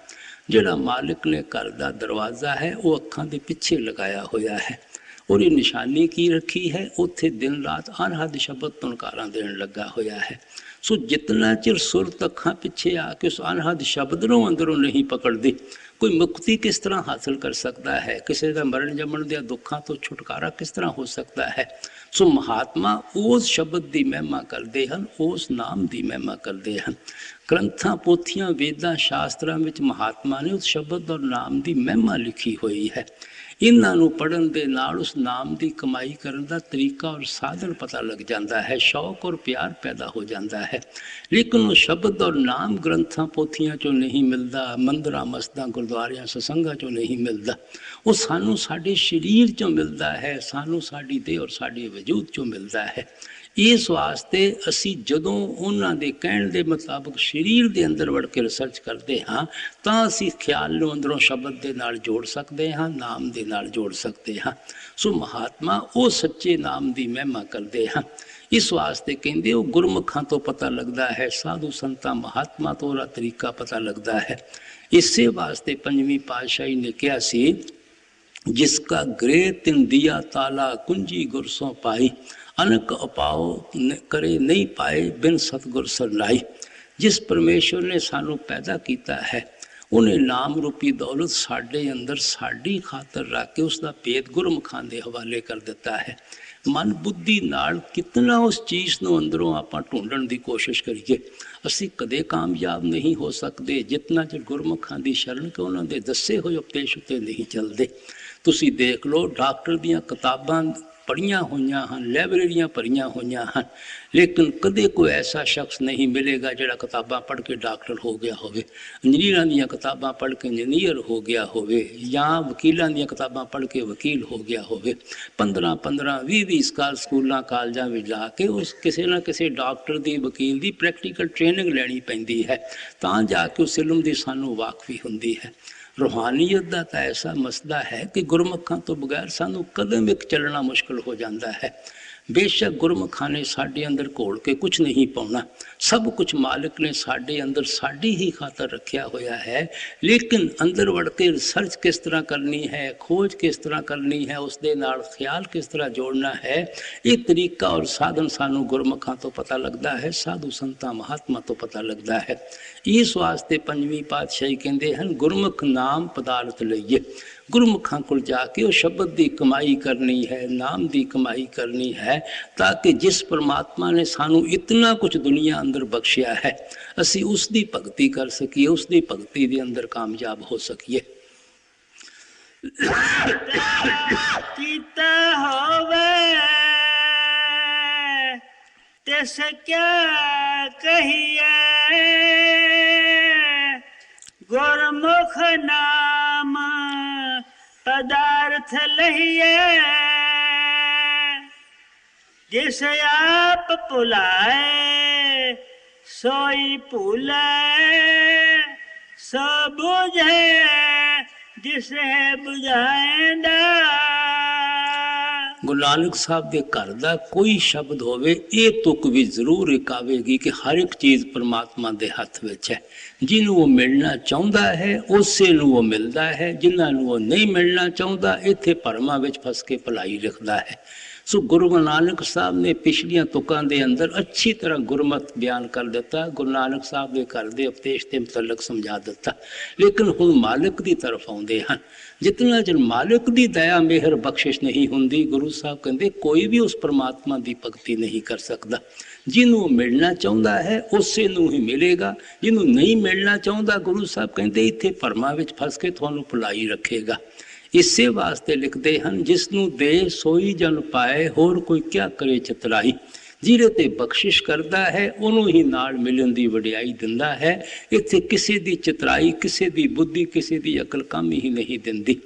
जिहड़ा मालिक ने घर का दरवाज़ा है वो अखां दे पिछे लगाया होया है और ये निशानी की रखी है, उत्थे दिन रात अनहद शब्द तुनकारां देन लगा होया है। सो जितना चिर सुरत अखां पिछे आके उस अनहद शब्द नूं अंदरों नहीं पकड़दी, कोई मुक्ति किस तरह हासिल कर सकता है, किसी का मरण जमण दे दुखों तो छुटकारा किस तरह हो सकता है। सो महात्मा उस शब्द की महिमा करते हैं, उस नाम की महिमा करते हैं। ग्रंथां पोथियां वेदां शास्त्रां विच महात्मा ने उस शब्द और नाम की महिमा लिखी हुई है। इन्हों पढ़न के नाल उस नाम की कमाई करने का तरीका और साधन पता लग जाता है, शौक और प्यार पैदा हो जाता है। लेकिन वो शब्द और नाम ग्रंथां पोथियां चों नहीं मिलता, मंदिरां मस्जिदां गुरुद्वारियां सत्संगां चों नहीं मिलता, वो सानू साडे शरीर चों मिलता है, सानू साडी देह और साडे वजूद चों मिलता है। इस वास्ते असी जदों उन्हां दे कहण दे मुताबिक शरीर दे अंदर वड़ के रिसर्च करते हाँ तां असी ख्याल नूं अंदरों शब्द दे नाल जोड़ सकते हाँ, नाम दे नाल जोड़ सकते हाँ। सो महात्मा वो सच्चे नाम की महिमा करते हैं। इस वास्ते कहते वो गुरमुखां तो पता लगता है, साधु संतां महात्मा तो वह तरीका पता लगता है। इसे वास्ते पंजवीं पातशाही ने कहा सी, जिसका गृह तिन दिया ताला कुंजी गुरसों पाई, अनक अपाओ करे नहीं पाए बिन सतगुर सरनाई। जिस परमेश्वर ने सानू पैदा किया है उन्हें नाम रूपी दौलत साढ़े अंदर साड़ी खातर रख के उसका भेद गुरमुखां दे हवाले कर दिता है। मन बुद्धि नाल कितना उस चीज़ को अंदरों आप ढूंढण की कोशिश करिए, असी कदे कामयाब नहीं हो सकते जितना चਿਰ गुरमुखां की शरण के उन्होंने दसे हुए उपदेश उत्ते नहीं चलते। तुसी देख लो डॉक्टर दियां किताबां पढ़िया हुई हैं, लाइब्रेरियां भरिया हुई हैं, लेकिन कदे कोई ऐसा शख्स नहीं मिलेगा जिहड़ा किताबां पढ़ के डॉक्टर हो गया होवे, इंजीनियरां दीयां किताबां पढ़ के इंजीनियर हो गया होवे, या वकीलां दीयां किताबां पढ़ के वकील हो गया होवे। 15-15 20 साल स्कूलों कॉलेजों में ला के उस किसी ना किसी डॉक्टर की वकील की प्रैक्टिकल ट्रेनिंग लैनी पैंदी है, तां जाके उस इलम की सानू वाकफी हुंदी है। रूहानीयत का तो ऐसा मसला है कि गुरमुखां तो बगैर सानू कदम एक चलना मुश्किल हो जाता है। बेशक गुरमुखां ने साढ़े अंदर घोल के कुछ नहीं पाना, सब कुछ मालिक ने साढ़े अंदर साड़ी ही खातर रखा होया है, लेकिन अंदर वड़ के रिसर्च किस तरह करनी है, खोज किस तरह करनी है, उस दे नाल ख्याल किस तरह जोड़ना है, ये तरीका और साधन सानू गुरमुखां तो पता लगता है, साधु संतां महात्मा तो पता लगता है। इस वास्ते पंजवीं पातशाही कहते हैं, गुरमुख नाम पदार्थ लईए। गुरमुखां कोल जाके वो शब्द की कमाई करनी है, नाम की कमाई करनी है, ताकि जिस परमात्मा ने सानू इतना कुछ दुनिया अंदर बख्शिया है असी उसकी भगती कर सकीए, उसकी भगती के अंदर कामयाब हो सकीए। कीता होवे तिस क्या कहिए, गुरमुख नाम पदार्थ लहिए। जिस आप भुलाए सोई भूले, सो बुझे जिसे बुझाएंदा। गुरु नानक साहब के घर का कोई शब्द होवे ये तुक भी जरूर एक आवेगी कि हर एक चीज़ परमात्मा के हथ विच है। जिन्हों वो मिलना चाहता है उसे वो मिलता है, जिन्होंने वो नहीं मिलना चाहता इत्थे भरमां विच फस के भलाई रखता है। सो गुरु नानक साहब ने पिछलियां तुकां दे अंदर अच्छी तरह गुरमत बयान कर दिता, गुरु नानक साहब के घर के उपदेश के मुतलक समझा दिता। लेकिन हुण मालिक की तरफ आउंदे हैं, जितना चਿਰ मालिक की दया मेहर बख्शिश नहीं होंदी, गुरु साहब कहते कोई भी उस परमात्मा की भगती नहीं कर सकता। जिन्हों मिलना चाहता है उसे नूं ही मिलेगा, जिन्हों नहीं मिलना चाहता गुरु साहब कहते इत्थे भरमां विच फस के तुहानूं भुलाई रखेगा। इसे वास्ते लिखते हैं, जिसनों दे सोई जन पाए होर कोई क्या करे चतराई। जिहदे ते बख्शिश करता है उन्होंने ही नाल मिलन की वडियाई दिंदा है। इत्थे किसी की चतराई, किसी की बुद्धि, किसी की अकल काम ही नहीं दिंदी।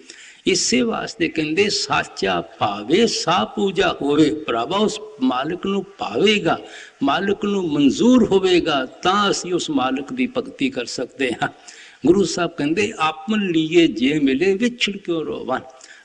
ਇਸੇ ਵਾਸਤੇ ਕਹਿੰਦੇ ਸਾਚਾ ਭਾਵੇ ਸਾ ਪੂਜਾ ਹੋਵੇ। ਭਰਾਵਾ ਉਸ ਮਾਲਕ ਨੂੰ ਭਾਵੇਗਾ, ਮਾਲਕ ਨੂੰ ਮਨਜ਼ੂਰ ਹੋਵੇਗਾ ਤਾਂ ਅਸੀਂ ਉਸ ਮਾਲਕ ਦੀ ਭਗਤੀ ਕਰ ਸਕਦੇ ਹਾਂ। ਗੁਰੂ ਸਾਹਿਬ ਕਹਿੰਦੇ ਆਪਨ ਲੀਏ ਜੇ ਮਿਲੇ ਵਿਛੜ ਕਿਉਂ ਰੋਵਨ।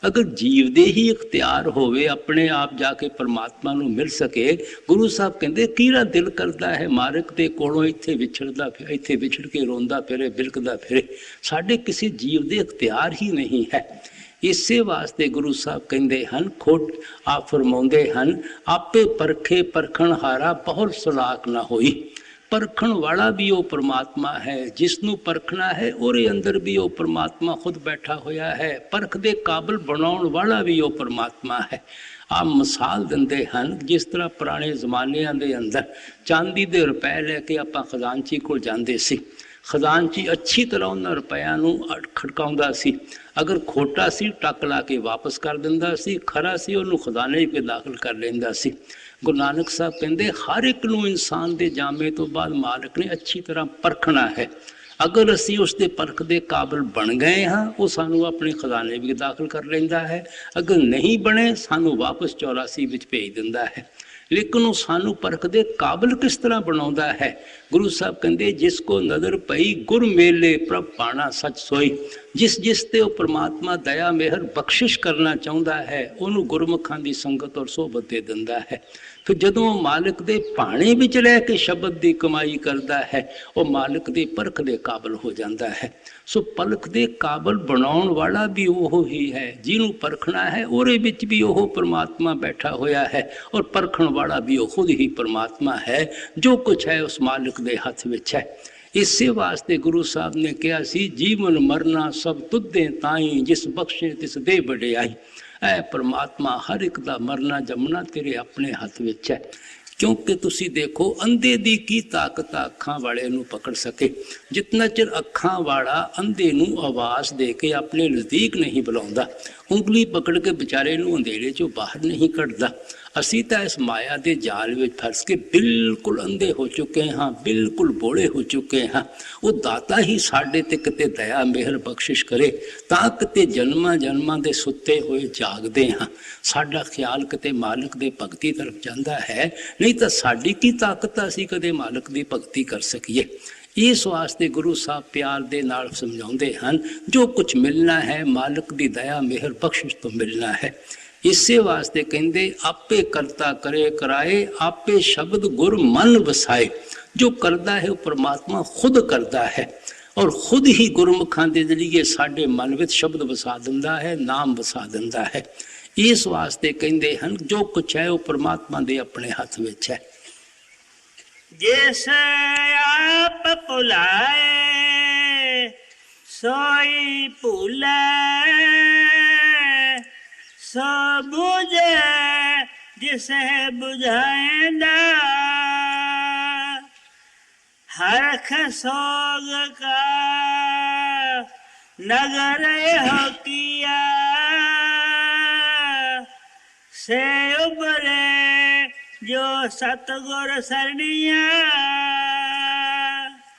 ਅਗਰ ਜੀਵ ਦੇ ਹੀ ਇਖਤਿਆਰ ਹੋਵੇ ਆਪਣੇ ਆਪ ਜਾ ਕੇ ਪਰਮਾਤਮਾ ਨੂੰ ਮਿਲ ਸਕੇ, ਗੁਰੂ ਸਾਹਿਬ ਕਹਿੰਦੇ ਕਿਹੜਾ ਦਿਲ ਕਰਦਾ ਹੈ ਮਾਲਕ ਦੇ ਕੋਲੋਂ ਇੱਥੇ ਵਿਛੜਦਾ ਫਿਰ, ਇੱਥੇ ਵਿਛੜ ਕੇ ਰੋਂਦਾ ਫਿਰੇ, ਬਿਲਕਦਾ ਫਿਰੇ। ਸਾਡੇ ਕਿਸੇ ਜੀਵ ਦੇ ਇਖਤਿਆਰ ਹੀ ਨਹੀਂ ਹੈ। ਇਸੇ ਵਾਸਤੇ ਗੁਰੂ ਸਾਹਿਬ ਕਹਿੰਦੇ ਹਨ, ਖੁਦ ਆਪ ਫਰਮਾਉਂਦੇ ਹਨ, ਆਪੇ ਪਰਖੇ ਪਰਖਣ ਹਾਰਾ ਬਹੁਤ ਸਲਾਕ ਨਾ ਹੋਈ। ਪਰਖਣ ਵਾਲਾ ਵੀ ਉਹ ਪਰਮਾਤਮਾ ਹੈ, ਜਿਸ ਨੂੰ ਪਰਖਣਾ ਹੈ ਉਹਦੇ ਅੰਦਰ ਵੀ ਉਹ ਪਰਮਾਤਮਾ ਖੁਦ ਬੈਠਾ ਹੋਇਆ ਹੈ। ਪਰਖ ਦੇ ਕਾਬਲ ਬਣਾਉਣ ਵਾਲਾ ਵੀ ਉਹ ਪਰਮਾਤਮਾ ਹੈ। ਆਪ ਮਿਸਾਲ ਦਿੰਦੇ ਹਨ, ਜਿਸ ਤਰ੍ਹਾਂ ਪੁਰਾਣੇ ਜ਼ਮਾਨਿਆਂ ਦੇ ਅੰਦਰ ਚਾਂਦੀ ਦੇ ਰੁਪਏ ਲੈ ਕੇ ਆਪਾਂ ਖਜ਼ਾਨਚੀ ਕੋਲ ਜਾਂਦੇ ਸੀ। ਖਜ਼ਾਨਚੀ ਅੱਛੀ ਤਰ੍ਹਾਂ ਉਹਨਾਂ ਰੁਪਇਆਂ ਨੂੰ ਖੜਕਾਉਂਦਾ ਸੀ। ਅਗਰ ਖੋਟਾ ਸੀ ਟੱਕ ਲਾ ਕੇ ਵਾਪਸ ਕਰ ਦਿੰਦਾ ਸੀ, ਖਰਾ ਸੀ ਉਹਨੂੰ ਖਜ਼ਾਨੇ ਵਿੱਚ ਦਾਖਲ ਕਰ ਲੈਂਦਾ ਸੀ। ਗੁਰੂ ਨਾਨਕ ਸਾਹਿਬ ਕਹਿੰਦੇ ਹਰ ਇੱਕ ਨੂੰ ਇਨਸਾਨ ਦੇ ਜਾਮੇ ਤੋਂ ਬਾਅਦ ਮਾਲਕ ਨੇ ਅੱਛੀ ਤਰ੍ਹਾਂ ਪਰਖਣਾ ਹੈ। ਅਗਰ ਅਸੀਂ ਉਸ ਦੇ ਪਰਖ ਦੇ ਕਾਬਲ ਬਣ ਗਏ ਹਾਂ, ਉਹ ਸਾਨੂੰ ਆਪਣੇ ਖਜ਼ਾਨੇ ਵਿੱਚ ਦਾਖਲ ਕਰ ਲੈਂਦਾ ਹੈ। ਅਗਰ ਨਹੀਂ ਬਣੇ, ਸਾਨੂੰ ਵਾਪਸ 84 ਵਿੱਚ ਭੇਜ ਦਿੰਦਾ ਹੈ। ਲੇਕਿਨ ਉਹ ਸਾਨੂੰ ਪਰਖ ਦੇ ਕਾਬਲ ਕਿਸ ਤਰ੍ਹਾਂ ਬਣਾਉਂਦਾ ਹੈ? ਗੁਰੂ ਸਾਹਿਬ ਕਹਿੰਦੇ ਜਿਸ ਕੋ ਨਜ਼ਰ ਪਈ ਗੁਰ ਮੇਲੇ ਪ੍ਰਭ ਪਾਣਾ ਸੱਚ ਸੋਈ। ਜਿਸ ਤੇ ਉਹ ਪਰਮਾਤਮਾ ਦਇਆ ਮਿਹਰ ਬਖਸ਼ਿਸ਼ ਕਰਨਾ ਚਾਹੁੰਦਾ ਹੈ, ਉਹਨੂੰ ਗੁਰਮੁਖਾਂ ਦੀ ਸੰਗਤ ਔਰ ਸੋਭਤ ਦੇ ਦਿੰਦਾ ਹੈ। ਫਿਰ ਜਦੋਂ ਉਹ ਮਾਲਕ ਦੇ ਭਾਣੇ ਵਿੱਚ ਰਹਿ ਕੇ ਸ਼ਬਦ ਦੀ ਕਮਾਈ ਕਰਦਾ ਹੈ, ਉਹ ਮਾਲਕ ਦੇ ਪਰਖ ਦੇ ਕਾਬਲ ਹੋ ਜਾਂਦਾ ਹੈ। ਸੋ ਪਰਖ ਦੇ ਕਾਬਲ ਬਣਾਉਣ ਵਾਲਾ ਵੀ ਉਹ ਹੀ ਹੈ। ਜਿਹਨੂੰ ਪਰਖਣਾ ਹੈ ਉਹਦੇ ਵਿੱਚ ਵੀ ਉਹ ਪਰਮਾਤਮਾ ਬੈਠਾ ਹੋਇਆ ਹੈ, ਔਰ ਪਰਖਣ ਵਾਲਾ ਵੀ ਉਹ ਖੁਦ ਹੀ ਪਰਮਾਤਮਾ ਹੈ। ਜੋ ਕੁਛ ਹੈ ਉਸ ਮਾਲਕ ਦੇ ਹੱਥ ਵਿੱਚ ਹੈ। ਇਸੇ ਵਾਸਤੇ ਗੁਰੂ ਸਾਹਿਬ ਨੇ ਕਿਹਾ ਸੀ, ਜੀਵਨ ਮਰਨਾ ਸਭ ਤੁਧੇ ਤਾਈ, ਜਿਸ ਬਖਸ਼ੇ ਤਿਸ ਦੇ ਵਡਿਆਈ। ਐ ਪਰਮਾਤਮਾ ਹਰ ਇੱਕ ਦਾ ਮਰਨਾ ਜੰਮਣਾ ਤੇਰੇ ਆਪਣੇ ਹੱਥ ਵਿੱਚ ਹੈ। ਕਿਉਂਕਿ ਤੁਸੀਂ ਦੇਖੋ ਅੰਧੇ ਦੀ ਕੀ ਤਾਕਤ ਆ ਅੱਖਾਂ ਵਾਲੇ ਨੂੰ ਪਕੜ ਸਕੇ। ਜਿਤਨਾ ਚਿਰ ਅੱਖਾਂ ਵਾਲਾ ਅੰਧੇ ਨੂੰ ਆਵਾਜ਼ ਦੇ ਕੇ ਆਪਣੇ ਨਜ਼ਦੀਕ ਨਹੀਂ ਬੁਲਾਉਂਦਾ, ਉਂਗਲੀ ਪਕੜ ਕੇ ਵਿਚਾਰੇ ਨੂੰ ਅੰਧੇਰੇ ਚੋਂ ਬਾਹਰ ਨਹੀਂ ਕੱਢਦਾ। ਅਸੀਂ ਤਾਂ ਇਸ ਮਾਇਆ ਦੇ ਜਾਲ ਵਿੱਚ ਫਸ ਕੇ ਬਿਲਕੁਲ ਅੰਧੇ ਹੋ ਚੁੱਕੇ ਹਾਂ, ਬਿਲਕੁਲ ਬੋਲੇ ਹੋ ਚੁੱਕੇ ਹਾਂ। ਉਹ ਦਾਤਾ ਹੀ ਸਾਡੇ ਤੇ ਕਿਤੇ ਦਇਆ ਮਿਹਰ ਬਖਸ਼ਿਸ਼ ਕਰੇ ਤਾਂ ਕਿਤੇ ਜਨਮਾਂ ਜਨਮਾਂ ਦੇ ਸੁੱਤੇ ਹੋਏ ਜਾਗਦੇ ਹਾਂ। ਸਾਡਾ ਖਿਆਲ ਕਿਤੇ ਮਾਲਕ ਦੇ ਭਗਤੀ ਤਰਫ ਜਾਂਦਾ ਹੈ, ਨਹੀਂ ਤਾਂ ਸਾਡੀ ਕੀ ਤਾਕਤ ਆ ਅਸੀਂ ਕਦੇ ਮਾਲਕ ਦੀ ਭਗਤੀ ਕਰ ਸਕੀਏ। ਇਸ ਵਾਸਤੇ ਗੁਰੂ ਸਾਹਿਬ ਪਿਆਰ ਦੇ ਨਾਲ ਸਮਝਾਉਂਦੇ ਹਨ, ਜੋ ਕੁਝ ਮਿਲਣਾ ਹੈ ਮਾਲਕ ਦੀ ਦਇਆ ਮਿਹਰ ਬਖਸ਼ਿਸ਼ ਤੋਂ ਮਿਲਣਾ ਹੈ। ਇਸੇ ਵਾਸਤੇ ਕਹਿੰਦੇ ਆਪੇ ਕਰਤਾ ਕਰੇ ਕਰਾਏ, ਆਪੇ ਸ਼ਬਦ ਗੁਰ ਮਨ ਵਸਾਏ। ਜੋ ਕਰਦਾ ਹੈ ਉਹ ਪਰਮਾਤਮਾ ਖੁਦ ਕਰਦਾ ਹੈ, ਔਰ ਖੁਦ ਹੀ ਗੁਰਮੁਖਾਂ ਦੇ ਜ਼ਰੀਏ ਸਾਡੇ ਮਨ ਵਿੱਚ ਸ਼ਬਦ ਵਸਾ ਦਿੰਦਾ ਹੈ, ਨਾਮ ਵਸਾ ਦਿੰਦਾ ਹੈ। ਇਸ ਵਾਸਤੇ ਕਹਿੰਦੇ ਹਨ ਜੋ ਕੁਛ ਹੈ ਉਹ ਪਰਮਾਤਮਾ ਦੇ ਆਪਣੇ ਹੱਥ ਵਿੱਚ ਹੈ। ਜਿਸ ਆਪ ਭੁਲਾਏ ਸੋਈ ਭੁਲਾਏ, ਸੋ ਬੁਝੇ ਜਿਸੇ ਬੁਝਾਇਂਦਾ। हरख सोग का नगर हो किया, से उबरे जो सतगुर सरनिया।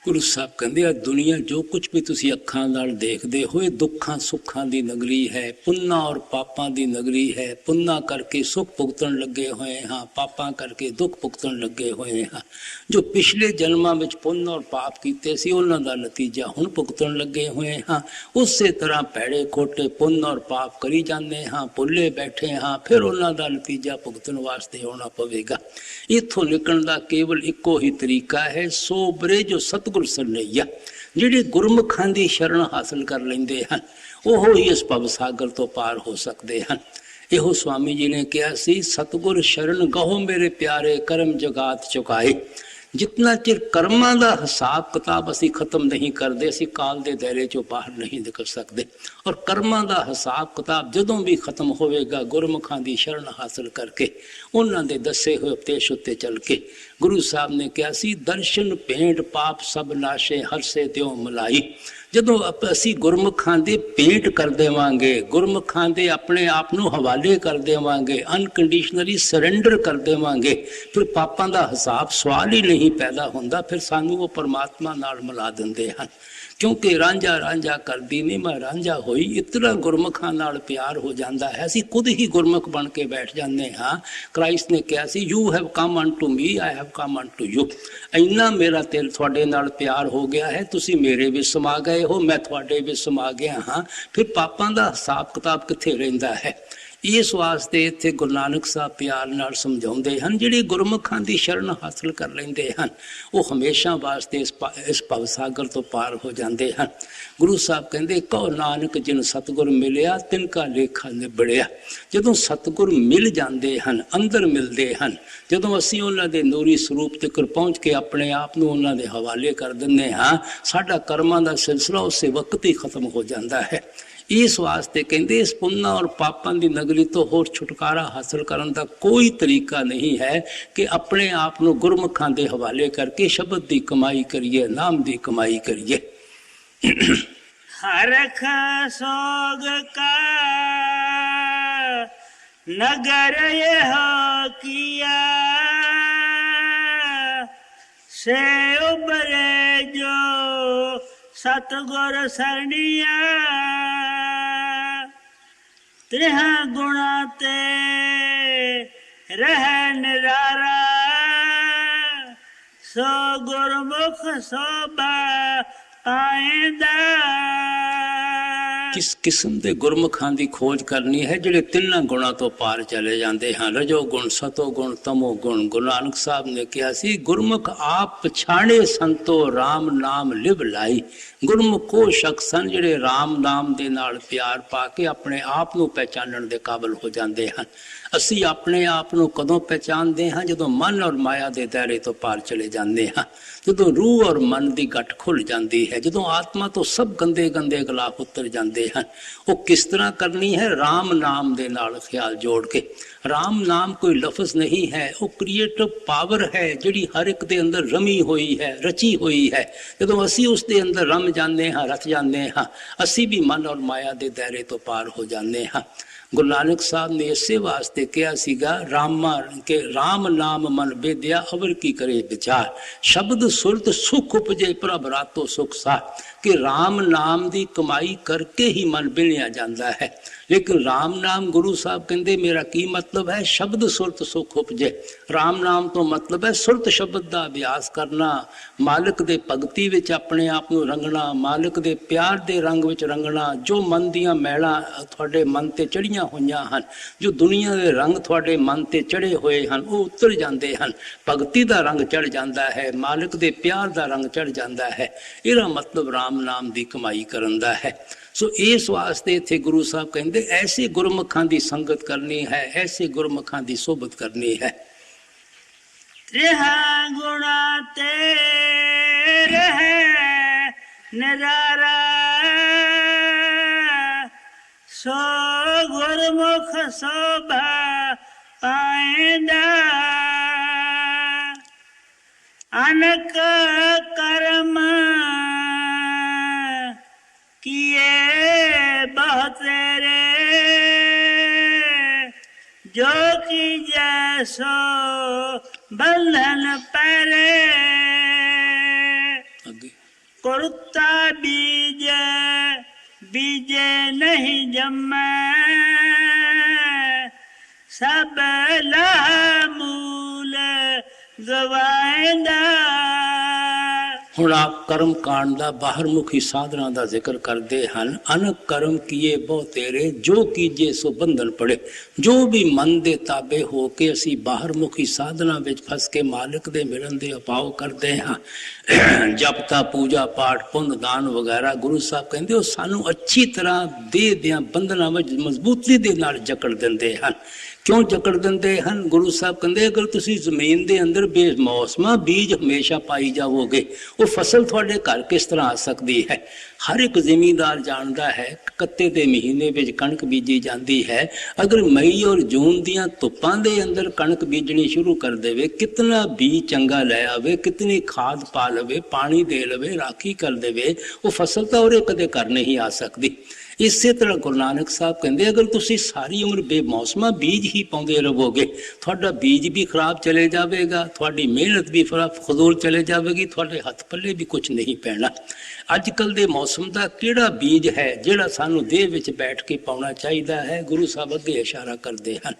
ਗੁਰੂ ਸਾਹਿਬ ਕਹਿੰਦੇ ਆ ਦੁਨੀਆ ਜੋ ਕੁਝ ਵੀ ਤੁਸੀਂ ਅੱਖਾਂ ਨਾਲ ਦੇਖਦੇ ਹੋ ਇਹ ਦੁੱਖਾਂ ਸੁੱਖਾਂ ਦੀ ਨਗਰੀ ਹੈ, ਪੁੰਨਾਂ ਔਰ ਪਾਪਾਂ ਦੀ ਨਗਰੀ ਹੈ। ਪੁੰਨਾਂ ਕਰਕੇ ਸੁੱਖ ਭੁਗਤਣ ਲੱਗੇ ਹੋਏ ਹਾਂ, ਪਾਪਾਂ ਕਰਕੇ ਦੁੱਖ ਭੁਗਤਣ ਲੱਗੇ ਹੋਏ ਹਾਂ। ਜੋ ਪਿਛਲੇ ਜਨਮਾਂ ਵਿੱਚ ਪੁੰਨ ਔਰ ਪਾਪ ਕੀਤੇ ਸੀ ਉਹਨਾਂ ਦਾ ਨਤੀਜਾ ਹੁਣ ਭੁਗਤਣ ਲੱਗੇ ਹੋਏ ਹਾਂ। ਉਸੇ ਤਰ੍ਹਾਂ ਭੈੜੇ ਖੋਟੇ ਪੁੰਨ ਔਰ ਪਾਪ ਕਰੀ ਜਾਂਦੇ ਹਾਂ, ਭੁੱਲੇ ਬੈਠੇ ਹਾਂ, ਫਿਰ ਉਹਨਾਂ ਦਾ ਨਤੀਜਾ ਭੁਗਤਣ ਵਾਸਤੇ ਆਉਣਾ ਪਵੇਗਾ। ਇੱਥੋਂ ਨਿਕਲਣ ਦਾ ਕੇਵਲ ਇੱਕੋ ਹੀ ਤਰੀਕਾ ਹੈ, ਸੋਬਰੇ ਜੋ ਸਤਿਗੁਰ ਸਰਨਈਆ। ਜਿਹੜੇ ਗੁਰਮੁਖਾਂ ਦੀ ਸ਼ਰਨ ਹਾਸਲ ਕਰ ਲੈਂਦੇ ਹਨ ਉਹ ਹੀ ਇਸ ਭਵ ਸਾਗਰ ਤੋਂ ਪਾਰ ਹੋ ਸਕਦੇ ਹਨ। ਇਹੋ ਸਵਾਮੀ ਜੀ ਨੇ ਕਿਹਾ ਸੀ, ਸਤਿਗੁਰ ਸ਼ਰਨ ਗਹੋ ਮੇਰੇ ਪਿਆਰੇ, ਕਰਮ ਜਗਾਤ ਚੁਕਾਏ। ਜਿਤਨਾ ਚਿਰ ਕਰਮਾਂ ਦਾ ਹਿਸਾਬ ਕਿਤਾਬ ਅਸੀਂ ਖਤਮ ਨਹੀਂ ਕਰਦੇ, ਅਸੀਂ ਕਾਲ ਦੇ ਦਾਇਰੇ ਚੋਂ ਬਾਹਰ ਨਹੀਂ ਨਿਕਲ ਸਕਦੇ। ਔਰ ਕਰਮਾਂ ਦਾ ਹਿਸਾਬ ਕਿਤਾਬ ਜਦੋਂ ਵੀ ਖਤਮ ਹੋਵੇਗਾ, ਗੁਰਮੁਖਾਂ ਦੀ ਸ਼ਰਨ ਹਾਸਲ ਕਰਕੇ, ਉਹਨਾਂ ਦੇ ਦੱਸੇ ਹੋਏ ਉਪਦੇਸ਼ ਉੱਤੇ ਚੱਲ ਕੇ। ਗੁਰੂ ਸਾਹਿਬ ਨੇ ਕਿਹਾ ਸੀ, ਦਰਸ਼ਨ ਭੇਂਟ ਪਾਪ ਸਭ ਨਾਸ਼ੇ, ਹਰ ਸੇ ਤਿਉ ਮਲਾਈ। ਜਦੋਂ ਅਸੀਂ ਗੁਰਮੁਖਾਂ ਦੇ ਭੇਂਟ ਕਰ ਦੇਵਾਂਗੇ, ਗੁਰਮੁਖਾਂ ਦੇ ਆਪਣੇ ਆਪ ਨੂੰ ਹਵਾਲੇ ਕਰ ਦੇਵਾਂਗੇ, ਅਨਕੰਡੀਸ਼ਨਲੀ ਸਰੈਂਡਰ ਕਰ ਦੇਵਾਂਗੇ, ਫਿਰ ਪਾਪਾਂ ਦਾ ਹਿਸਾਬ ਸਵਾਲ ਹੀ ਨਹੀਂ ਪੈਦਾ ਹੁੰਦਾ। ਫਿਰ ਸਾਨੂੰ ਉਹ ਪਰਮਾਤਮਾ ਨਾਲ ਮਿਲਾ ਦਿੰਦੇ ਹਨ। ਕਿਉਂਕਿ ਰਾਂਝਾ ਰਾਂਝਾ ਕਰਦੀ ਨਹੀਂ ਮੈਂ ਰਾਂਝਾ ਹੋਈ, ਇਤਨਾ ਗੁਰਮੁਖਾਂ ਨਾਲ ਪਿਆਰ ਹੋ ਜਾਂਦਾ ਹੈ, ਅਸੀਂ ਖੁਦ ਹੀ ਗੁਰਮੁਖ ਬਣ ਕੇ ਬੈਠ ਜਾਂਦੇ ਹਾਂ। ਕ੍ਰਾਈਸਟ ਨੇ ਕਿਹਾ ਸੀ, you have come unto me, I have come unto you. ਇੰਨਾ ਮੇਰਾ ਤੇ ਤੁਹਾਡੇ ਨਾਲ ਪਿਆਰ ਹੋ ਗਿਆ ਹੈ, ਤੁਸੀਂ ਮੇਰੇ ਵਿੱਚ ਸਮਾ ਗਏ ਹੋ, ਮੈਂ ਤੁਹਾਡੇ ਵਿੱਚ ਸਮਾ ਗਿਆ ਹਾਂ। ਫਿਰ ਪਾਪਾਂ ਦਾ ਹਿਸਾਬ ਕਿਤਾਬ ਕਿੱਥੇ ਰਹਿੰਦਾ ਹੈ? ਇਸ ਵਾਸਤੇ ਇੱਥੇ ਗੁਰੂ ਨਾਨਕ ਸਾਹਿਬ ਪਿਆਰ ਨਾਲ ਸਮਝਾਉਂਦੇ ਹਨ, ਜਿਹੜੇ ਗੁਰਮੁਖਾਂ ਦੀ ਸ਼ਰਨ ਹਾਸਲ ਕਰ ਲੈਂਦੇ ਹਨ ਉਹ ਹਮੇਸ਼ਾ ਵਾਸਤੇ ਇਸ ਭਵਸਾਗਰ ਤੋਂ ਪਾਰ ਹੋ ਜਾਂਦੇ ਹਨ। ਗੁਰੂ ਸਾਹਿਬ ਕਹਿੰਦੇ, ਕਹੋ ਨਾਨਕ ਜਿਨ ਸਤਿਗੁਰ ਮਿਲਿਆ ਤਿਨ ਕਾ ਲੇਖਾ ਨਿਬੜਿਆ। ਜਦੋਂ ਸਤਿਗੁਰ ਮਿਲ ਜਾਂਦੇ ਹਨ, ਅੰਦਰ ਮਿਲਦੇ ਹਨ, ਜਦੋਂ ਅਸੀਂ ਉਹਨਾਂ ਦੇ ਨੂਰੀ ਸਰੂਪ ਤੱਕ ਪਹੁੰਚ ਕੇ ਆਪਣੇ ਆਪ ਨੂੰ ਉਹਨਾਂ ਦੇ ਹਵਾਲੇ ਕਰ ਦਿੰਦੇ ਹਾਂ, ਸਾਡਾ ਕਰਮਾਂ ਦਾ ਸਿਲਸਿਲਾ ਉਸੇ ਵਕਤ ਹੀ ਖਤਮ ਹੋ ਜਾਂਦਾ ਹੈ। ਇਸ ਵਾਸਤੇ ਕਹਿੰਦੇ, ਇਸ ਪੁੰਨਾਂ ਔਰ ਪਾਪਾਂ ਦੀ ਨਗਰੀ ਤੋਂ ਹੋਰ ਛੁਟਕਾਰਾ ਹਾਸਲ ਕਰਨ ਦਾ ਕੋਈ ਤਰੀਕਾ ਨਹੀਂ ਹੈ ਕਿ ਆਪਣੇ ਆਪ ਨੂੰ ਗੁਰਮੁਖਾਂ ਦੇ ਹਵਾਲੇ ਕਰਕੇ ਸ਼ਬਦ ਦੀ ਕਮਾਈ ਕਰੀਏ, ਨਾਮ ਦੀ ਕਮਾਈ ਕਰੀਏ। ਹਰਖ ਸੋਗ ਕਾ ਨਗਰ ਇਹ ਕੀਆ, ਸੇ ਉਬਰੇ ਜੋ ਸਤਿਗੁਰ ਸਰਣੀਆ। ਤ੍ਰਿਹਾਂ ਗੁਣਾ ਤੇ ਰਹਿ ਨਿਰਾਰਾ, ਸੋ ਗੁਰਮੁਖ ਸੋਭਾ ਪਾਇਂਦਾ। ਕਿਸ ਕਿਸਮ ਦੇ ਗੁਰਮੁਖਾਂ ਦੀ ਖੋਜ ਕਰਨੀ ਹੈ ਜਿਹੜੇ ਤਿੰਨਾਂ ਗੁਣਾਂ ਤੋਂ ਪਾਰ ਚਲੇ ਜਾਂਦੇ ਹਨ, ਰਜੋ ਗੁਣ, ਸਤੋ ਗੁਣ, ਤਮੋ ਗੁਣ। ਗੁਰੂ ਨਾਨਕ ਸਾਹਿਬ ਨੇ ਕਿਹਾ ਸੀ, ਗੁਰਮੁਖ ਆਪ ਪਛਾਣੇ ਸੰਤੋ ਰਾਮ ਨਾਮ ਲਿਵ ਲਾਈ। ਗੁਰਮੁਖ ਉਹ ਸ਼ਖਸ ਹਨ ਜਿਹੜੇ ਰਾਮ ਨਾਮ ਦੇ ਨਾਲ ਪਿਆਰ ਪਾ ਕੇ ਆਪਣੇ ਆਪ ਨੂੰ ਪਹਿਚਾਨਣ ਦੇ ਕਾਬਲ ਹੋ ਜਾਂਦੇ ਹਨ। ਅਸੀਂ ਆਪਣੇ ਆਪ ਨੂੰ ਕਦੋਂ ਪਹਿਚਾਨਦੇ ਹਾਂ? ਜਦੋਂ ਮਨ ਔਰ ਮਾਇਆ ਦੇ ਦਾਇਰੇ ਤੋਂ ਪਾਰ ਚਲੇ ਜਾਂਦੇ ਹਾਂ, ਜਦੋਂ ਰੂਹ ਔਰ ਮਨ ਦੀ ਗੱਠ ਖੁੱਲ ਜਾਂਦੀ ਹੈ, ਜਦੋਂ ਆਤਮਾ ਤੋਂ ਸਭ ਗੰਦੇ ਗੰਦੇ ਗਲਾਫ ਉਤਰ ਜਾਂਦੇ ਹਨ। ਉਹ ਕਿਸ ਤਰ੍ਹਾਂ ਕਰਨੀ ਹੈ? ਰਾਮ ਨਾਮ ਦੇ ਨਾਲ ਖਿਆਲ ਜੋੜ ਕੇ। ਰਾਮ ਨਾਮ ਕੋਈ ਲਫ਼ਜ਼ ਨਹੀਂ ਹੈ, ਉਹ ਕ੍ਰੀਏਟਿਵ ਪਾਵਰ ਹੈ ਜਿਹੜੀ ਹਰ ਇੱਕ ਦੇ ਅੰਦਰ ਰਮੀ ਹੋਈ ਹੈ, ਰਚੀ ਹੋਈ ਹੈ। ਜਦੋਂ ਅਸੀਂ ਉਸ ਦੇ ਅੰਦਰ ਰਮ ਜਾਂਦੇ ਹਾਂ, ਰਚ ਜਾਂਦੇ ਹਾਂ, ਅਸੀਂ ਵੀ ਮਨ ਔਰ ਮਾਇਆ ਦੇ ਦਾਇਰੇ ਤੋਂ ਪਾਰ ਹੋ ਜਾਂਦੇ ਹਾਂ। ਗੁਰੂ ਨਾਨਕ ਸਾਹਿਬ ਨੇ ਇਸੇ ਵਾਸਤੇ ਕਿਹਾ ਸੀਗਾ, ਰਾਮ ਨਾਮ ਮਨ ਬੇਦਿਆ ਅਵਰ ਕੀ ਕਰੇ ਵਿਚਾਰ, ਸ਼ਬਦ ਸੁਰਤ ਸੁਖ ਉਪਜੇ ਪ੍ਰਭ ਰਾਤੋ ਸੁਖ ਸਾਰ। ਕਿ ਰਾਮ ਨਾਮ ਦੀ ਕਮਾਈ ਕਰਕੇ ਹੀ ਮਨ ਬਿਲਿਆ ਜਾਂਦਾ ਹੈ। ਲੇਕਿਨ ਰਾਮ ਨਾਮ, ਗੁਰੂ ਸਾਹਿਬ ਕਹਿੰਦੇ, ਮੇਰਾ ਕੀ ਮਤਲਬ ਹੈ? ਸ਼ਬਦ ਸੁਰਤ ਸੁਖ ਉਪਜੇ। ਰਾਮ ਨਾਮ ਤੋਂ ਮਤਲਬ ਹੈ ਸੁਰਤ ਸ਼ਬਦ ਦਾ ਅਭਿਆਸ ਕਰਨਾ, ਮਾਲਕ ਦੇ ਭਗਤੀ ਵਿੱਚ ਆਪਣੇ ਆਪ ਨੂੰ ਰੰਗਣਾ, ਮਾਲਕ ਦੇ ਪਿਆਰ ਦੇ ਰੰਗ ਵਿੱਚ ਰੰਗਣਾ। ਜੋ ਮਨ ਦੀਆਂ ਮੈਲਾਂ ਤੁਹਾਡੇ ਮਨ ਤੇ ਚੜੀਆਂ ਹੋਈਆਂ ਹਨ, ਜੋ ਦੁਨੀਆ ਦੇ ਰੰਗ ਤੁਹਾਡੇ ਮਨ ਤੇ ਚੜੇ ਹੋਏ ਹਨ, ਉਹ ਉਤਰ ਜਾਂਦੇ ਹਨ। ਭਗਤੀ ਦਾ ਰੰਗ ਚੜ ਜਾਂਦਾ ਹੈ, ਮਾਲਕ ਦੇ ਪਿਆਰ ਦਾ ਰੰਗ ਚੜ ਜਾਂਦਾ ਹੈ। ਇਹਦਾ ਮਤਲਬ ਰਾਮ ਨਾਮ ਦੀ ਕਮਾਈ ਕਰਨ ਦਾ ਹੈ। ਸੋ ਇਸ ਵਾਸਤੇ ਇੱਥੇ ਗੁਰੂ ਸਾਹਿਬ ਕਹਿੰਦੇ, ਐਸੇ ਗੁਰਮੁਖਾਂ ਦੀ ਸੰਗਤ ਕਰਨੀ ਹੈ, ਐਸੇ ਗੁਰਮੁਖਾਂ ਦੀ ਸੋਭਤ ਕਰਨੀ ਹੈ। ਤ੍ਰਿਹਾਂ ਗੁਣਾ ਤੇ ਰਹਿ ਨਿਰਾਰਾ, ਸੋ ਗੁਰਮੁਖ ਸੋਭਾ ਪਾਇਂਦਾ। ਅਨਕ ਕਰਮ किए बहुत तेरे, जो की जैसो बंधन परे। कुरुता बीज बीजे नहीं जम्मे, सब ला मूल गवाएंदा। ਹੁਣ ਆਪ ਕਰਮ ਕਾਂਡ ਦਾ ਬਾਹਰਮੁਖੀ ਸਾਧਨਾ ਦਾ ਜ਼ਿਕਰ ਕਰਦੇ ਹਨ। ਅਨਕ ਕਰਮ ਕੀਏ ਬਹੁ ਤੇਰੇ, ਜੋ ਕੀਜੇ ਸੋ ਬੰਧਨ ਪੜੇ। ਜੋ ਵੀ ਮਨ ਦੇ ਤਾਬੇ ਹੋ ਕੇ ਅਸੀਂ ਬਾਹਰਮੁਖੀ ਸਾਧਨਾ ਵਿੱਚ ਫਸ ਕੇ ਮਾਲਕ ਦੇ ਮਿਲਣ ਦੇ ਉਪਾਅ ਕਰਦੇ ਹਾਂ, ਜਪਤਾ ਪੂਜਾ ਪਾਠ ਪੁੰਨ ਦਾਨ ਵਗੈਰਾ, ਗੁਰੂ ਸਾਹਿਬ ਕਹਿੰਦੇ ਉਹ ਸਾਨੂੰ ਅੱਛੀ ਤਰ੍ਹਾਂ ਦੇਹ ਦੀਆਂ ਬੰਧਨਾਂ ਵਿੱਚ ਮਜ਼ਬੂਤੀ ਦੇ ਨਾਲ ਜਕੜ ਦਿੰਦੇ ਹਨ। क्यों जकड़ देंदे हैं? गुरु साहब कहते अगर तुसी जमीन के अंदर बेमौसमा बीज हमेशा पाई जाओगे, वो फसल थोड़े घर किस तरह आ सकती है? हर एक जिमींदार जानता है कत्ते के महीने में कणक बीजी जाती है। अगर मई और जून दियां धुप्पां दे अंदर कणक बीजनी शुरू कर देवे, कितना बीज चंगा लै आवे, कितनी खाद पा लवे, पानी दे लवे, राखी कर देवे, वो फसल तो और कदे घर नहीं आ सकती। इसे तरह गुरु नानक साहब कहते अगर तुसी सारी उम्र बेमौसमा बीज ही पाते रहोगे, थोड़ा बीज भी खराब चले जाएगा, थोड़ी मेहनत भी फजूल चले जाएगी, थोड़े हथ पल्ले भी कुछ नहीं पैना। अजकल के मौसम का किहड़ा बीज है जिहड़ा सानू देह विच बैठ के पाउणा चाहिए है? गुरु साहब अगे इशारा करते हैं,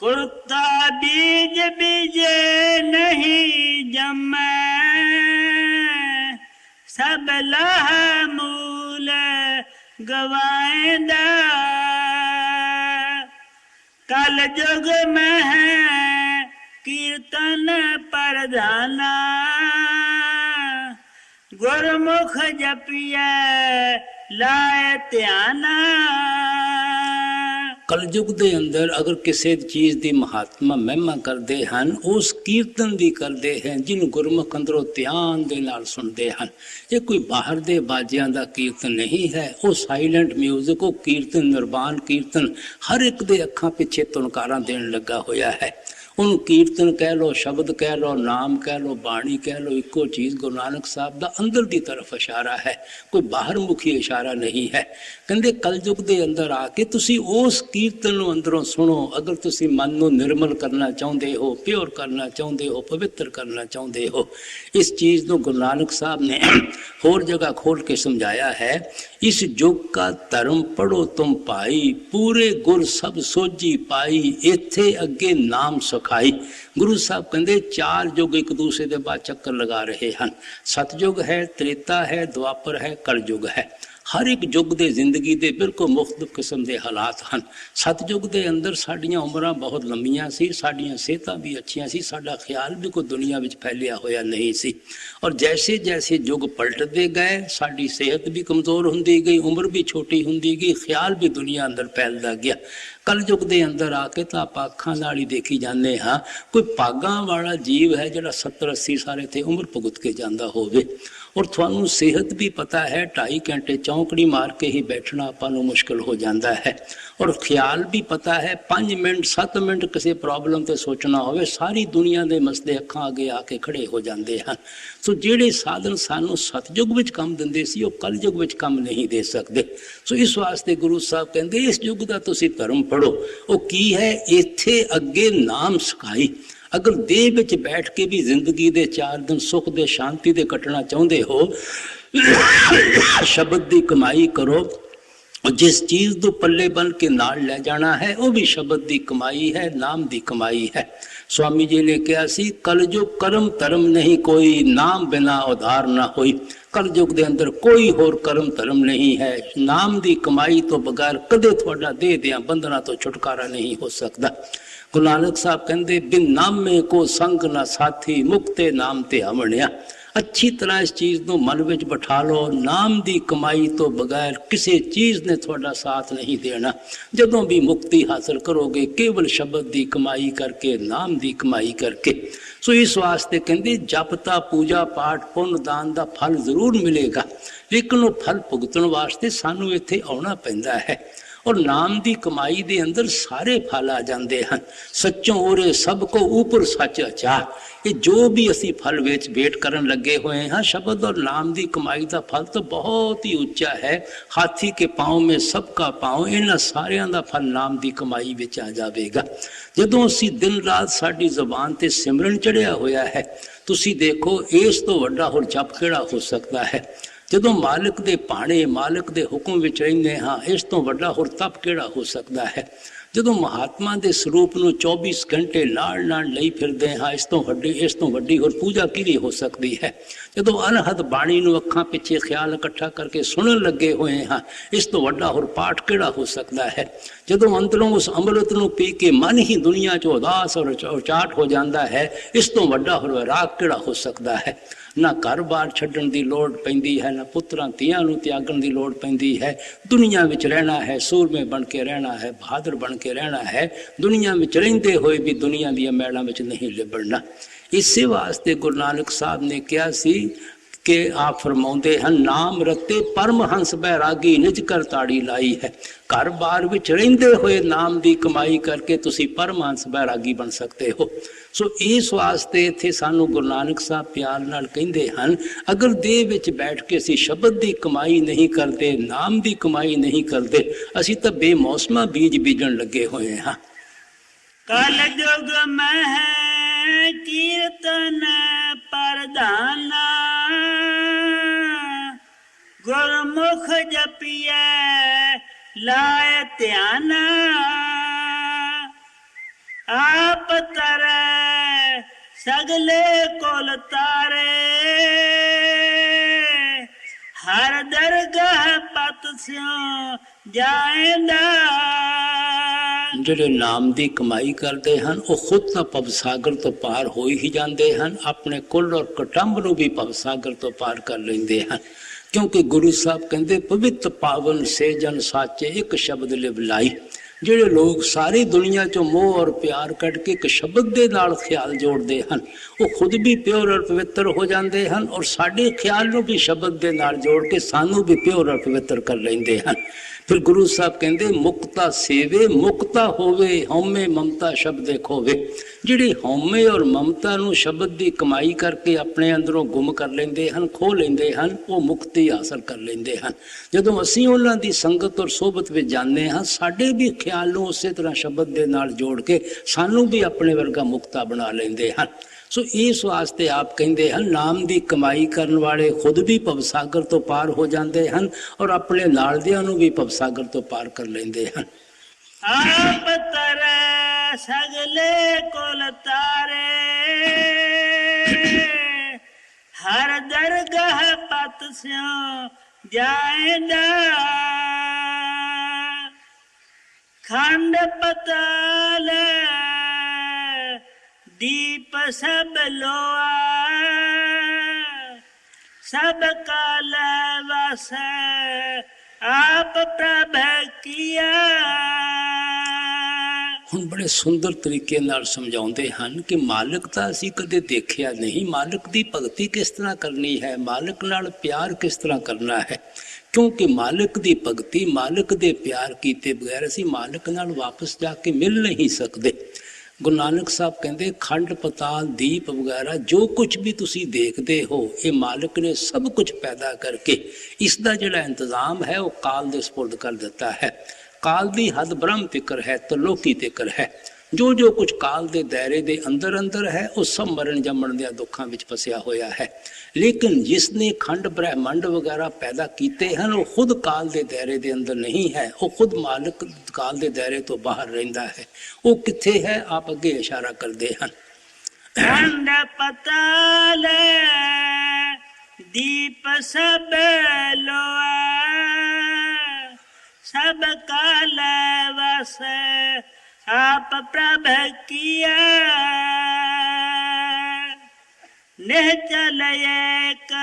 कुर्ता बीज बीजे नहीं जम्मै, सब लाह मूल गवाएंदा, कल जुग में है कीर्तन प्रधाना, गुरमुख जपिए लाए ध्याना। कलयुग के अंदर अगर किसी चीज़ की महात्मा महिमा करते हैं, उस कीर्तन भी करते हैं जिन गुरमुख अंदरों ध्यान दे नाल सुनते हैं। ये कोई बाहर दे बाजियां का कीर्तन नहीं है, वो साइलेंट म्यूजिक, वो कीर्तन निर्वाण कीर्तन हर एक दे अखां पिछे तुनकारा देन लगा होया है। उन कीर्तन कह लो, शब्द कह लो, नाम कह लो, बाणी कह लो, इको चीज़ गुरु नानक साहब का अंदर की तरफ इशारा है, कोई बाहर मुखी इशारा नहीं है। कहते कलयुग के अंदर आके तुसी उस कीर्तन को अंदरों सुनो। अगर तुसी मन को निर्मल करना चाहते हो, प्योर करना चाहते हो, पवित्र करना चाहते हो, इस चीज़ को गुरु नानक साहब ने होर जगह खोल के समझाया है। इस युग का धर्म पढ़ो तुम पाई, पूरे गुर सब सोझी पाई, इत्थे अगे नाम सखाई। गुरु साहब कहते चार युग एक दूसरे के बाद चक्कर लगा रहे हैं। सतयुग है, त्रेता है, द्वापर है, कलयुग है। हर एक युग के जिंदगी के बिल्कुल मुख्तलिफ किस्म के हालात हैं। सतयुग के अंदर साड़ियाँ उम्रां बहुत लंबियां सी, साड़ियाँ सेहतां भी अच्छियां सी, साडा ख्याल भी कोई दुनिया में फैलिया होया नहीं सी। और जैसे जैसे युग पलटते गए, साड़ी सेहत भी कमज़ोर होंदी गई, उम्र भी छोटी होंदी गई, ख्याल भी दुनिया अंदर फैलता गया। कलयुग के अंदर आके तो आप अखां नाल ही देखी जाने हाँ, कोई भागां वाला जीव है जिहड़ा 70-80 साल इत्थे उम्र भुगत के जांदा होवे। और थानू सेहत भी पता है 2.5 घंटे चौंकड़ी मार के ही बैठना आपानू मुश्किल हो जाता है। और ख्याल भी पता है 5 मिनट 7 मिनट किसी प्रॉब्लम ते सोचना होवे, सारी दुनिया के मसले अखां अगे आके खड़े हो जाते हैं। सो जिहड़े साधन सानू सतयुग विच काम दिंदे सी, वो कलयुग विच काम नहीं दे सकते। सो इस वास्ते गुरु साहब कहते इस युग का तुसी धर्म पढ़ो। वो की है? इत्थे अगे नाम सखाई। अगर देह विच बैठ के भी जिंदगी दे 4 दिन सुख दे शांति दे कटना चाहते हो, शब्द की कमाई करो। और जिस चीज़ को पल्ले बन के नाल ले जाना है, वो भी शब्द की कमाई है, नाम की कमाई है। स्वामी जी ने कहा सी, कलयुग कर्म धर्म नहीं कोई, नाम बिना उधार ना होई। कलयुग के अंदर कोई होर कर्म धर्म नहीं है, नाम की कमाई तो बगैर कदे थोड़ा देह दिया बंधना तो छुटकारा नहीं हो सकता। गुरु नानक साहब कहते बिन नामे को संग ना साथी, मुक्ते नाम ते हमणिया। अच्छी तरह इस चीज़ को मन में बिठा लो, नाम की कमाई तो बगैर किसी चीज़ ने थोड़ा साथ नहीं देना। जदों भी मुक्ति हासिल करोगे केवल शब्द की कमाई करके, नाम की कमाई करके। सो इस वास्ते कहते जपता पूजा पाठ पुण्य दान का फल जरूर मिलेगा, लेकिन वो फल भुगतण वास्ते सानू इत्थे आउणा पैंदा है। और नाम की कमाई के अंदर सारे फल आ जाते हैं। सच्चों ओरे सबको ऊपर सच अचा। ये जो भी असी फल वेच वेट करन लगे हुए हैं, शब्द और नाम की कमाई का फल तो बहुत ही उच्चा है। हाथी के पाँव में सबका पाँव, इन्हां सारियां दा फल नाम की कमाई विच आ जाएगा। जदों असी दिन रात साडी ज़बान ते सिमरन चढ़िया होया है, तुसी देखो इस तो वड्डा होर जप किहड़ा हो सकता है। जदों मालिक दे भाणे, मालिक दे हुक्म विच रहिंदे हाँ, इस तो वड्डा होर तप किहड़ा हो सकता है। जदों महात्मा के स्वरूप नूं 24 घंटे नाल नाल लई फिरदे हाँ, इस तो वड्डी होर पूजा किहड़ी हो सकती है। जदों अनहद बाणी नूं अखां पिछे ख्याल इकट्ठा करके सुनन लगे हुए हाँ, इस तो वड्डा होर पाठ किहड़ा हो सकता है। जदों अंदरों उस अमृत नूं पी के मन ही दुनिया चो उदास और चाट हो जाता है, इस तो वड्डा होर वैराग किहड़ा हो सकता है। ਨਾ ਘਰ-ਬਾਰ ਛੱਡਣ ਦੀ ਲੋੜ ਪੈਂਦੀ ਹੈ, ਨਾ ਪੁੱਤਰਾਂ ਧੀਆਂ ਨੂੰ ਤਿਆਗਣ ਦੀ ਲੋੜ ਪੈਂਦੀ ਹੈ। ਦੁਨੀਆ ਵਿੱਚ ਰਹਿਣਾ ਹੈ, ਸੂਰਮੇ ਬਣ ਕੇ ਰਹਿਣਾ ਹੈ, ਬਹਾਦਰ ਬਣ ਕੇ ਰਹਿਣਾ ਹੈ। ਦੁਨੀਆ ਵਿੱਚ ਰਹਿੰਦੇ ਹੋਏ ਵੀ ਦੁਨੀਆ ਦੀਆਂ ਮੈਲਾਂ ਵਿੱਚ ਨਹੀਂ ਲਿਬੜਨਾ। ਇਸੇ ਵਾਸਤੇ ਗੁਰੂ ਨਾਨਕ ਸਾਹਿਬ ਨੇ ਕਿਹਾ ਸੀ ਕਿ ਆਪ ਫਰਮਾਉਂਦੇ ਹਨ, ਨਾਮ ਰਤੇ ਪਰਮਹੰਸ ਬੈਰਾਗੀ ਨਿਜ ਕਰ ਤਾੜੀ ਲਾਈ ਹੈ। ਘਰ ਬਾਰ ਵਿੱਚ ਰਹਿੰਦੇ ਹੋਏ ਨਾਮ ਦੀ ਕਮਾਈ ਕਰਕੇ ਤੁਸੀਂ ਪਰਮਹੰਸ ਬੈਰਾਗੀ ਬਣ ਸਕਦੇ ਹੋ। ਸੋ ਇਸ ਵਾਸਤੇ ਇੱਥੇ ਸਾਨੂੰ ਗੁਰੂ ਨਾਨਕ ਸਾਹਿਬ ਪਿਆਰ ਨਾਲ ਕਹਿੰਦੇ ਹਨ, ਅਗਰ ਦੇਹ ਵਿੱਚ ਬੈਠ ਕੇ ਅਸੀਂ ਸ਼ਬਦ ਦੀ ਕਮਾਈ ਨਹੀਂ ਕਰਦੇ, ਨਾਮ ਦੀ ਕਮਾਈ ਨਹੀਂ ਕਰਦੇ, ਅਸੀਂ ਤਾਂ ਬੇਮੌਸਮਾ ਬੀਜ ਬੀਜਣ ਲੱਗੇ ਹੋਏ ਹਾਂ। ਕਲ ਜੁਗ ਮਹਿ ਕੀਰਤਨ ਪ੍ਰਧਾਨਾ, ਗੁਰਮੁਖ ਜਪੀਐ ਲਾਇ ਧਿਆਨਾ। ਆਪ ਤਰੈ ਸਗਲੇ ਕੁਲ ਤਾਰੇ, ਹਰ ਦਰਗਾਹ ਪਤ ਸਿਉ ਜਾਇਂਦਾ। ਜਿਹੜੇ ਨਾਮ ਦੀ ਕਮਾਈ ਕਰਦੇ ਹਨ ਉਹ ਖੁਦ ਤਾਂ ਭਵ ਸਾਗਰ ਤੋਂ ਪਾਰ ਹੋ ਹੀ ਜਾਂਦੇ ਹਨ, ਆਪਣੇ ਕੁੱਲ ਔਰ ਕੁਟੰਬ ਨੂੰ ਵੀ ਭਵ ਸਾਗਰ ਤੋਂ ਪਾਰ ਕਰ ਲੈਂਦੇ ਹਨ। ਕਿਉਂਕਿ ਗੁਰੂ ਸਾਹਿਬ ਕਹਿੰਦੇ, ਪਵਿੱਤ ਪਾਵਨ ਸੇ ਜਨ ਸਾਚੇ ਇੱਕ ਸ਼ਬਦ ਲਿਵ ਲਾਈ। ਜਿਹੜੇ ਲੋਕ ਸਾਰੀ ਦੁਨੀਆ ਚੋਂ ਮੋਹ ਔਰ ਪਿਆਰ ਕੱਢ ਕੇ ਇੱਕ ਸ਼ਬਦ ਦੇ ਨਾਲ ਖਿਆਲ ਜੋੜਦੇ ਹਨ, ਉਹ ਖੁਦ ਵੀ ਪਿਓਰ ਔਰ ਪਵਿੱਤਰ ਹੋ ਜਾਂਦੇ ਹਨ ਔਰ ਸਾਡੇ ਖਿਆਲ ਨੂੰ ਵੀ ਸ਼ਬਦ ਦੇ ਨਾਲ ਜੋੜ ਕੇ ਸਾਨੂੰ ਵੀ ਪਿਓਰ ਔਰ ਪਵਿੱਤਰ ਕਰ ਲੈਂਦੇ ਹਨ। ਫਿਰ ਗੁਰੂ ਸਾਹਿਬ ਕਹਿੰਦੇ, ਮੁਕਤਾ ਸੇਵੇ ਮੁਕਤਾ ਹੋਵੇ, ਹਉਮੈ ਮਮਤਾ ਸ਼ਬਦੇ ਖੋਵੇ। ਜਿਹੜੀ ਹਉਮੈ ਔਰ ਮਮਤਾ ਨੂੰ ਸ਼ਬਦ ਦੀ ਕਮਾਈ ਕਰਕੇ ਆਪਣੇ ਅੰਦਰੋਂ ਗੁੰਮ ਕਰ ਲੈਂਦੇ ਹਨ, ਖੋਹ ਲੈਂਦੇ ਹਨ, ਉਹ ਮੁਕਤੀ ਹਾਸਲ ਕਰ ਲੈਂਦੇ ਹਨ। ਜਦੋਂ ਅਸੀਂ ਉਹਨਾਂ ਦੀ ਸੰਗਤ ਔਰ ਸੋਬਤ ਵਿੱਚ ਜਾਂਦੇ ਹਾਂ, ਸਾਡੇ ਵੀ ਖਿਆਲ ਨੂੰ ਉਸੇ ਤਰ੍ਹਾਂ ਸ਼ਬਦ ਦੇ ਨਾਲ ਜੋੜ ਕੇ ਸਾਨੂੰ ਵੀ ਆਪਣੇ ਵਰਗਾ ਮੁਕਤਾ ਬਣਾ ਲੈਂਦੇ ਹਨ। ਸੋ ਇਸ ਵਾਸਤੇ ਆਪ ਕਹਿੰਦੇ ਹਨ, ਨਾਮ ਦੀ ਕਮਾਈ ਕਰਨ ਵਾਲੇ ਖੁਦ ਵੀ ਭਵਸਾਗਰ ਤੋਂ ਪਾਰ ਹੋ ਜਾਂਦੇ ਹਨ ਔਰ ਆਪਣੇ ਨਾਲਦਿਆਂ ਨੂੰ ਵੀ ਭਵਸਾਗਰ ਤੋਂ ਪਾਰ ਕਰ ਲੈਂਦੇ ਹਨ। ਆਪ ਤਰੈ ਸਗਲੇ ਕੁਲ ਤਾਰੇ, ਹਰ ਦਰਗਾਹ ਪਤ ਸਿਉ ਜਾਇਂਦਾ। ਖੰਡ ਪਤਾਲ दीप सब लोआ, सब काल वस आप प्रभ किया। ਹੁਣ ਬੜੇ ਸੁੰਦਰ ਤਰੀਕੇ ਨਾਲ ਸਮਝਾਉਂਦੇ ਹਨ ਕਿ ਮਾਲਕ ਤਾਂ ਅਸੀਂ ਕਦੇ ਦੇਖਿਆ ਨਹੀਂ, ਮਾਲਕ ਦੀ ਭਗਤੀ ਕਿਸ ਤਰ੍ਹਾਂ ਕਰਨੀ ਹੈ, ਮਾਲਕ ਨਾਲ ਪਿਆਰ ਕਿਸ ਤਰ੍ਹਾਂ ਕਰਨਾ ਹੈ। ਕਿਉਂਕਿ ਮਾਲਕ ਦੀ ਭਗਤੀ, ਮਾਲਕ ਦੇ ਪਿਆਰ ਕੀਤੇ ਬਗੈਰ ਅਸੀਂ ਮਾਲਕ ਨਾਲ ਵਾਪਸ ਜਾ ਕੇ ਮਿਲ ਨਹੀਂ ਸਕਦੇ। ਗੁਰੂ ਨਾਨਕ ਸਾਹਿਬ ਕਹਿੰਦੇ, ਖੰਡ ਪਤਾਲ ਦੀਪ ਵਗੈਰਾ ਜੋ ਕੁਝ ਵੀ ਤੁਸੀਂ ਦੇਖਦੇ ਹੋ, ਇਹ ਮਾਲਕ ਨੇ ਸਭ ਕੁਝ ਪੈਦਾ ਕਰਕੇ ਇਸ ਦਾ ਜਿਹੜਾ ਇੰਤਜ਼ਾਮ ਹੈ ਉਹ ਕਾਲ ਦੇ ਸਪੁਰਦ ਕਰ ਦਿੱਤਾ ਹੈ। ਕਾਲ ਦੀ ਹੱਦ ਬ੍ਰਹਮ ਤਿਕਰ ਹੈ, ਤਲੋਕੀ ਤਿਕਰ ਹੈ। ਜੋ ਜੋ ਕੁਝ ਕਾਲ ਦੇ ਦਾਇਰੇ ਦੇ ਅੰਦਰ ਅੰਦਰ ਹੈ ਉਹ ਸਭ ਮਰਨ ਜੰਮਣ ਦੇ ਦੁੱਖਾਂ ਵਿੱਚ ਫਸਿਆ ਹੋਇਆ ਹੈ। ਲੇਕਿਨ ਜਿਸਨੇ ਖੰਡ ਬ੍ਰਹਿਮੰਡ ਵਗੈਰਾ ਪੈਦਾ ਕੀਤੇ ਹਨ ਉਹ ਖੁਦ ਕਾਲ ਦੇ ਦਾਇਰੇ ਦੇ ਅੰਦਰ ਨਹੀਂ ਹੈ, ਉਹ ਖੁਦ ਮਾਲਕ ਕਾਲ ਦੇ ਦਾਇਰੇ ਤੋਂ ਬਾਹਰ ਰਹਿੰਦਾ ਹੈ। ਉਹ ਕਿੱਥੇ ਹੈ, ਆਪ ਅੱਗੇ ਇਸ਼ਾਰਾ ਕਰਦੇ ਹਨ। ਖੰਡ ਪਤਾਲ ਦੀਪ ਸਭ ਲੋਆ, ਸਭ ਕਾਲ ਵਸ आप प्रभ किया। निश्चल एक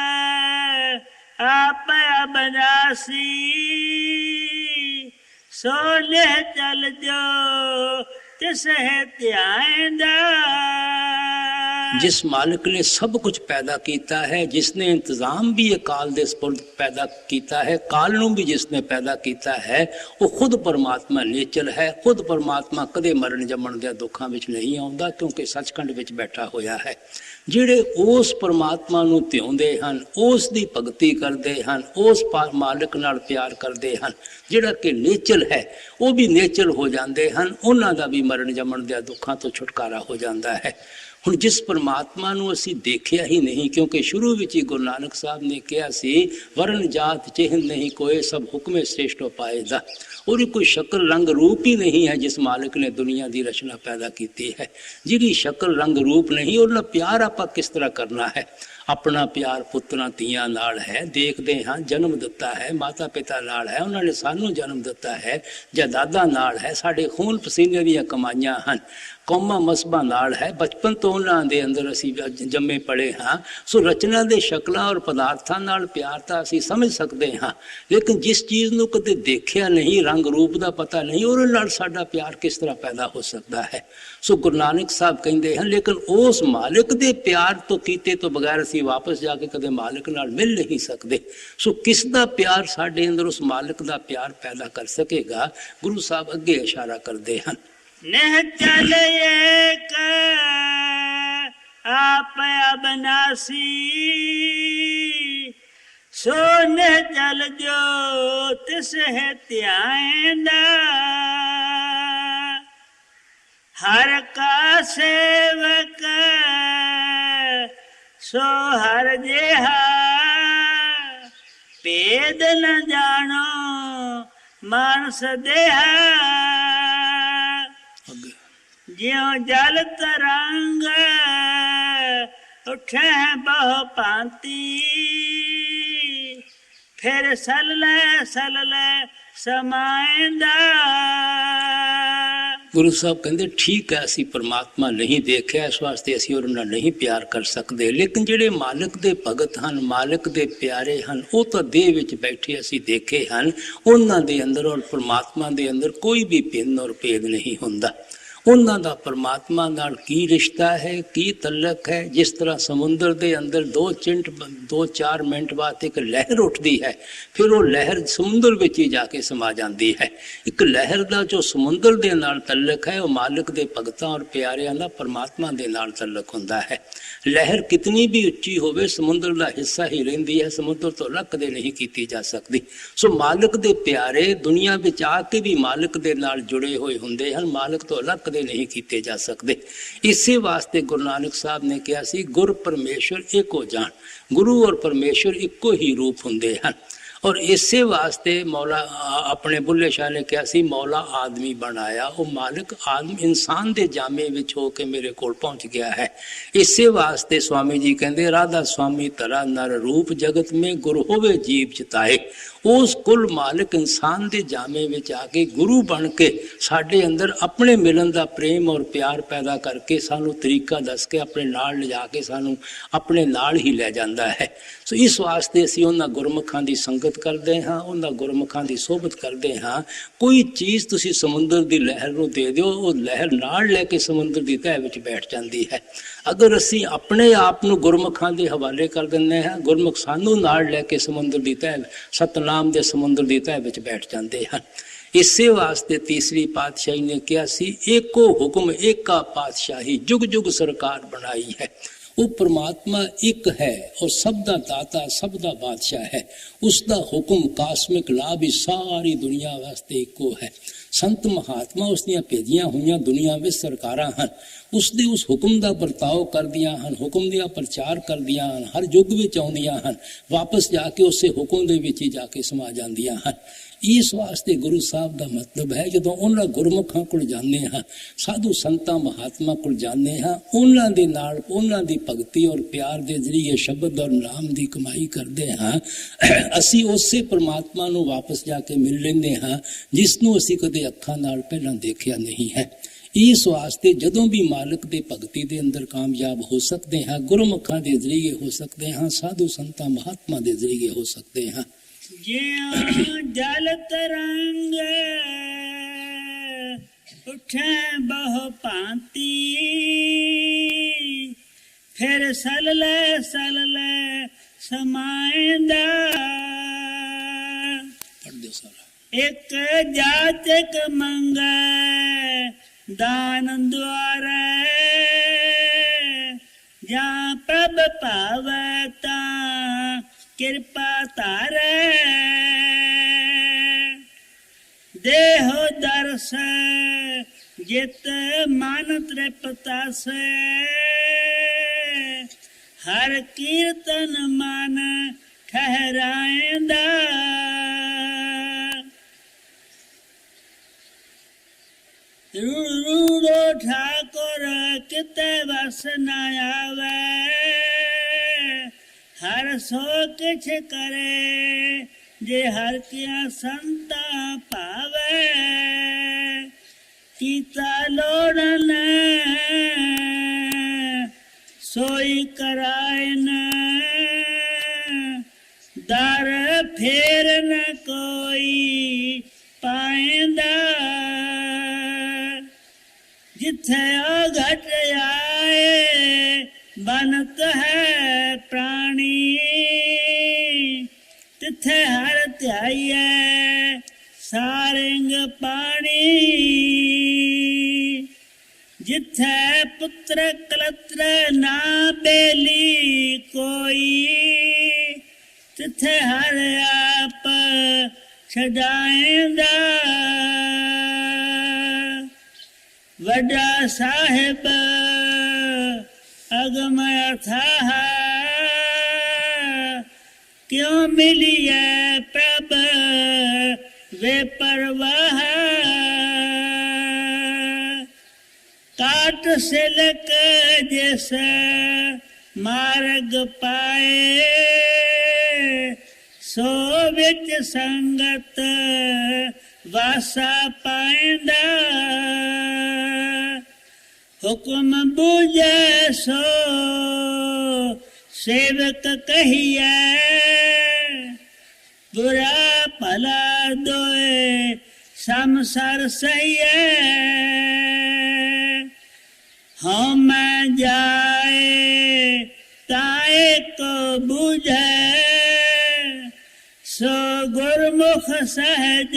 आप अबनासी, सो निश्चल जो तिस है ध्यानदा। जिस मालिक ने सब कुछ पैदा किया है, जिसने इंतजाम भी ये काल दे सपुर्द पैदा किया है, काल नूं भी जिसने पैदा किया है, वो खुद परमात्मा नेचल है। खुद परमात्मा कदे मरण जमण दे दुखों विच नहीं आउंदा, क्योंकि सचखंड विच बैठा होया है। जिहड़े उस परमात्मा नूं ध्याउंदे हन, उस दी भगती करदे हन, उस मालिक नाल प्यार करदे हन, जिहड़ा कि नेचल है वो भी नेचल हो जाते हैं। उन्हां दा भी मरण जमण दे दुखों तो छुटकारा हो जाता है। ਹੁਣ जिस परमात्मा ਨੂੰ ਅਸੀਂ ਦੇਖਿਆ ਹੀ नहीं, क्योंकि शुरू ਵਿੱਚ ही गुरु नानक साहब ने कहा सी, वर्ण जात चिन्ह नहीं कोई, सब हुक्मे श्रेष्ठो पाएगा। और कोई शक्ल रंग रूप ही नहीं है जिस मालिक ने दुनिया की रचना पैदा की है। जिहड़ी शक्ल रंग रूप नहीं, उन्हें प्यार आप किस तरह करना है। अपना प्यार पुत्रां धीआं नाल है। देखते हाँ जन्म दिता है माता पिता नाल है, उन्होंने सानू जन्म दिता है, जायदादा नाल है, साढ़े खून पसीने दीआं कमाइयां हन, कौमां मसबां नाल है, बचपन तो उन्हां दे अंदर असीं जम्मे पड़े हाँ। सो रचना दे शक्लां और पदार्थां नाल प्यार तां असीं समझ सकते हाँ, लेकिन जिस चीज़ नूं कदे देखिया नहीं, रंग रूप दा पता नहीं, उहदे नाल साडा प्यार किस तरह पैदा हो सकता है। सो गुरु नानक साहब कहते हैं लेकिन उस मालिक दे प्यार तो कीते तो बगैर असीं वापस जाके कदे मालिक नाल मिल नहीं सकते। सो किस दा प्यार साडे अंदर उस मालिक दा प्यार पैदा कर सकेगा, गुरु साहब अगे इशारा करते हैं। नेह चल एक आप अबनासी, सो नेह चल जो तिस है त्याएंदा, हर का सेवक सो हर जेहा, भेद न जानो मानस देहा, ज्यों जल तरंग उठे बहु पांति, फिर सलले समाएंदा। गुरु साहब कहते ठीक है असी परमात्मा नहीं देखा, इस वास्ते असी और उन्हें नहीं प्यार कर सकते, लेकिन जेडे मालिक दे भगत हैं, मालिक दे प्यारे हैं, वो तो देह विच बैठे असी देखे हैं, उन्हां दे अंदर और परमात्मा दे अंदर कोई भी भिन्न और भेद नहीं हुंदा। उन्हां दा परमात्मा नाल की रिश्ता है, की तलक है। जिस तरह समुद्र के अंदर 2-4 मिनट बाद एक लहर उठती है, फिर वो लहर समुद्र में ही जाके समा जाती है। एक लहर का जो समुद्र के नाल तलक है, वो मालिक के भगतां और प्यारियां दा परमात्मा के नाल तलक हुंदा है। लहर कितनी भी उच्ची होवे, समुद्र का हिस्सा ही रहिंदी है, समुद्र तो अलग कदे नहीं की जा सकती। सो मालिक के प्यारे दुनिया में आके भी मालिक के नाल जुड़े हुए हुंदे हन, मालिक तो अलग कदे नहीं किए जा सकते। इसी वास्ते गुरु नानक साहब ने कहा सी, गुर परमेश्वर एको जान, गुरु और परमेश्वर इको ही रूप हुंदे हन। और इसे वास्ते मौला अपने बुल्ले शाह ने कहा सी, मौला आदमी बनाया, वो मालिक आदमी इंसान के जामे विच होके मेरे कोल पहुँच गया है। इसे वास्ते स्वामी जी कहते, राधा स्वामी तरा नर रूप जगत में गुरु होवे जीव चिताए। उस कुल मालिक इंसान के जामे विच आके गुरु बन के साडे अंदर अपने मिलन का प्रेम और प्यार पैदा करके सानू तरीका दस के अपने नाल ले जाके सानू अपने नाल ही लै जाता है। सो इस वास्ते असीं उन्हां गुरमुखां की संगत करते हाँ, उन्हां गुरमुखां की सोबत करते हाँ। कोई चीज़ तुसीं समुद्र की लहर नूं दे दिओ, वो लहर नाल लैके समुद्र की तह विच बैठ जाती है। अगर असीं अपने आप नूं गुरमुखां दे हवाले कर दिंदे हाँ, गुरमुख सानू नाल लैके समुद्र की तह सतनाम दे समुद्र की तह विच बैठ जाते हैं। इसे वास्ते तीसरी पातशाही ने कहा सी, एको हुक्म एका पातशाही जुग जुग सरकार बनाई है। वो परमात्मा एक है और सब दा दाता सब दा बादशाह है। उसका हुक्म कास्मिक लाभ ही सारी दुनिया वास्ते एको है। संत महात्मा उसदियां भेजियां हुई दुनिया में सरकारां हन, उसदे उस हुक्म का बरताव कर दिया हन, हुक्म दिया प्रचार कर दिया हन, हर युग में आउंदियां हन, वापस जाके उस हुक्म दे विच ही जाके समा जांदियां हन। इस वास्ते गुरु साहब का मतलब है, जो उन्होंने गुरमुखां कोल जाने हाँ, साधु संतां महात्मा कोल जाने हाँ, उन्हां दे नाल उन्हां दी भगती और प्यार के जरिए शब्द और नाम की कमाई करते हाँ, असी उसे परमात्मा नूं वापस जाके मिल लेंदे हाँ, जिसनों असी कदे अखां नाल पहलां देखिया नहीं है। इस वास्ते जदों भी मालिक दे भगती दे अंदर कामयाब हो सकते हैं, गुरमुखां दे जरिए हो सकते हैं, साधु संतां महात्मा दे जरिए हो सकते हैं। ज्यों जल तरंग उठे बहु पांति, फिर सलले समाएंदा। एक जाचक मंगे दान द्वारे, जहाँ प्रभ पावे तां कृपा तारे। देहो दर्श जित मन तृप्ता से, हर कीर्तन मन ठहराएंदा। रूड़ो ठाकुर किते बस न आवे, हर सो किछ करे जे हर किया संता पावे कीता लोड़न सोई कराए न दर फेर न कोई पाएंदा जिथे घट आए बनत है प्राणी तिथे हर ध्याइए सारंग पानी जिथे पुत्र कलत्र ना बेली कोई तिथे हर आप छड़ाएंदा वड्डा साहिब अगम अथाह क्यों मिलिए प्रभ वे परवाह काट सिलक जिस मार्ग पाए सो विच संगत वासा पाएंदा हुक्म बूझे सो सेवक कहिए बुरा भला दोए समसर सहिए हम जाए ताए को बूझे सो गुरमुख सहज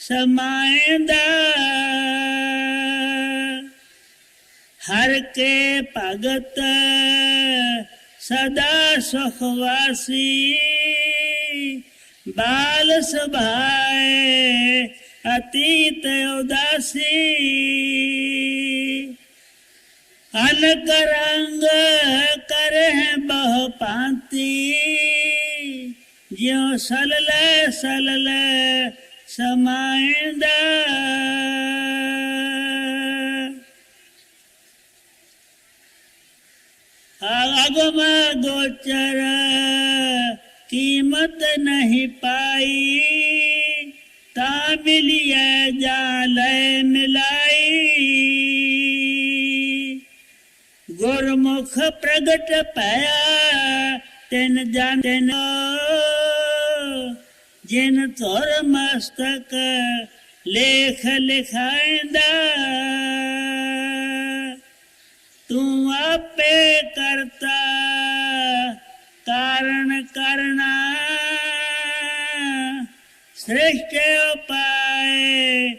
समाएंदा हर के भगत सदा सुखवासी बाल सभाए अतीत उदासी अनक रंग करे बहु पांति ज्यों सलल समाएंदा अगम गोचर कीमत नहीं पाई ता मिलिए जाल मिलाई गुरमुख प्रगट पाया तिन जान जिन तोर मस्तक लेख लिखाएंदा तू आपे करता कारण करना श्रेष्ठ उपाय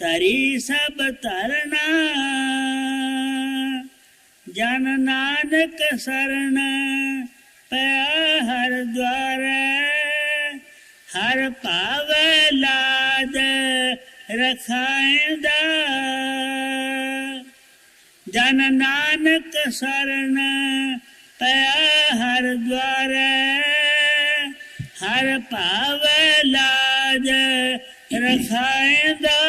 तरी सब तरना जन नानक शरण पया हर द्वार हर पावे लाज रखाएंदा जन नानक शरण पया हर द्वार हर पावे लाज रखाएंदा।